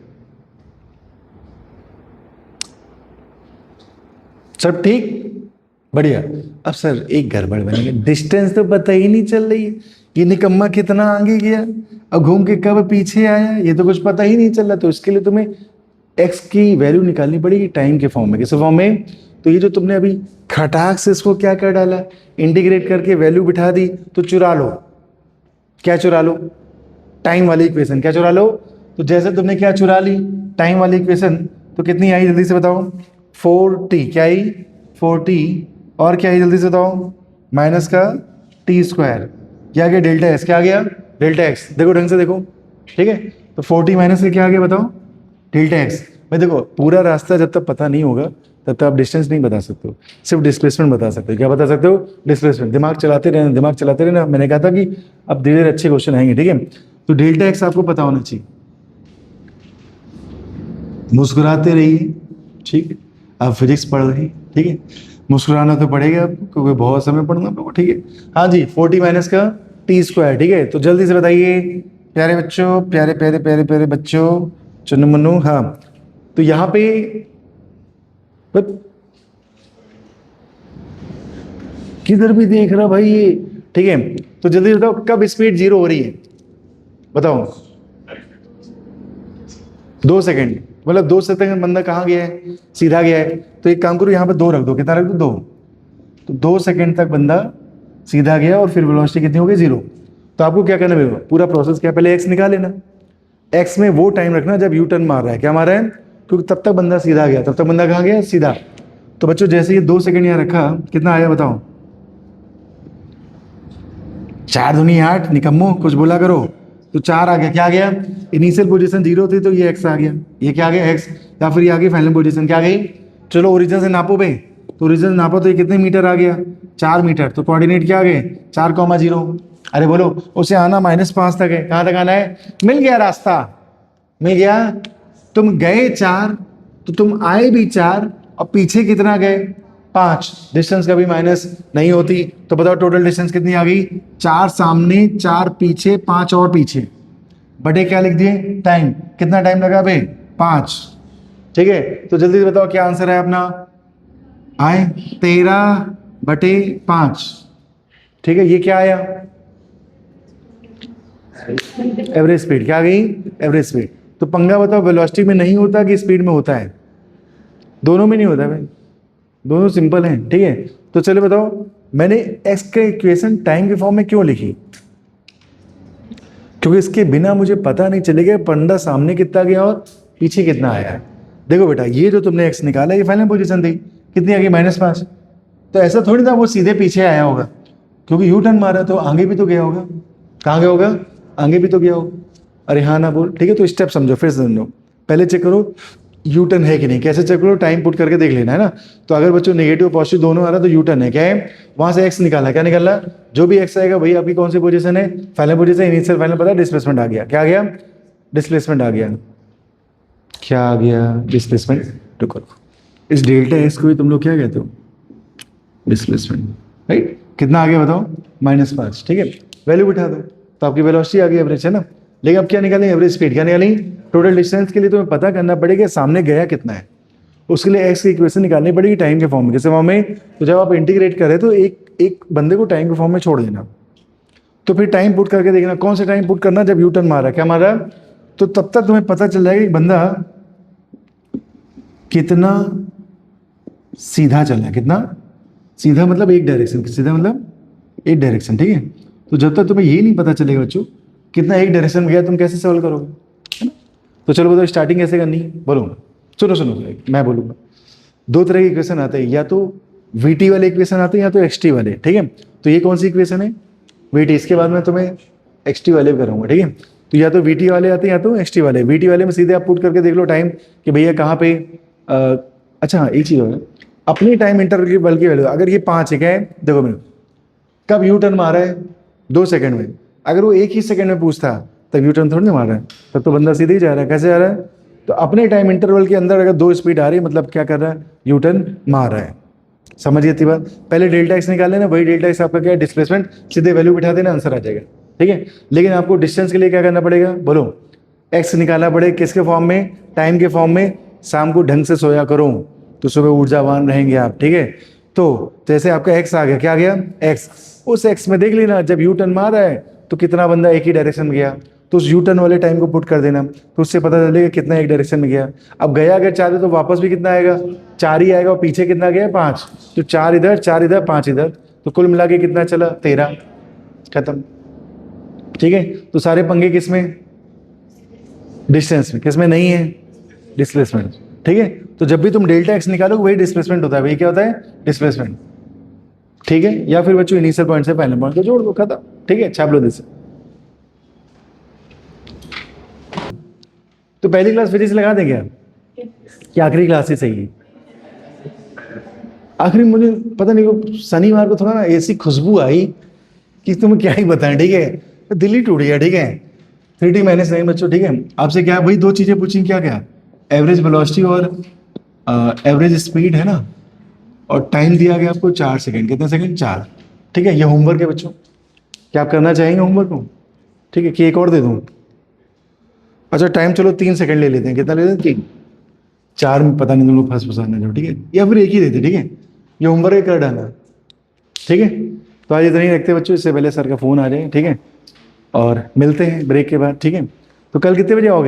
सब ठीक, बढ़िया। अब सर एक गड़बड़ बनेगी, डिस्टेंस तो पता ही नहीं चल रही है, ये निकम्मा कितना आगे गया, अब घूम के कब पीछे आया, ये तो कुछ पता ही नहीं चल रहा। तो इसके लिए तुम्हें एक्स की वैल्यू निकालनी पड़ेगी टाइम के फॉर्म में। किस फॉर्म में, तो ये जो तुमने अभी खटाक से इसको क्या कर डाला, इंटीग्रेट करके वैल्यू बिठा दी, तो चुरा लो। क्या चुरा लो, टाइम वाली इक्वेशन। क्या चुरा लो, तो जैसे तुमने क्या चुरा ली टाइम वाली इक्वेशन, तो कितनी आई जल्दी से बताओ 4t। क्या आई 4t, और क्या आई जल्दी से बताओ माइनस का t स्क्वायर। क्या आ गया डेल्टा एक्स, क्या आ गया डेल्टा एक्स। देखो ढंग से देखो, ठीक है। तो 4t माइनस से क्या आ गया बताओ डेल्टा एक्स। भाई देखो पूरा रास्ता जब तक पता नहीं होगा तब तक आप डिस्टेंस नहीं बता सकते हो, सिर्फ डिस्प्लेसमेंट बता सकते हो। क्या बता सकते हो, डिस्प्लेसमेंट। दिमाग चलाते रहना, दिमाग चलाते रहना। मैंने कहा था कि अब धीरे धीरे अच्छे क्वेश्चन आएंगे, ठीक है। तो डेल्टा एक्स आपको पता होना चाहिए। मुस्कुराते रहिए, ठीक है। आप फिजिक्स पढ़ रहे हैं, ठीक है, मुस्कुराना तो पड़ेगा आपको क्योंकि बहुत समय पढ़ना पड़ेगा, ठीक है। हाँ जी 40 माइनस का टी स्क्वायर, ठीक है। तो जल्दी से बताइए प्यारे बच्चों, प्यारे प्यारे प्यारे प्यारे बच्चों, चुनु मनु। हाँ तो यहाँ पे किधर भी देख रहा भाई ये, ठीक है। तो जल्दी बताओ कब स्पीड 0 हो रही है, बताओ 2 सेकंड। मतलब 2 सेकंड बंदा कहाँ गया है, सीधा गया है। तो एक काम करो यहाँ पे 2 रख दो, कितना रख दो 2। तो 2 सेकंड तक बंदा सीधा गया और फिर वेलोसिटी कितनी हो गई 0। तो आपको क्या करना है, पूरा प्रोसेस क्या, पहले एक्स निकाल लेना। एक्स में वो टाइम रखना जब यू टर्न मार रहा है। क्या मार रहा है, क्योंकि तब तक बंदा सीधा गया, तब तक बंदा कहाँ गया सीधा। तो बच्चों जैसे ये 2 सेकंड यहाँ रखा, कितना आया बताओ 4 दूनी 8, निकम्मो कुछ बोला करो। तो 4 आ गया, क्या आ गया, इनिशियल पोजीशन 0 थी तो ये x आ गया, ये क्या आ गया x, या फिर ये आ गई फाइनल पोजीशन क्या आ गई। चलो ओरिजिन से नापो भाई, तो ओरिजिन से नापो तो ये कितने मीटर आ गया 4 मीटर। तो कोऑर्डिनेट क्या आ गए 4,0। अरे बोलो उसे आना -5 तक है, कहाँ तक आना है, मिल गया रास्ता, मिल गया। तुम गए 4 तो तुम आए भी 4 और पीछे कितना गए 5। डिस्टेंस कभी माइनस नहीं होती। तो बताओ टोटल डिस्टेंस कितनी आ गई, 4 सामने 4 पीछे 5 और पीछे, बटे क्या लिख दिए टाइम। कितना टाइम लगा भाई 5, ठीक है। तो जल्दी से बताओ क्या आंसर है अपना, आए 13/5, ठीक है। ये क्या आया एवरेज स्पीड, क्या आ गई एवरेज स्पीड। तो पंगा बताओ वेलोसिटी में नहीं होता कि स्पीड में होता है, दोनों में नहीं होता भाई, दोनों सिंपल हैं, ठीक है। तो चलो बताओ मैंने एक्स का इक्वेशन टाइम के फॉर्म में क्यों लिखी, क्योंकि इसके बिना मुझे पता नहीं चलेगा पंडा सामने कितना गया और पीछे कितना आया। देखो बेटा ये जो तुमने एक्स निकाला ये फाइनल पोजीशन थी, कितनी आ गई -5। तो ऐसा थोड़ी था वो सीधे पीछे आया होगा, क्योंकि यू टर्न मारा तो आगे भी तो गया होगा। कहाँ गया होगा, आगे भी तो गया होगा। अरे हाँ ना बोल, ठीक है। तो स्टेप समझो, फिर समझो, पहले चेक करो यू टर्न है कि नहीं। कैसे चेक करो, टाइम पुट करके देख लेना है ना। तो अगर बच्चों नेगेटिव पॉजिटिव दोनों आ रहा है तो यू टर्न है, क्या है, वहां से एक्स निकाला, क्या निकाला, जो भी एक्स आएगा वही आपकी कौन सी पोजीशन है, फाइनल पोजीशन। इनिशियल फाइनल पता, डिस्प्लेसमेंट आ गया, क्या आ गया डिस्प्लेसमेंट आ गया, क्या आ गया डिस्प्लेसमेंट। तो करो इस डेल्टा एक्स को भी तुम लोग क्या कहते हो, डिस्प्लेसमेंट, राइट। कितना आ गया बताओ -5, ठीक है। वैल्यू बिठा दो तो आपकी वेलोसिटी आ गई एवरेज, है ना। लेकिन अब क्या निकालें, एवरेज स्पीड। क्या निकालें, टोटल डिस्टेंस के लिए तुम्हें पता करना पड़ेगा सामने गया कितना है, उसके लिए एक्स की इक्वेशन निकालनी पड़ेगी टाइम के फॉर्म में। किस फॉर्म में, तो जब आप इंटीग्रेट करें तो एक बंदे को टाइम के फॉर्म में छोड़ देना। तो फिर टाइम पुट करके देखना, कौन सा टाइम पुट करना, जब यू टर्न मारा, क्या मारा, तो तब तक तुम्हें पता चल जाएगा कि बंदा कितना सीधा चल रहा है, कितना सीधा मतलब एक डायरेक्शन, सीधा मतलब एक डायरेक्शन, ठीक है। तो जब तक तुम्हें ये नहीं पता चलेगा बच्चों कितना एक डायरेक्शन में गया, तुम कैसे सॉल्व करोगे, है ना। तो चलो बताओ स्टार्टिंग कैसे करनी है, बोलो। सुनो सुनो मैं बोलूँगा। 2 तरह के इक्वेशन आते हैं, या तो वीटी वाले इक्वेशन आते हैं या तो एक्सटी वाले, ठीक है। तो ये कौन सी इक्वेशन है, वीटी। इसके बाद मैं तुम्हें एक्सटी वाले भी कराऊंगा, ठीक है। तो या तो वीटी वाले आते हैं या तो एक्सटी वाले। वीटी वाले में सीधे आप पुट करके देख लो टाइम कि भैया कहाँ पे अच्छा हाँ एक चीज़ होगा, अपनी टाइम इंटरवल की वैल्यू, अगर ये 5 है क्या है, देखो मेरे कब यू टर्न मारा है? 2 सेकंड में। अगर वो 1 ही सेकंड में पूछता तब यू टर्न थोड़ी ना मारा है, तब तो बंदा सीधे ही जा रहा है। कैसे जा रहा है? तो अपने टाइम इंटरवल के अंदर अगर 2 स्पीड आ रही है मतलब क्या कर रहा है? यू टर्न मार रहा है। समझिए इतनी बात। पहले डेल्टा एक्स निकाल लेना, वही डेल्टा एक्स आपका क्या है? डिस्प्लेसमेंट। सीधे वैल्यू बिठा देना, आंसर आ जाएगा। ठीक है, लेकिन आपको डिस्टेंस के लिए क्या करना पड़ेगा? बोलो। एक्स निकालना पड़ेगा किसके फॉर्म में? टाइम के फॉर्म में। शाम को ढंग से सोया करो तो सुबह ऊर्जावान रहेंगे आप। ठीक है, तो जैसे आपका एक्स आ गया, क्या आ गया? एक्स। उस एक्स में देख लेना जब यू टर्न मार रहा है तो कितना बंदा एक ही डायरेक्शन में गया, तो उस यू टर्न वाले टाइम को पुट कर देना, तो उससे पता चलेगा कितना एक डायरेक्शन में गया। अब गया अगर 4 है तो वापस भी कितना आएगा? 4 ही आएगा। और पीछे कितना गया? 5। तो 4 इधर, 4 इधर, 5 इधर, तो कुल मिला के कितना चला? 13। खत्म। ठीक है, तो सारे पंगे किस में? डिस्टेंस में। किस में नहीं है? डिस्प्लेसमेंट। ठीक है, तो जब भी तुम डेल्टा एक्स निकालोगे वही डिस्प्लेसमेंट होता है। वही क्या होता है? डिस्प्लेसमेंट। ठीक है, या फिर बच्चों इनिशियल पॉइंट से फाइनल पॉइंट को जोड़ दो, खत्म। ठीक है, छाप लो जैसे। तो पहली क्लास फिजिक्स लगा दें क्या आखिरी क्लास ही सही है? आखिरी मुझे पता नहीं, वो शनिवार को थोड़ा ना ऐसी खुशबू आई कि तुम्हें क्या ही बताएं। ठीक है, तो दिल ही टूट गया। ठीक है, 3t-9 बच्चों। ठीक है, आपसे क्या वही 2 चीजें पूछी, क्या क्या? एवरेज वेलोसिटी और एवरेज स्पीड है ना, और टाइम दिया गया आपको 4 सेकंड। कितने सेकंड? 4। ठीक है, ये होमवर्क है बच्चों। क्या आप करना चाहेंगे होमवर्क को? ठीक है, कि एक और दे दूं? अच्छा टाइम चलो 3 सेकंड ले लेते हैं। कितना ले लेते हैं? 3। 4 में पता नहीं तुम लोग फंसाना जो। ठीक है, या फिर एक ही देते। ठीक है, ये होमवर्क कर डालना। ठीक है, तो आज इतना ही रखते बच्चों, इससे पहले सर का फ़ोन आ जाए। ठीक है, और मिलते हैं ब्रेक के बाद। ठीक है, तो कल कितने बजे आओगे?